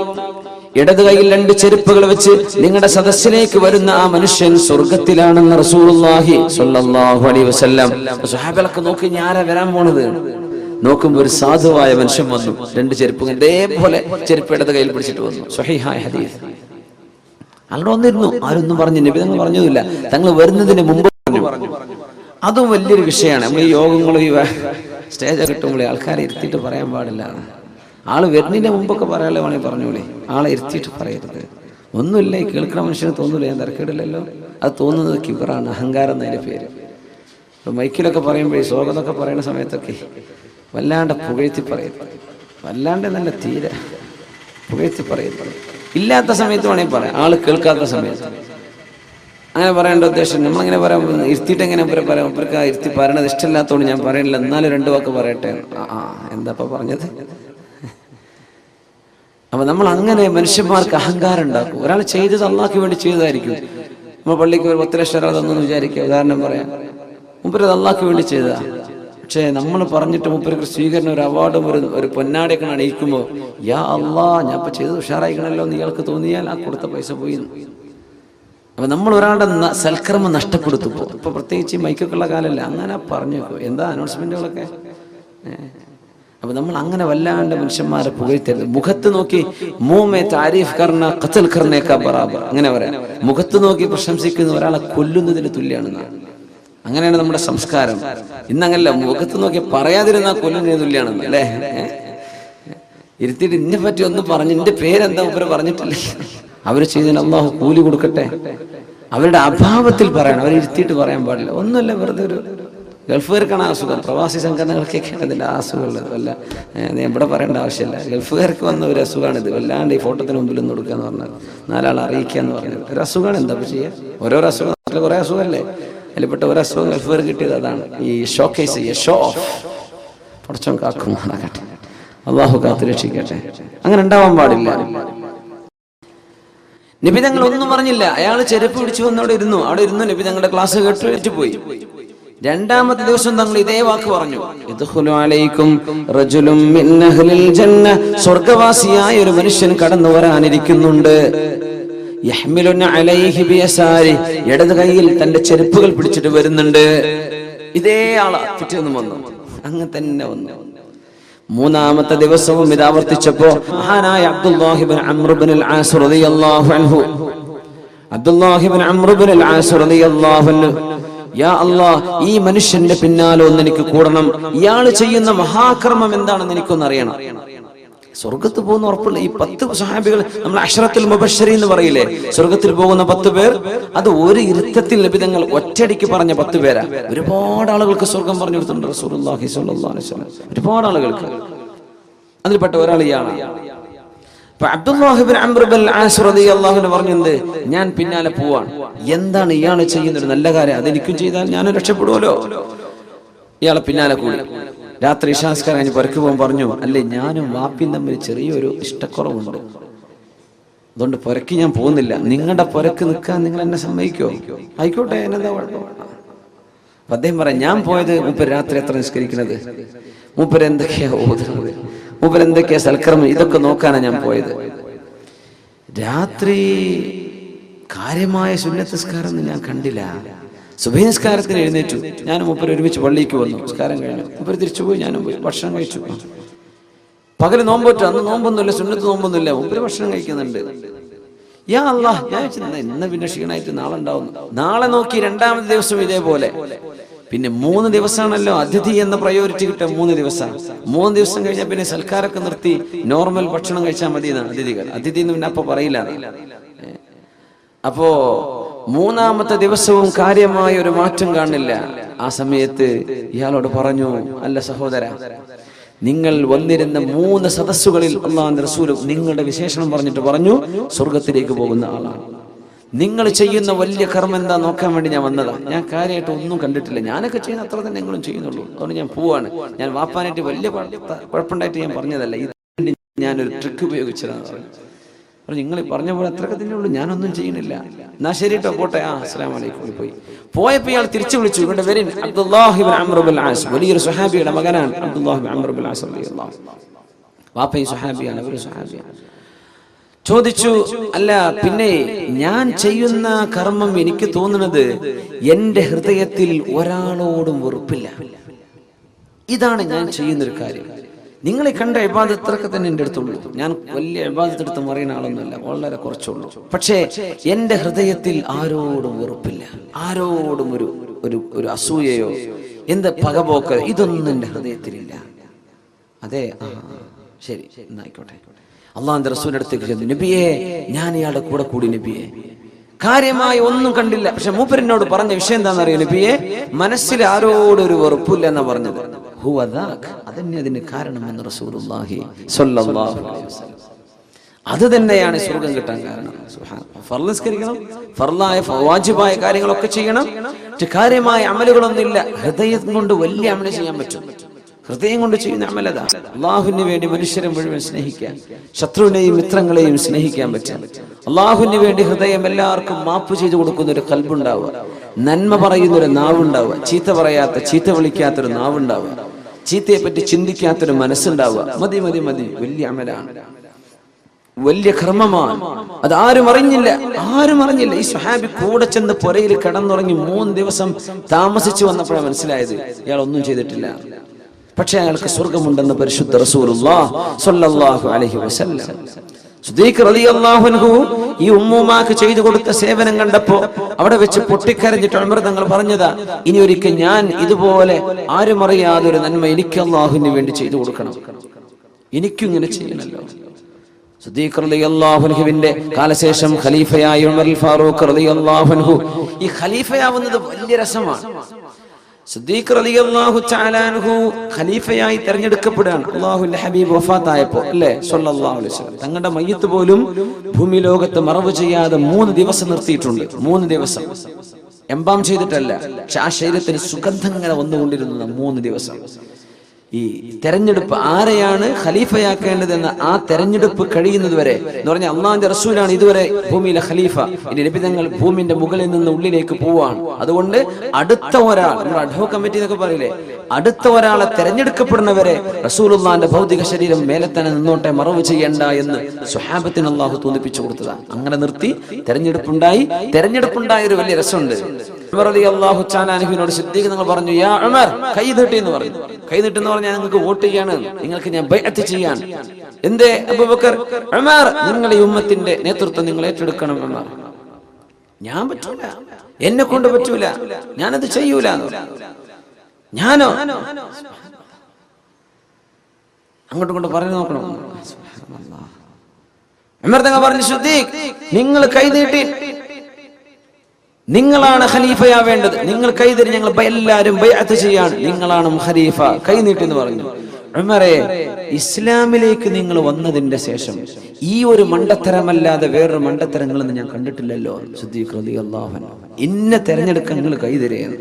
ഇടത് കൈയിൽ 2 ചെരുപ്പുകൾ വെച്ച് നിങ്ങളുടെ സദസ്സിലേക്ക് വരുന്ന ആ മനുഷ്യൻ സ്വർഗത്തിലാണെന്ന് റസൂലുള്ളാഹി സ്വല്ലല്ലാഹു അലൈഹി വസല്ലം. സ്വഹാബികളൊക്കെ നോക്കി, ആരാ വരാൻ പോണത്? നോക്കുമ്പോൾ ഒരു സാധുവായ മനുഷ്യൻ വന്നു. 2 ചെരുപ്പുകൾ ഇതേപോലെ ചെരുപ്പ് ഇടത് കയ്യിൽ പിടിച്ചിട്ട് വന്നു. സ്വഹീഹായ ഹദീസ്. അങ്ങനെ വന്നിരുന്നു. ആരൊന്നും പറഞ്ഞു, നബി തങ്ങൾ പറഞ്ഞതുമില്ല. തങ്ങൾ വരുന്നതിന് മുമ്പ് പറഞ്ഞു. അതും വലിയൊരു വിഷയമാണ്. നമ്മൾ ഈ യോഗങ്ങളും ഈ സ്റ്റേജ് കിട്ടുമ്പോഴേ ആൾക്കാരെ ഇരുത്തിയിട്ട് പറയാൻ പാടില്ല. ആള് വരുന്നതിന്റെ മുമ്പൊക്കെ പറയാനുള്ള വേണമെങ്കിൽ പറഞ്ഞോളേ, ആളെ ഇരുത്തിയിട്ട് പറയരുത്. ഒന്നുമില്ല, ഈ കേൾക്കുന്ന മനുഷ്യന് തോന്നൂല, ഞാൻ തിരക്കിടില്ലല്ലോ. അത് തോന്നുന്നത് കിബറാണ്, അഹങ്കാരം എന്നതിന്റെ പേര്. ഇപ്പൊ മൈക്കിലൊക്കെ പറയുമ്പോഴേ, സ്വാഗതമൊക്കെ പറയുന്ന സമയത്തൊക്കെ വല്ലാണ്ട് പുകഴ്ത്തി പറയരുത്. വല്ലാണ്ട് നല്ല തീരെ പുകഴ്ത്തി പറയരുത്. ഇല്ലാത്ത സമയത്ത് വേണമെങ്കിൽ പറയാം, ആള് കേൾക്കാത്ത സമയത്ത്. അങ്ങനെ പറയേണ്ട ഉദ്ദേശം നമ്മളങ്ങനെ പറയാം. ഇരുത്തിയിട്ട് എങ്ങനെ പറയാം? ഇവർക്ക് ഇരുത്തി പറയണത് ഇഷ്ടമില്ലാത്തതുകൊണ്ട് ഞാൻ പറയണില്ല, എന്നാലും 2 വാക്ക് പറയട്ടെ. എന്താ പറഞ്ഞത്? അപ്പൊ നമ്മൾ അങ്ങനെ മനുഷ്യന്മാർക്ക് അഹങ്കാരം ഉണ്ടാക്കും. ഒരാൾ ചെയ്തത് അള്ളാഹ്ക്ക് വേണ്ടി ചെയ്തതായിരിക്കും. നമ്മൾ പള്ളിക്ക് ഒരു 10 ലക്ഷം രൂപ തന്നു വിചാരിക്കുക, ഉദാഹരണം പറയാം. മുമ്പ് അള്ളാഹ്ക്ക് വേണ്ടി ചെയ്തതാ. പക്ഷെ നമ്മൾ പറഞ്ഞിട്ട് മുപ്പർക്ക് സ്വീകരണം, ഒരു അവാർഡും ഒരു പൊന്നാടയൊക്കെ അണിയിക്കുമ്പോൾ, യാ അള്ളാ, ഞാൻ ഇപ്പൊ ചെയ്തത് ഉഷാറായിക്കണല്ലോ എന്ന് ഇയാൾക്ക് തോന്നിയാൽ ആ കൊടുത്ത പൈസ പോയി. അപ്പൊ നമ്മൾ ഒരാളുടെ സൽക്കർമ്മം നഷ്ടപ്പെടുത്തും. ഇപ്പൊ പ്രത്യേകിച്ച് മൈക്കൊക്കെ ഉള്ള കാലമല്ല, അങ്ങനെ പറഞ്ഞു എന്താ അനൗൺസ്മെന്റുകളൊക്കെ. അപ്പൊ നമ്മൾ അങ്ങനെ വല്ലാണ്ട് മനുഷ്യന്മാരെ പുകഴ്ത്തരുത്. മുഖത്ത് നോക്കി മൂമേ താരീഫ് കർണ ഖത്ൽ കർണേക്കാ ബറാബർ, അങ്ങനെ പറയാം. മുഖത്ത് നോക്കി പ്രശംസിക്കുന്ന ഒരാളെ കൊല്ലുന്നതിന് തുല്യാണെന്നാണ്. അങ്ങനെയാണ് നമ്മുടെ സംസ്കാരം. ഇന്നങ്ങനല്ല, മുഖത്ത് നോക്കി പറയാതിരുന്ന കൊല്ലുന്നതിന് തുല്യാണെന്ന്, അല്ലേ? ഇരുത്തിയിട്ട് ഇന്നെ പറ്റി ഒന്ന് പറഞ്ഞ്, എന്റെ പേരെന്താ ഇവര് പറഞ്ഞിട്ടില്ലേ? അവര് ചെയ്തതിന് അള്ളാഹു കൂലി കൊടുക്കട്ടെ. അവരുടെ അഭാവത്തിൽ പറയണം, അവരെ ഇരുത്തിയിട്ട് പറയാൻ പാടില്ല. ഒന്നുമല്ല, വെറുതെ ഒരു ഗൾഫുകാർക്കാണ് അസുഖം, പ്രവാസി സംഘടനകൾക്കൊക്കെയാണ് ഇതിൻ്റെ അസുഖമുള്ളത്. വല്ല ഇവിടെ പറയേണ്ട ആവശ്യമില്ല. ഗൾഫുകാർക്ക് വന്ന ഒരു അസുഖമാണിത്. വല്ലാണ്ട് ഈ ഫോട്ടോത്തിന് മുമ്പിൽ ഒന്ന് കൊടുക്കുക എന്ന് പറഞ്ഞാൽ, 4 ആളെ അറിയിക്കുക എന്ന് പറഞ്ഞത് ഒരു അസുഖമാണ്. എന്താ ചെയ്യുക? ഓരോരോ അസുഖം, നാട്ടിൽ കുറേ അസുഖമല്ലേ, അതിൽപ്പെട്ട ഒരു അസുഖം ഗൾഫുകാർ കിട്ടിയത് അതാണ്. ഈ ഷോക്കേസ്, ഷോ ഓഫ്. പടച്ചോൻ കാക്കുമാറാകട്ടെ, അള്ളാഹു കാത്തു രക്ഷിക്കട്ടെ. അങ്ങനെ ഉണ്ടാവാൻ പാടില്ല. നബി തങ്ങൾ ഒന്നും പറഞ്ഞില്ല. അയാൾ ചെരുപ്പ് പിടിച്ചു വന്ന് അവിടെ ഇരുന്നു. നബി തങ്ങളുടെ ക്ലാസ് കേട്ട് ഏറ്റുപോയി. 2ാമത്തെ ദിവസം തങ്ങൾ ഇതേ വാക്ക് പറഞ്ഞു, യദ്ഖുലു അലൈക്കും റജുലുൻ മിൻ അഹ്ലിൽ ജന്ന, സ്വർഗ്ഗവാസിയായ ഒരു മനുഷ്യൻ കടന്നു വരാനിരിക്കുന്നുണ്ട്. യഹ്മിലുന അലൈഹി ബിയസാരി, ഇടത് കൈയിൽ തന്റെ ചെരുപ്പുകൾ പിടിച്ചിട്ട് വരുന്നുണ്ട്. ഇതേ ആളാ പിറ്റേന്ന് വന്നു, അങ്ങനെ തന്നെ വന്നു. 3ാമത്തെ ദിവസവും ഇത് ആവർത്തിച്ചപ്പോ മഹാനായ അബ്ദുല്ലാഹി ഇബ്നു അംർ ഇബ്നുൽ ആസ് റളിയല്ലാഹു അൻഹു, യാ അല്ലാഹ്, ഈ മനുഷ്യന്റെ പിന്നാലെ ഒന്ന് എനിക്ക് കൂടണം. ഇയാൾ ചെയ്യുന്ന മഹാകർമ്മം എന്താണെന്ന് എനിക്കൊന്നറിയണം. സ്വർഗത്ത് പോകുന്ന ഉറപ്പുള്ള ഈ 10 സഹാബികൾ, നമ്മൾ അശ്റത്തുൽ മുബശ്ശരീൻ എന്ന് പറയില്ലേ, സ്വർഗത്തിൽ പോകുന്ന 10 പേർ, അത് ഒരു ഇരുത്തത്തിൽ നബി തങ്ങൾ ഒറ്റയടിക്ക് പറഞ്ഞ 10 പേരാ. ഒരുപാട് ആളുകൾക്ക് സ്വർഗം പറഞ്ഞു കൊടുത്തിട്ടുണ്ട് റസൂലുള്ളാഹി സ്വല്ലല്ലാഹു അലൈഹി വസല്ലം. ഒരുപാട് ആളുകൾക്ക്. അതിൽപ്പെട്ട ഒരാൾ ഇയാളാണ്. അബ്ദുല്ലാഹി ഇബ്നു അംർ ഇബ്നുൽ ആസ് റളിയല്ലാഹു അൻഹു പറഞ്ഞത്, ഞാൻ പിന്നാലെ പോവാണ്. എന്താണ് ഇയാൾ ചെയ്യുന്ന ഒരു നല്ല കാര്യം, അതെനിക്കും ചെയ്താൽ ഞാൻ രക്ഷപ്പെടുമല്ലോ. ഇയാളെ പിന്നാലെ കൂടി. രാത്രി ഇശാസ്കാരം കഴിഞ്ഞ് പുറക്ക് പോകാൻ പറഞ്ഞു, അല്ലേ ഞാനും വാപ്പിയും തമ്മിൽ ചെറിയൊരു ഇഷ്ടക്കുറവുണ്ട്, അതുകൊണ്ട് പുരക്ക് ഞാൻ പോകുന്നില്ല. നിങ്ങളുടെ പുരക്ക് നിൽക്കാൻ നിങ്ങൾ എന്നെ സമ്മതിക്കോ? ആയിക്കോട്ടെ, എന്നെന്താ കുഴപ്പം. അദ്ദേഹം പറയാം, ഞാൻ പോയത് മൂപ്പര് രാത്രി എത്ര നിസ്കരിക്കുന്നത്, മൂപ്പര് എന്തൊക്കെയാ ഓതുന്നത്, മൂപ്പര് എന്തൊക്കെയാ സൽക്കർമ്മം, ഇതൊക്കെ നോക്കാനാണ് ഞാൻ പോയത്. രാത്രി കാര്യമായ സുന്നത്ത് നിസ്കാരം ഒന്നും ഞാൻ കണ്ടില്ല. സുബഹി നിസ്കാരത്തിന് എഴുന്നേറ്റു, ഞാനും മൂപ്പര് ഒരുമിച്ച് പള്ളിക്ക് വന്നു. നിസ്കാരം കഴിഞ്ഞു, മൂപ്പര് തിരിച്ചുപോയി, ഞാനും പോയി ഭക്ഷണം കഴിച്ചു. പകല് നോമ്പോറ്റു, അന്ന് നോമ്പൊന്നുമില്ല, സുന്നത്ത് നോമ്പൊന്നുമില്ല, മൂപ്പര് ഭക്ഷണം കഴിക്കുന്നുണ്ട്. യാ അല്ലാഹ്, ഞാൻ ഇന്ന് പിന്നെ ക്ഷീണമായിട്ട് നാളെ ഉണ്ടാവും. നാളെ നോക്കി രണ്ടാമത്തെ ദിവസം ഇതേപോലെ. പിന്നെ 3 ദിവസമാണല്ലോ അതിഥി എന്ന പ്രയോറിറ്റി കിട്ടുക. 3 ദിവസം 3 ദിവസം കഴിഞ്ഞാൽ പിന്നെ സൽക്കാരൊക്കെ നിർത്തി നോർമൽ ഭക്ഷണം കഴിച്ചാൽ മതി എന്നാണ് അതിഥികൾ. അതിഥി എന്ന് പിന്നെ അപ്പൊ പറയില്ല. അപ്പോ 3-ാമത്തെ ദിവസവും കാര്യമായ ഒരു മാറ്റം കാണില്ല. ആ സമയത്ത് ഇയാളോട് പറഞ്ഞു, അല്ല സഹോദര, നിങ്ങൾ വന്നിരുന്ന 3 സദസ്സുകളിൽ അല്ലാഹുവിന്റെ റസൂൽ നിങ്ങളുടെ വിശേഷണം പറഞ്ഞിട്ട് പറഞ്ഞു, സ്വർഗത്തിലേക്ക് പോകുന്ന ആളാണ്. നിങ്ങൾ ചെയ്യുന്ന വലിയ കർമ്മം എന്താ നോക്കാൻ വേണ്ടി ഞാൻ വന്നതാ. ഞാൻ കാര്യമായിട്ട് ഒന്നും കണ്ടിട്ടില്ല, ഞാനൊക്കെ ചെയ്യുന്ന അത്ര തന്നെ നിങ്ങളും ചെയ്യുന്നുള്ളൂ, അതുകൊണ്ട് ഞാൻ പോവാണ്. ഞാൻ വാപ്പാനായിട്ട് വലിയ കുഴപ്പമുണ്ടായിട്ട് ഞാൻ പറഞ്ഞതല്ല, ഇത് ഞാനൊരു ട്രിക്ക് ഉപയോഗിച്ചതാണ് പറഞ്ഞു. നിങ്ങൾ പറഞ്ഞ പോലെ അത്രയൊക്കെ തന്നെ ഉള്ളൂ, ഞാനൊന്നും ചെയ്യുന്നില്ല. എന്നാ ശരി കേട്ടോ, പോട്ടെ, അസ്സലാമു അലൈക്കും. പോയപ്പോ ഇയാൾ തിരിച്ചു വിളിച്ചു, ഇവിടെ വരിൻ, അബ്ദുല്ലാഹി ഇബ്നു അംർ ഇബ്നുൽ ആസ്, വലിയൊരു സ്വഹാബിയുടെ മകനാണ് അബ്ദുല്ലാഹി ഇബ്നു അംർ ഇബ്നുൽ ആസ് റളിയല്ലാഹു അൻഹു. വാപ്പയും സ്വഹാബിയാണ്, അവരും സ്വഹാബിയാണ്. ചോദിച്ചു, അല്ല പിന്നെ ഞാൻ ചെയ്യുന്ന കർമ്മം എനിക്ക് തോന്നുന്നത് എന്റെ ഹൃദയത്തിൽ ഒരാളോടും വെറുപ്പില്ല, ഇതാണ് ഞാൻ ചെയ്യുന്നൊരു കാര്യം. നിങ്ങളെ കണ്ട ഇബാദത്ത് അത്രയൊക്കെ തന്നെ എൻ്റെ അടുത്തുള്ളൂ, ഞാൻ വലിയ ഇബാദത്ത് എടുത്ത് മറിയുന്ന ആളൊന്നുമല്ല, വളരെ കുറച്ചുള്ളൂ. പക്ഷേ എൻ്റെ ഹൃദയത്തിൽ ആരോടും വെറുപ്പില്ല, ആരോടും ഒരു അസൂയയോ എന്ത് പകപോക്ക് ഇതൊന്നും എൻ്റെ ഹൃദയത്തിലില്ല. അതെ, ശരി, എന്നായിക്കോട്ടെ. അള്ളാഹുവിന്റെ റസൂലിന്റെ അടുത്തേക്ക് ചെന്നു, നബിയെ ഞാൻ ഇയാളുടെ കൂടെ കൂടി നബിയെ, കാര്യമായി ഒന്നും കണ്ടില്ല. പക്ഷെ മൂപ്പരിനോട് പറഞ്ഞ വിഷയം എന്താണെന്നറിയോ നബിയെ, മനസ്സിൽ ആരോടൊരു വെറുപ്പില്ല എന്നാ പറഞ്ഞത്. അതന്നെ അതിന് കാരണമെന്ന് റസൂലുള്ളാഹി സ്വല്ലല്ലാഹു അലൈഹി വസല്ലം. അത് തന്നെയാണ് സ്വർഗം കിട്ടാൻ കാരണം. ഫർള് നിസ്കരിക്കണം, ഫർളായ വാജിബായ കാര്യങ്ങളൊക്കെ ചെയ്യണം, കാര്യമായ അമലുകളൊന്നുമില്ല. ഹൃദയം കൊണ്ട് വലിയ അമല് ചെയ്യാൻ പറ്റും. ഹൃദയം കൊണ്ട് ചെയ്യുന്ന അമലത അള്ളാഹുവിന് വേണ്ടി മനുഷ്യരെ മുഴുവൻ സ്നേഹിക്കാൻ, ശത്രുവിനെയും മിത്രങ്ങളെയും സ്നേഹിക്കാൻ പറ്റും. അള്ളാഹുവിന് വേണ്ടി ഹൃദയം എല്ലാവർക്കും മാപ്പ് ചെയ്തു കൊടുക്കുന്ന ഒരു കൽബുണ്ടാവുക, നന്മ പറയുന്ന ഒരു നാവുണ്ടാവുക, ചീത്ത പറയാത്ത, ചീത്ത വിളിക്കാത്തൊരു നാവുണ്ടാവുക, ചീത്തയെ പറ്റി ചിന്തിക്കാത്തൊരു മനസ്സുണ്ടാവുക. മതി മതി മതി, വലിയ അമലാണ്, വലിയ കർമ്മമാണ്. അത് ആരും അറിഞ്ഞില്ല. ഈ സ്വഹാബി കൂടെ ചെന്ന് പുരയിൽ കിടന്നുറങ്ങി 3 ദിവസം താമസിച്ചു വന്നപ്പോഴാണ് മനസ്സിലായത് ഇയാൾ ഒന്നും ചെയ്തിട്ടില്ല. പക്ഷെ അയാൾക്ക് സ്വർഗമുണ്ടെന്ന് പരിശുദ്ധ റസൂലുള്ളാഹി സ്വല്ലല്ലാഹു അലൈഹി വസല്ലം. സിദ്ദീഖ് റളിയല്ലാഹു അൻഹു ഈ ഉമ്മൂമാക്ക് ചെയ്തു കൊടുത്ത സേവനം കണ്ടപ്പോ അവിടെ വെച്ച് പൊട്ടിക്കരഞ്ഞിട്ട് ഉമർ തങ്ങൾ പറഞ്ഞതാ, ഇനി ഒരിക്കൽ ഞാൻ ഇതുപോലെ ആരും അറിയാതെ ഒരു നന്മ എനിക്ക് അല്ലാഹുവിന് വേണ്ടി ചെയ്തു കൊടുക്കണം, എനിക്കും ഇങ്ങനെ ചെയ്യണല്ലോ. സിദ്ദീഖ് റളിയല്ലാഹു അൻഹുവിന്റെ കാലശേഷം ഖലീഫയായ ഉമർ ഫാറൂഖ് റളിയല്ലാഹു അൻഹു ഈ ഖലീഫയാവുന്നത് വലിയ രസമാണ്. സിദ്ദീഖ് റളിയല്ലാഹു തആല അൻഹു ഖലീഫയായി തിരഞ്ഞെടുക്കപ്പെടുകയാണ്. അല്ലാഹുവിന്റെ ഹബീബ് വഫാത്തായപ്പോൾ അല്ലേ സ്വല്ലല്ലാഹു അലൈഹി വസല്ലം തങ്ങളുടെ മയ്യിത്ത് പോലും ഭൂമി ലോകത്ത് മറവ് ചെയ്യാതെ 3 ദിവസം നിർത്തിയിട്ടുണ്ട്. 3 ദിവസം എംബാം ചെയ്തിട്ടല്ല, പക്ഷെ ആ ശരീരത്തിന് സുഗന്ധം ഇങ്ങനെ വന്നുകൊണ്ടിരുന്നത് 3 ദിവസം. ഈ തെരഞ്ഞെടുപ്പ് ആരെയാണ് ഖലീഫയാക്കേണ്ടതെന്ന് ആ തെരഞ്ഞെടുപ്പ് കഴിയുന്നത് വരെ എന്ന് പറഞ്ഞാൽ അള്ളാഹുവിന്റെ റസൂലാണ് ഇതുവരെ ഭൂമിയിലെ ഖലീഫ. ഇനി നബി തങ്ങൾ ഭൂമിന്റെ മുകളിൽ നിന്ന് ഉള്ളിലേക്ക് പോവാണ്. അതുകൊണ്ട് അടുത്ത ഒരാൾ, നമ്മുടെ അഡ്ഹോക് കമ്മിറ്റി എന്നൊക്കെ പറയില്ലേ, അടുത്ത ഒരാളെ തെരഞ്ഞെടുക്കപ്പെടുന്നവരെ റസൂലുള്ളാഹിന്റെ ഭൗതിക ശരീരം മേലെ തന്നെ നിന്നോട്ടെ, മറവ് ചെയ്യണ്ട എന്ന് സ്വഹാബത്തിന് അള്ളാഹു തോന്നിപ്പിച്ചു കൊടുത്തതാണ്. അങ്ങനെ നിർത്തി തെരഞ്ഞെടുപ്പുണ്ടായ ഒരു വലിയ രസമുണ്ട്. ഉമർ റളിയല്ലാഹു തആല അൻഹുവിനോട് സിദ്ദീഖ് തങ്ങൾ പറഞ്ഞു, യാ ഉമർ, കൈ നീട്ടി എന്ന് പറഞ്ഞു. കൈ നീട്ടെന്ന് പറഞ്ഞാൽ നിങ്ങൾക്ക് വോട്ട് ചെയ്യാണ്, നിങ്ങൾക്ക് ഞാൻ ബൈഅത്ത് ചെയ്യാൻ. എന്തേ അബൂബക്കർ? ഉമർ, നിങ്ങൾ ഈ ഉമ്മത്തിന്റെ നേതൃത്വം നിങ്ങൾ ഏറ്റെടുക്കണം. ഉമർ, ഞാൻ പറ്റൂല, എന്നെ കൊണ്ട് പറ്റൂല, ഞാനത് ചെയ്യൂല. ഞാനോ? അങ്ങോട്ടും ഇങ്ങോട്ടും പറഞ്ഞു നോക്കണം. ഉമർ തങ്ങൾ പറഞ്ഞു, സിദ്ദീഖ് നിങ്ങൾ കൈ നീട്ടി, നിങ്ങളാണ് ഖലീഫയാവേണ്ടത്, നിങ്ങൾ കൈതരി, ഞങ്ങൾ എല്ലാവരും ബൈഅത്ത് ചെയ്യാണ്, നിങ്ങളാണ് ഖലീഫ, കൈ നീട്ടി എന്ന് പറഞ്ഞു. ഉമറേ, ഇസ്ലാമിലേക്ക് നിങ്ങൾ വന്നതിന്റെ ശേഷം ഈ ഒരു മണ്ടത്തരമല്ലാതെ വേറൊരു മണ്ടത്തരങ്ങളെന്ന് ഞാൻ കണ്ടിട്ടില്ലല്ലോ. സിദ്ദീഖ് റളിയല്ലാഹു അൻഹു ഇന്നെ തെരഞ്ഞെടുക്കാൻ നിങ്ങൾ കൈതരേന്ന്.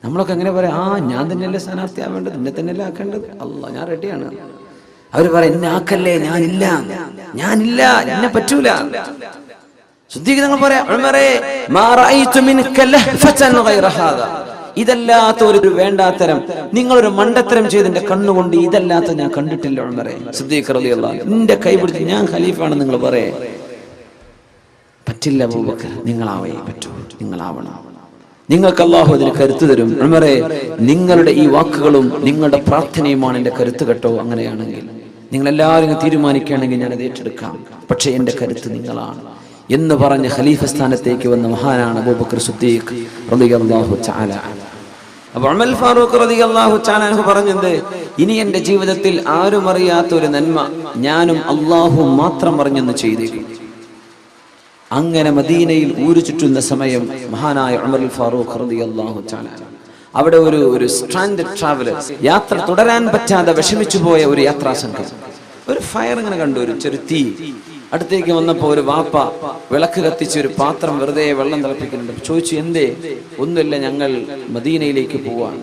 നമ്മളൊക്കെ എങ്ങനെ പറയാം, ഞാൻ തന്നെയല്ലേ സ്ഥാനാർത്ഥിയാവേണ്ടത്, എന്നെ തന്നെയല്ലേ ആക്കേണ്ടത്, അല്ലാ ഞാൻ റെഡിയാണ്. അവർ പറയും എന്നെ ആക്കല്ലേ, ഞാനില്ല, എന്നെ പറ്റൂല. സിദ്ദീഖ് തങ്ങൾ പറയാം, ഉമറേ മാ റഅയ്തു മിൻക ലഹ്ഫതൻ ഗൈറ ഹാദാ, ഇതല്ലാത്ത ഒരു വേണ്ടാത്തരം, നിങ്ങളൊരു മണ്ടത്തരം ചെയ്തെന്റെ കണ്ണുകൊണ്ട് ഇതല്ലാത്ത ഞാൻ കണ്ടിട്ടില്ല ഉമറേ. സിദ്ദീഖ് റളിയല്ലാഹു അൻഹു എന്റെ കൈ പിടിച്ച് ഞാൻ ഖലീഫാണെന്ന് നിങ്ങൾ പറയേ. പറ്റില്ല അബൂബക്കർ, നിങ്ങളാവേ പറ്റൂ, നിങ്ങളാവണം, നിങ്ങൾക്ക് അല്ലാഹു അതിന് കരുത്ത് തരും. ഉമറേ, നിങ്ങളുടെ ഈ വാക്കുകളും നിങ്ങളുടെ പ്രാർത്ഥനയുമാണ് എന്റെ കരുത്ത് കേട്ടോ. അങ്ങനെയാണെങ്കിൽ നിങ്ങൾ എല്ലാവരും തീരുമാനിക്കുകയാണെങ്കിൽ ഞാൻ അത് ഏറ്റെടുക്കാം, പക്ഷെ എന്റെ കരുത്ത് നിങ്ങളാണ് എന്ന് പറഞ്ഞ് ഖലീഫ സ്ഥാനത്തേക്ക് വന്ന മഹാനാണ് അബൂബക്കർ സിദ്ദീഖ് റളിയല്ലാഹു തആല. അപ്പോൾ ഉമർ ഫാറൂഖ് റളിയല്ലാഹു തആല അൻഹു പറഞ്ഞത്, ഇനി എന്റെ ജീവിതത്തിൽ ആരും അറിയാത്ത ഒരു നന്മ ഞാനും അല്ലാഹു മാത്രം അറിഞ്ഞെന്ന് ചെയ്തേക്കും. അങ്ങനെ മദീനയിൽ ഊരു ചുറ്റുന്ന സമയം മഹാനായ ഉമർ ഫാറൂഖ് റളിയല്ലാഹു തആല അവിടെ ഒരു സ്ട്രാൻഡഡ് ട്രാവലേഴ്സ്, യാത്ര തുടരാൻ പറ്റാതെ വിഷമിച്ചു പോയ ഒരു യാത്രാ സംഘം ഒരു ഫയർ ഇങ്ങനെ കണ്ടു, ഒരു ചെറു തീ. അടുത്തേക്ക് വന്നപ്പോ ഒരു വാപ്പ വിളക്ക് കത്തിച്ച് ഒരു പാത്രം വെറുതെ വെള്ളം തിളപ്പിക്കുന്നുണ്ട്. ചോദിച്ചു, എന്തേ? ഒന്നുമില്ല, ഞങ്ങൾ മദീനയിലേക്ക് പോവാൻ,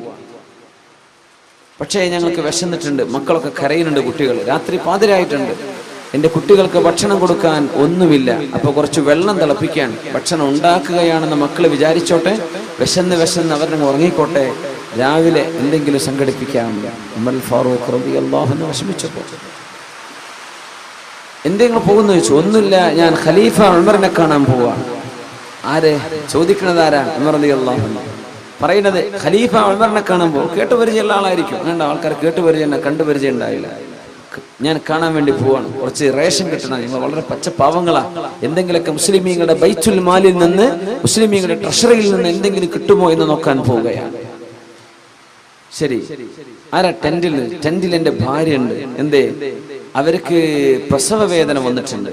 പക്ഷേ ഞങ്ങൾക്ക് വിശന്നിട്ടുണ്ട്, മക്കളൊക്കെ കരയുന്നുണ്ട്, കുട്ടികൾ രാത്രി പാതിരായിട്ടുണ്ട്, എന്റെ കുട്ടികൾക്ക് ഭക്ഷണം കൊടുക്കാൻ ഒന്നുമില്ല, അപ്പൊ കുറച്ച് വെള്ളം തിളപ്പിക്കാൻ ഭക്ഷണം ഉണ്ടാക്കുകയാണെന്ന് മക്കള് വിചാരിച്ചോട്ടെ, വിശന്ന് അവരുടെ ഉറങ്ങിക്കോട്ടെ, രാവിലെ എന്തെങ്കിലും സംഘടിപ്പിക്കാം. ഉമർ ഫാറൂഖ് റളിയല്ലാഹു അൻഹു വിഷമിച്ചപ്പോ എന്തെങ്കിലും പോകുന്നു ചോദിച്ചു. ഒന്നുമില്ല, ഞാൻ ഖലീഫ ഉമറിനെ കാണാൻ പോവാണ്. ആരെ ചോദിക്കുന്നത്? ആരാ? ഉമർ റളിയല്ലാഹു അൻഹു പറയുന്നത് ഖലീഫ ഉമറിനെ കാണാൻ പോകും. കേട്ടുപരിചയമുള്ള ആളായിരിക്കും. അങ്ങനെയുണ്ട് ആൾക്കാർ കേട്ടുപരിചയം കണ്ടുപരിചയം ഉണ്ടാവില്ല. ഞാൻ കാണാൻ വേണ്ടി പോവാണ്, കുറച്ച് റേഷൻ കിട്ടണം, നിങ്ങൾ വളരെ പച്ചപ്പാവങ്ങളാ, എന്തെങ്കിലുമൊക്കെ മുസ്ലിമീങ്ങളുടെ ബൈത്തുൽ മാലിൽ നിന്ന്, മുസ്ലിമീങ്ങളുടെ ട്രഷറിയിൽ നിന്ന് എന്തെങ്കിലും കിട്ടുമോ എന്ന് നോക്കാൻ പോവുകയാണ്. ശരി, ആരാ? ടെന്റിൽ എന്റെ ഭാര്യ ഉണ്ട്. എന്തേ? അവർക്ക് പ്രസവ വേദന വന്നിട്ടുണ്ട്,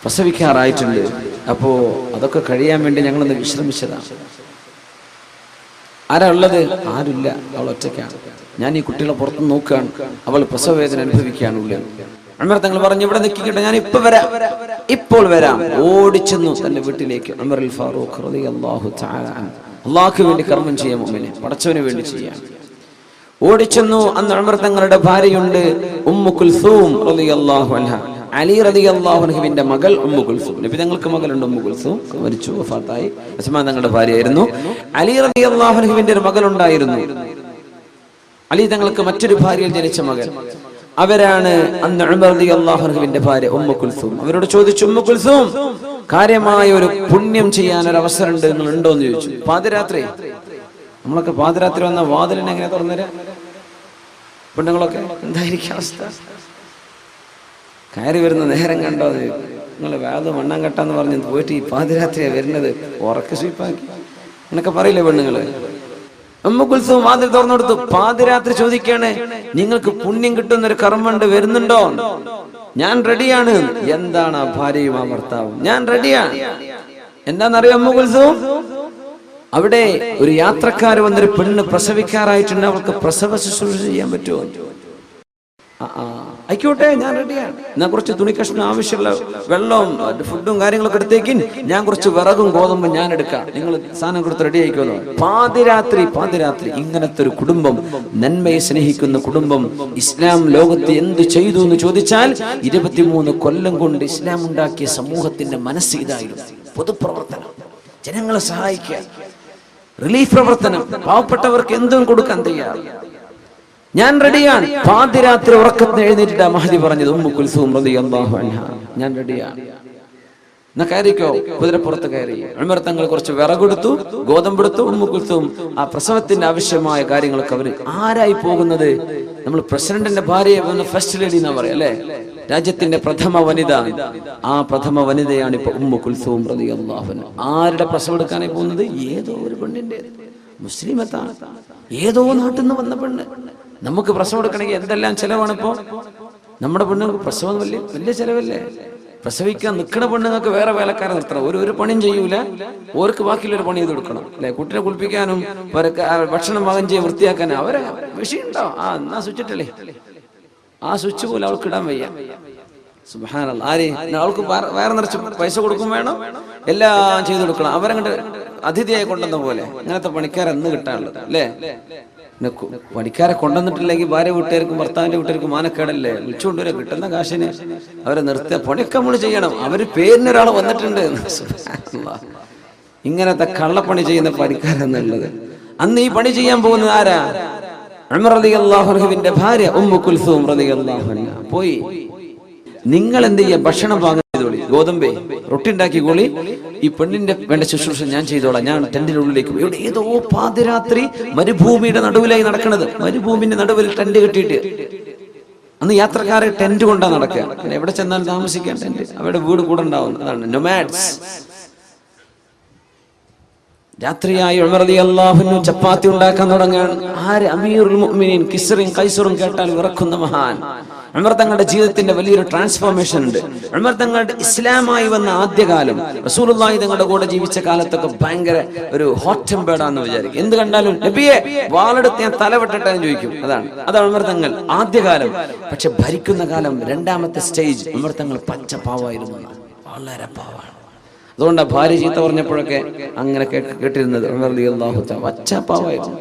പ്രസവിക്കാറായിട്ടുണ്ട്. അപ്പോ അതൊക്കെ കഴിയാൻ വേണ്ടി ഞങ്ങളൊന്ന് വിശ്രമിച്ചതാണ്. ആരാ ഉള്ളത്? ആരുമില്ല, അവൾ ഒറ്റയ്ക്കാണ്. ഞാൻ ഈ കുട്ടികളെ പുറത്ത് നോക്കുകയാണ്, അവൾ പ്രസവ വേദന അനുഭവിക്കുകയാണ് ഉള്ളിൽ. ഉമർ തങ്ങൾ പറഞ്ഞു, ഇവിടെ നിൽക്കിക്കട്ടെ, ഞാൻ ഇപ്പോൾ വരാം. ഓടിച്ചെന്നു തന്റെ വീട്ടിലേക്ക്. ഉമർ ഫാറൂഖ് റളിയല്ലാഹു തആല അല്ലാഹുവിന് വേണ്ടി കർമ്മം ചെയ്യാൻ, മുഅ്മിനെ പടച്ചവന് വേണ്ടി ചെയ്യാൻ ഓടിച്ചെന്നു. അന്ന് ഉമർ തങ്ങളുടെ ഭാര്യയുണ്ട്, ഉമ്മു കുൽസൂം റളിയല്ലാഹു അൻഹ, അലി റളിയല്ലാഹു അൻഹുവിന്റെ മകൾ ഉമ്മു കുൽസൂം. നബി തങ്ങൾക്ക് മകളുണ്ട്, ഉമ്മു കുൽസൂം, മരിച്ചു, വഫാത്തായി. ഉസ്മാൻ തങ്ങളുടെ ഭാര്യയായിരുന്നു. അലി റളിയല്ലാഹു അൻഹുവിന്റെ ഒരു മകൾ ഉണ്ടായിരുന്നു. അലി തങ്ങൾക്ക് മറ്റൊരു ഭാര്യയിൽ ജനിച്ച മകൻ. അവരാണ് അന്ന് ഉമർ റളിയല്ലാഹു അൻഹുവിന്റെ ഭാര്യ ഉമ്മു കുൽസൂം. അവരോട് ചോദിച്ചു, ഉമ്മു കുൽസൂം, കാര്യമായ ഒരു പുണ്യം ചെയ്യാൻ ഒരു അവസരം ഉണ്ട്, നിങ്ങൾ ഉണ്ടോ എന്ന് ചോദിച്ചു. പാതിരാത്രി, നമ്മളൊക്കെ പാതിരാത്രി വന്ന വാതിലിനെ എങ്ങനെ തുറന്നുതരാ? പെണ്ണുങ്ങളൊക്കെ എന്തായിരിക്കും അവസ്ഥ? കയറി വരുന്ന നേരം കണ്ടോ? നിങ്ങൾ വേദ മണ്ണം കെട്ടാന്ന് പറഞ്ഞ് പോയിട്ട് ഈ പാതിരാത്രിയാ വരുന്നത്, ഉറക്കെ സ്വീപ്പാക്കി എന്നൊക്കെ പറയില്ലേ പെണ്ണുങ്ങള്? ഉമ്മു കുൽസൂം വാതിൽ തുറന്നെടുത്തു. പാതിരാത്രി ചോദിക്കാണ്, നിങ്ങൾക്ക് പുണ്യം കിട്ടുന്ന ഒരു കർമ്മമുണ്ട്, വരുന്നുണ്ടോ? ഞാൻ റെഡിയാണ്. എന്താണ് ആ ഭാര്യയും ആ ഭർത്താവും? ഞാൻ റെഡിയാണ്. എന്താണെന്നറിയോ ഉമ്മു കുൽസൂം? അവിടെ ഒരു യാത്രക്കാർ വന്നൊരു പെണ്ണ് പ്രസവിക്കാറായിട്ടുണ്ട്, അവൾക്ക് പ്രസവ ശുശ്രൂഷ ചെയ്യാൻ പറ്റുമോ? ആയിക്കോട്ടെ, ഞാൻ റെഡിയാണ്. ഞാൻ കുറച്ച് തുണി കഷ്ണം, ആവശ്യമുള്ള വെള്ളവും ഫുഡും കാര്യങ്ങളൊക്കെ എടുത്തേക്ക്, ഞാൻ കുറച്ച് വിറകും ഗോതമ്പും ഞാൻ എടുക്കാം, നിങ്ങൾ സാധനം കൊടുത്ത് റെഡി ആയിക്കോന്നു. പാതിരാത്രി ഇങ്ങനത്തെ ഒരു കുടുംബം, നന്മയെ സ്നേഹിക്കുന്ന കുടുംബം, ഇസ്ലാം ലോകത്ത് എന്ത് ചെയ്തു എന്ന് ചോദിച്ചാൽ 23 കൊല്ലം കൊണ്ട് ഇസ്ലാം ഉണ്ടാക്കിയ സമൂഹത്തിന്റെ മനസ്സ് ഇതായിരുന്നു. പൊതുപ്രവർത്തനം, ജനങ്ങളെ സഹായിക്കുക, റിലീഫ് പ്രവർത്തനം, പാവപ്പെട്ടവർക്ക് എന്തും കൊടുക്കാൻ തയ്യാർ. ഞാൻ റെഡിയാണ്. പാതിരാത്രി ഉറക്കത്തിന് എഴുന്നേറ്റിട്ട് മഹദി പറഞ്ഞത് ഉമ്മു കുൽസൂം റളിയല്ലാഹു അൻഹ, ഞാൻ റെഡിയാണ്. എന്നാ കയറിക്കോ. കുതിരപ്പുറത്ത് കയറി. ഉമർ തങ്ങൾ കുറച്ച് വിറകൊടുത്തു, ഗോതമ്പെടുത്തു. ഉമ്മു കുൽസൂം ആ പ്രസവത്തിന്റെ ആവശ്യമായ കാര്യങ്ങളൊക്കെ അവര്. ആരായി പോകുന്നത്? നമ്മൾ പ്രസിഡന്റിന്റെ ഭാര്യയെ ഫസ്റ്റ് ലേഡി എന്നാ പറയാ അല്ലെ, രാജ്യത്തിന്റെ പ്രഥമ വനിത. ആ പ്രഥമ വനിതയാണ് ഇപ്പൊ ഉമ്മു കുൽസൂം റളിയല്ലാഹു അൻഹ. ആരുടെ പ്രസവം എടുക്കാനായി പോകുന്നത്? ഏതോ ഒരു പെണ്ണിന്റെ, മുസ്ലിമത്താണ്, ഏതോ നാട്ടിൽ നിന്ന് വന്ന പെണ്ണ്. നമുക്ക് പ്രസവം എടുക്കണമെങ്കിൽ എന്തെല്ലാം ചെലവാണ് ഇപ്പോ? നമ്മുടെ പെണ്ണുങ്ങൾക്ക് പ്രസവം വലിയ ചെലവല്ലേ? പ്രസവിക്കാൻ നിൽക്കുന്ന പെണ്ണുങ്ങൾക്ക് വേറെ വേലക്കാരെ നിർത്തണം. ഒരു പണിയും ചെയ്യൂല, ഓർക്ക് ബാക്കിയുള്ളൊരു പണി ചെയ്ത് കൊടുക്കണം അല്ലെ. കുട്ടിനെ കുളിപ്പിക്കാനും ഭക്ഷണം പാകം ചെയ്യാൻ വൃത്തിയാക്കാനും അവരെ മെഷീൻ ഉണ്ടാവും. എന്നാ സ്വിച്ചിട്ടല്ലേ, ആ സ്വിച്ച് പോലും അവൾക്ക് ഇടാൻ വയ്യ. സുബ്ഹാനല്ലാഹ്. ആര് അവൾക്ക് വേറെ നിറച്ച് പൈസ കൊടുക്കും വേണം, എല്ലാം ചെയ്തു കൊടുക്കണം. അവരങ്ങോട്ട് അതിഥിയായി കൊണ്ടുവന്ന പോലെ. അങ്ങനത്തെ പണിക്കാരെന്ന് കിട്ടാനുള്ളത് അല്ലേ. പണിക്കാരെ കൊണ്ടുവന്നിട്ടില്ലെങ്കിൽ ഭാര്യ വീട്ടുകാർക്കും ഭർത്താവിന്റെ വീട്ടുകാർക്കും മാനക്കേടല്ലേ. വിളിച്ചുകൊണ്ടുവരെ കിട്ടുന്ന കാശിന് അവരെ നിർത്തുക. പണിയൊക്കെ നമ്മൾ ചെയ്യണം. അവര് പേരിനൊരാൾ വന്നിട്ടുണ്ട്. ഇങ്ങനത്തെ കള്ളപ്പണി ചെയ്യുന്ന പണിക്കാരെന്നുള്ളത്. അന്ന് ഈ പണി ചെയ്യാൻ പോകുന്നത് ആരാ? ഉമർ റളിയല്ലാഹു അൻഹുവിന്റെ ഭാര്യ ഉമ്മു കുൽസൂം റളിയല്ലാഹു അൻഹ പോയി. നിങ്ങൾ എന്ത് ചെയ്യുക, ഭക്ഷണം പാകം ചെയ്തോളി, ഗോതമ്പേ റൊട്ടി ഉണ്ടാക്കിക്കോളി, ഈ പെണ്ണിന്റെ വേണ്ട ശുശ്രൂഷ ഞാൻ ചെയ്തോളാം, ഞാൻ ടെന്റിന്റെ ഉള്ളിലേക്ക് പോയി. ഇവിടെ ഏതോ പാതിരാത്രി മരുഭൂമിയുടെ നടുവിലായി നടക്കുന്നത്. മരുഭൂമിന്റെ നടുവിൽ ടെന്റ് കെട്ടിയിട്ട്, അന്ന് യാത്രക്കാരെ ടെന്റ് കൊണ്ടാ നടക്കുക. പിന്നെ എവിടെ ചെന്നാലും താമസിക്കാൻ ടെന്റ്, അവരുടെ വീട് കൂടെ ഉണ്ടാവും. അതാണ് നൊമാഡ്സ്. രാത്രിയായി ഉമർ റളിയല്ലാഹു അൻഹു ചപ്പാത്തി ഉണ്ടാക്കാൻ തുടങ്ങുകയാണ്. ആര്? അമീറുൽ മുഅ്മിനീൻ കിസ്റും കൈസറും കേട്ടാൽ വിറക്കുന്ന മഹാൻ. ഉമർ തങ്ങളുടെ ജീവിതത്തിന്റെ വലിയൊരു ട്രാൻസ്ഫോർമേഷൻ ഉണ്ട്. ഉമർ തങ്ങളുടെ ഇസ്ലാമായി വന്ന ആദ്യകാലം, റസൂലുള്ളാഹി തങ്ങളുടെ കൂടെ ജീവിച്ച കാലത്തൊക്കെ ഭയങ്കര ഒരു ഹോട്ട് ടെമ്പേർഡാന്ന് വിചാരിക്കും. എന്ത് കണ്ടാലും നബിയെ വാളെടുത്ത് ഞാൻ തലവെട്ടട്ടെ എന്ന് ചോദിക്കും. അതാണ് ഉമർ തങ്ങൾ ആദ്യകാലം. പക്ഷെ ഭരിക്കുന്ന കാലം, രണ്ടാമത്തെ സ്റ്റേജ്, ഉമർ തങ്ങൾ പച്ചപ്പാവായിരുന്നു, വളരെ പാവാണ്. അതുകൊണ്ടാണ് ഭാര്യ ചീത്ത പറഞ്ഞപ്പോഴൊക്കെ അങ്ങനെ കേട്ടിരുന്നത്. ഉമർ റളിയല്ലാഹു തആല പച്ചപ്പാവായിരുന്നു,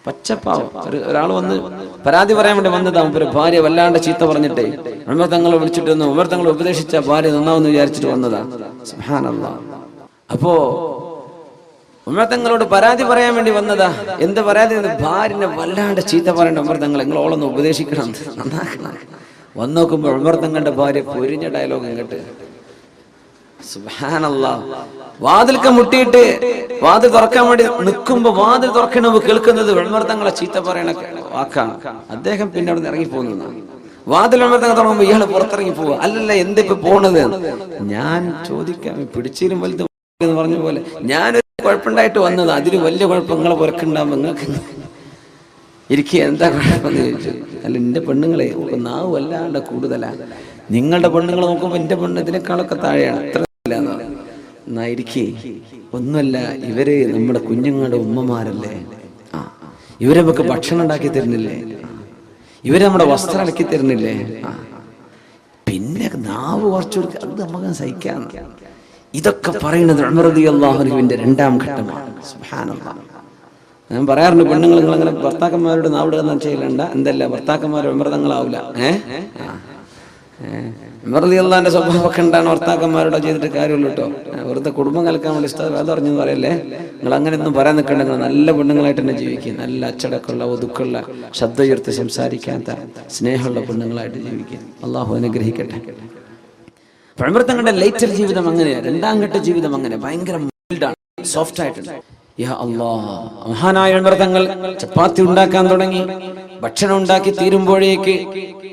പച്ചപ്പാവം. ഒരാൾ വന്ന് പരാതി പറയാൻ വേണ്ടി വന്നതാണ്. ഒരു ഭാര്യ വല്ലാണ്ട് ചീത്ത പറഞ്ഞിട്ടേ ഉമർ തങ്ങളെ വിളിച്ചിട്ട് വന്നു. ഉമർ തങ്ങളെ ഉപദേശിച്ച ഭാര്യ നന്നാവെന്ന് വിചാരിച്ചിട്ട് വന്നതാ. സുബ്ഹാനല്ലാഹ്. അപ്പോ ഉമർ തങ്ങളോട് പരാതി പറയാൻ വേണ്ടി വന്നതാ. എന്ത് പരാതി? ഭാര്യനെ വല്ലാണ്ട് ചീത്ത പറയണ്ട ഉമർ തങ്ങൾ, നിങ്ങൾ ഓളൊന്ന് ഉപദേശിക്കണം, നന്നാക്കണം. വന്നു നോക്കുമ്പോൾ ഉമർ തങ്ങളുടെ ഭാര്യ പൊരിഞ്ഞ ഡയലോഗ് ഇങ്ങോട്ട്. സുബ്ഹാനല്ലാഹ്. വാതിൽക്ക് മുട്ടിയിട്ട് വാതിൽ തുറക്കാൻ വേണ്ടി നിൽക്കുമ്പോ വാതിൽ തുറക്കണമ്പോ കേൾക്കുന്നത് ഉമർ തങ്ങളെ ചീത്ത പറയണ വാക്കാണ്. അദ്ദേഹം പിന്നെ അവിടെ നിന്ന് ഇറങ്ങി പോകുന്നതാണ്. വാതിൽ ഉമർ തങ്ങൾ തുറക്കുമ്പോ ഇയാള് പുറത്തിറങ്ങി പോവുക. അല്ലല്ല, എന്തിപ്പോ പോണത്? ഞാൻ ചോദിക്കാം, പിടിച്ചിരും വലുത് എന്ന് പറഞ്ഞ പോലെ ഞാനൊരു കുഴപ്പമുണ്ടായിട്ട് വന്നത്, അതിന് വലിയ കുഴപ്പങ്ങളെ പുറക്കുണ്ടാവുമ്പോ നിങ്ങൾക്ക് ഇരിക്കുക, എന്താ കുഴപ്പമെന്ന് ചോദിച്ചു. അല്ല, എന്റെ പെണ്ണുങ്ങളെ നാവ് വല്ലാണ്ട് കൂടുതലാണ്. നിങ്ങളുടെ പെണ്ണുങ്ങളെ നോക്കുമ്പോ എന്റെ പെണ്ണ് ഇതിനേക്കാളൊക്കെ താഴെയാണ്. അത്ര എന്നായിരിക്കേ ഒന്നുമല്ല, ഇവര് നമ്മുടെ കുഞ്ഞുങ്ങളുടെ ഉമ്മമാരല്ലേ. ഇവരെ നമുക്ക് ഭക്ഷണം ഉണ്ടാക്കി തരുന്നില്ലേ, ഇവര് നമ്മുടെ വസ്ത്രം അലക്കി തരുന്നില്ലേ. പിന്നെ നാവ് കുറച്ചു കൊടുക്കുക, അത് നമുക്ക് സഹിക്കാം. ഇതൊക്കെ പറയുന്നത് ഉമർ റളിയല്ലാഹു അൻഹുവിന്റെ രണ്ടാം ഘട്ടമാണ്. സുബ്ഹാനല്ലാഹ്. ഞാൻ പറയാറുണ്ട്, പെണ്ണുങ്ങൾ നിങ്ങളങ്ങനെ ഭർത്താക്കന്മാരോട് നാവിടുക ചെയ്യലണ്ട. എന്തല്ല, ഭർത്താക്കന്മാർ ഉമർ തങ്ങളാവൂല. ഉമർ റളിയല്ലാഹുവിന്റെ സ്വഭാവമൊക്കെ ഉണ്ടാണ് ഭർത്താക്കന്മാരോട് ചെയ്തിട്ട് കാര്യമുള്ളൂ കേട്ടോ. വെറുതെ കുടുംബം കലക്കാൻ വേണ്ടി ഉസ്താദ് വേദം പറഞ്ഞെന്ന് പറയല്ലേ. നിങ്ങൾ അങ്ങനെയൊന്നും പറയാൻ നിൽക്കണ്ടെങ്കിൽ നല്ല പെണ്ണുങ്ങളായിട്ട് തന്നെ ജീവിക്കുക. നല്ല അച്ചടക്കമുള്ള, ഒതുക്കുള്ള, ശബ്ദം ഉയർത്തി സംസാരിക്കാത്ത, സ്നേഹമുള്ള പെണ്ണുങ്ങളായിട്ട് ജീവിക്കുക. അള്ളാഹു അനുഗ്രഹിക്കട്ടെ. ഉമർ തങ്ങളുടെ ലേറ്റർ ജീവിതം അങ്ങനെയാണ്. രണ്ടാം ഘട്ട ജീവിതം അങ്ങനെ ഭയങ്കര മൈൽഡാണ്, സോഫ്റ്റ് ആയിട്ടുണ്ട്. യാ അല്ലാഹ്. മഹാനായ ഉമർ തങ്ങൾ ചപ്പാത്തി ഉണ്ടാക്കാൻ തുടങ്ങി. ഭക്ഷണം ഉണ്ടാക്കി തീരുമ്പോഴേക്ക്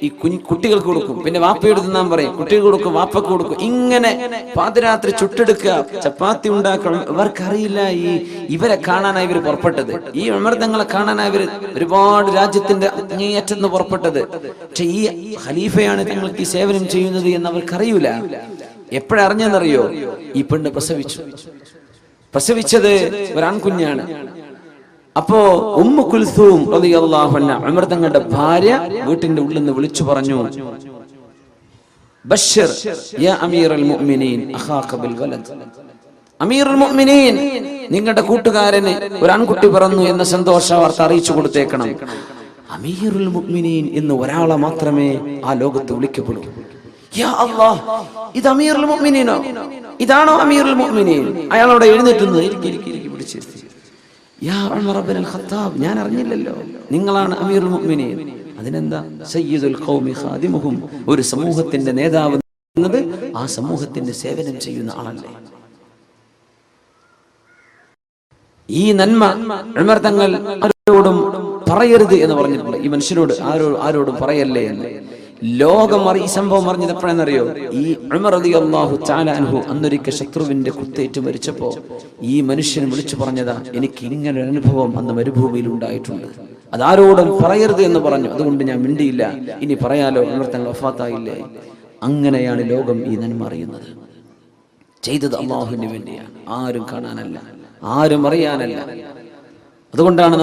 ഈ കുട്ടികൾക്ക് കൊടുക്കും, പിന്നെ വാപ്പയോട് തിന്നാൻ പറയും, കുട്ടികൾക്ക് കൊടുക്കും, വാപ്പക്ക് കൊടുക്കും. ഇങ്ങനെ പാതിരാത്രി ചുട്ടെടുക്കുക, ചപ്പാത്തി ഉണ്ടാക്കണം. ഇവർക്കറിയില്ല ഇവരെ കാണാനായി ഇവർ പുറപ്പെട്ടത്, ഈ ഉമർ തങ്ങളെ കാണാനായി ഇവർ ഒരുപാട് രാജ്യത്തിന്റെ അങ്ങേയറ്റെന്ന് പുറപ്പെട്ടത്. പക്ഷെ ഈ ഖലീഫയാണ് തങ്ങൾക്ക് ഈ സേവനം ചെയ്യുന്നത് എന്ന് അവർക്കറിയൂല. എപ്പോഴറിഞ്ഞെന്നറിയോ? ഈ പെണ്ണ് പ്രസവിച്ചത് ഒരാൺകുഞ്ഞാണ്. അപ്പോ ഉമ്മു കുൽസൂം റളിയല്ലാഹു അൻഹ ഉമർ തങ്ങളുടെ ഭാര്യ വീട്ടിന്റെ ഉള്ളിൽ നിന്ന് വിളിച്ചു പറഞ്ഞു, ബശ്ശിർ യാ അമീറുൽ മുഅ്മിനീൻ അഖാക ബിൽ വലദ്. അമീറുൽ മുഅ്മിനീൻ, നിങ്ങളുടെ കൂട്ടുകാരന് ഒരു ആൺകുട്ടി പിറന്നു എന്ന സന്തോഷ വാർത്ത അറിയിച്ചു കൊടുത്തേക്കണം. അമീറുൽ മുഅ്മിനീൻ എന്ന് ഒരാളെ മാത്രമേ ആ ലോകത്ത് വിളിക്കപ്പെടൂ. യാ അല്ലാഹ്, ഇത് അമീറുൽ മുഅ്മിനീനോ? ഇതാണോ അമീറുൽ മുഅ്മിനീൻ? അയാളോട് എഴുന്നേറ്റുന്നു. പിടിച്ചിരുത്തി. യാ ഉമർ ഇബ്നുൽ ഖത്താബ്, ഞാൻ അറിഞ്ഞില്ലല്ലോ നിങ്ങളാണ് അമീറുൽ മുഅ്മിനീൻ. അതിനെന്താ? സയ്യിദുൽ ഖൗമി ഖാദിമുഹും, ഒരു സമൂഹത്തിന്റെ നേതാവ് എന്നത് ആ സമൂഹത്തിന്റെ സേവനം ചെയ്യുന്ന ആളല്ലേ. ഈ നന്മ ഉമർ തങ്ങൾ ആരോടും പറയരുത് എന്ന് പറഞ്ഞിട്ടുണ്ട്. ഈ മനുഷ്യരോട് ആരോടും പറയല്ലേ എന്ന്. ലോകം ഈ സംഭവം അറിഞ്ഞത് എപ്പോഴെന്നറിയോ? ഈ ഉമർ റളിയല്ലാഹു തആല അൻഹു അന്നൊരിക്കൽ ശത്രുവിന്റെ കുത്തേറ്റ് മരിച്ചപ്പോ ഈ മനുഷ്യൻ വിളിച്ചു പറഞ്ഞതാ, എനിക്ക് ഇങ്ങനെ ഒരു അനുഭവം അന്ന് മരുഭൂമിയിൽ ഉണ്ടായിട്ടുണ്ട്, അതാരോടും പറയരുത് എന്ന് പറഞ്ഞു. അതുകൊണ്ട് ഞാൻ മിണ്ടിയില്ല. ഇനി പറയാലോ, ഉമർ തങ്ങൾ വഫാത്തായില്ലേ. അങ്ങനെയാണ് ലോകം ഈ നന്മ അറിയുന്നത്. ചെയ്തത് അള്ളാഹുവിന് വേണ്ടിയാണ്, ആരും കാണാനല്ല, ആരും അറിയാനല്ല. അതുകൊണ്ടാണ്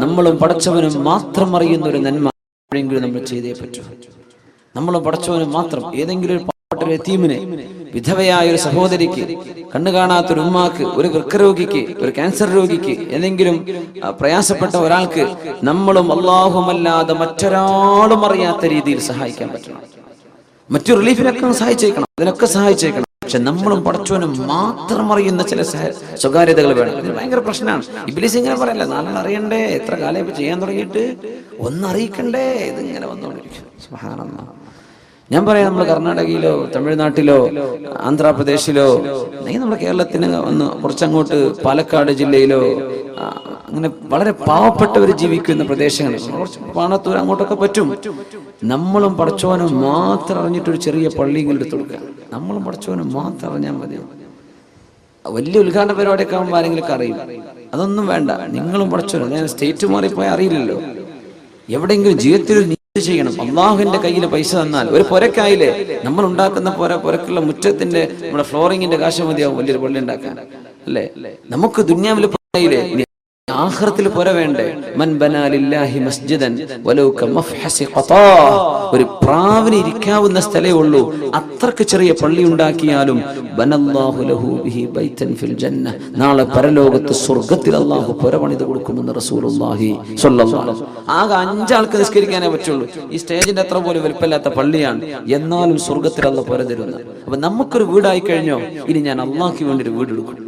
നമ്മളും പടച്ചവനും മാത്രം അറിയുന്ന ഒരു നന്മ എപ്പോഴെങ്കിലും നമ്മൾ ചെയ്തേ പറ്റൂ. നമ്മളും പടച്ചവനും മാത്രം. ഏതെങ്കിലും ഒരു പാവപ്പെട്ട യതീമിനെ, വിധവയായ ഒരു സഹോദരിക്ക്, കണ്ണു കാണാത്തൊരു ഉമ്മാക്ക്, ഒരു വൃക്കരോഗിക്ക്, ഒരു ക്യാൻസർ രോഗിക്ക്, ഏതെങ്കിലും പ്രയാസപ്പെട്ട ഒരാൾക്ക് നമ്മളും അല്ലാഹുമല്ലാതെ മറ്റൊരാളും അറിയാത്ത രീതിയിൽ സഹായിക്കാൻ പറ്റണം. മറ്റു റിലീഫിനൊക്കെ സഹായിച്ചേക്കണം, അതിനൊക്കെ സഹായിച്ചേക്കണം. പക്ഷെ നമ്മളും പടച്ചവനും മാത്രം അറിയുന്ന ചില സ്വകാര്യതകൾ വേണം. ഇത് ഭയങ്കര പ്രശ്നമാണ്. ഇബ്ലീസ് ഇങ്ങനെ പറയല്ല, നാളെ അറിയണ്ടേ, എത്ര കാലം ഇപ്പൊ ചെയ്യാൻ തുടങ്ങിയിട്ട് ഒന്നറിയിക്കണ്ടേ, ഇതിങ്ങനെ വന്നുകൊണ്ടിരിക്കും. സുബ്ഹാനല്ലാഹ്. ഞാൻ പറയാം, നമ്മൾ കർണാടകയിലോ തമിഴ്നാട്ടിലോ ആന്ധ്രാപ്രദേശിലോ, നമ്മുടെ കേരളത്തിന് ഒന്ന് കുറച്ചങ്ങോട്ട് പാലക്കാട് ജില്ലയിലോ, അങ്ങനെ വളരെ പാവപ്പെട്ടവർ ജീവിക്കുന്ന പ്രദേശങ്ങൾ, കുറച്ച് പാണത്തൂർ അങ്ങോട്ടൊക്കെ പറ്റും. നമ്മളും പടച്ചോനും മാത്രം അറിഞ്ഞിട്ടൊരു ചെറിയ പള്ളിയെങ്കിലും എടുത്തു കൊടുക്കുക. നമ്മളും പടച്ചോനും മാത്രം അറിഞ്ഞാൽ മതി. വലിയ ഉദ്ഘാടന പരിപാടിയൊക്കെ ആകുമ്പോൾ ആരെങ്കിലും അറിയും. അതൊന്നും വേണ്ട, നിങ്ങളും പടച്ചോനും. ഞാൻ സ്റ്റേറ്റ് മാറിപ്പോയാൽ അറിയില്ലല്ലോ. എവിടെയെങ്കിലും ജീവിതത്തിൽ ചെയ്യണം. അള്ളാഹുവിന്റെ കയ്യിൽ പൈസ തന്നാൽ ഒരു പുരക്കായില്ലേ, നമ്മൾ ഉണ്ടാക്കുന്ന പുരക്കുള്ള മുറ്റത്തിന്റെ നമ്മുടെ ഫ്ലോറിങ്ങിന്റെ കാശ് മതിയാവും വലിയൊരു പള്ളി ഉണ്ടാക്കാൻ, അല്ലേ? നമുക്ക് ദുനിയാവിൽ പുരയില്ലേ, ആഖിറത്തിൽ പുര വേണ്ടേ? മൻ ബനാ ലില്ലാഹി മസ്ജിദൻ വലൗ കമഫ്ഹസി ഖതാ. ഒരു പ്രാവിന് ഇരിക്കാവുന്ന സ്ഥലേ ഉള്ളൂ, അത്രക്ക് ചെറിയ പള്ളി ഉണ്ടാക്കിയാലും ബനല്ലാഹു ലഹു ബിഹി ബൈതൻ ഫിൽ ജന്ന, നാളെ പരലോകത്ത് സ്വർഗ്ഗത്തിൽ അല്ലാഹു പുര പണിത് കൊടുക്കുമെന്ന് റസൂലുള്ളാഹി സ്വല്ലല്ലാഹു അലൈഹി വസല്ലം. ആകെ 5 ആൾക്ക് നിസ്കരിക്കാനേ പറ്റുള്ളൂ. ഈ സ്റ്റേജിന്റെ അത്ര പോലും വലുപ്പമില്ലാത്ത പള്ളിയാണ്, എന്നാലും സ്വർഗ്ഗത്തിൽ അല്ലാഹു പുര തരുന്നു. അപ്പൊ നമുക്കൊരു വീടായി കഴിഞ്ഞോ, ഇനി ഞാൻ അള്ളാഹ്ക്ക് വേണ്ടി ഒരു വീട് എടുക്കും.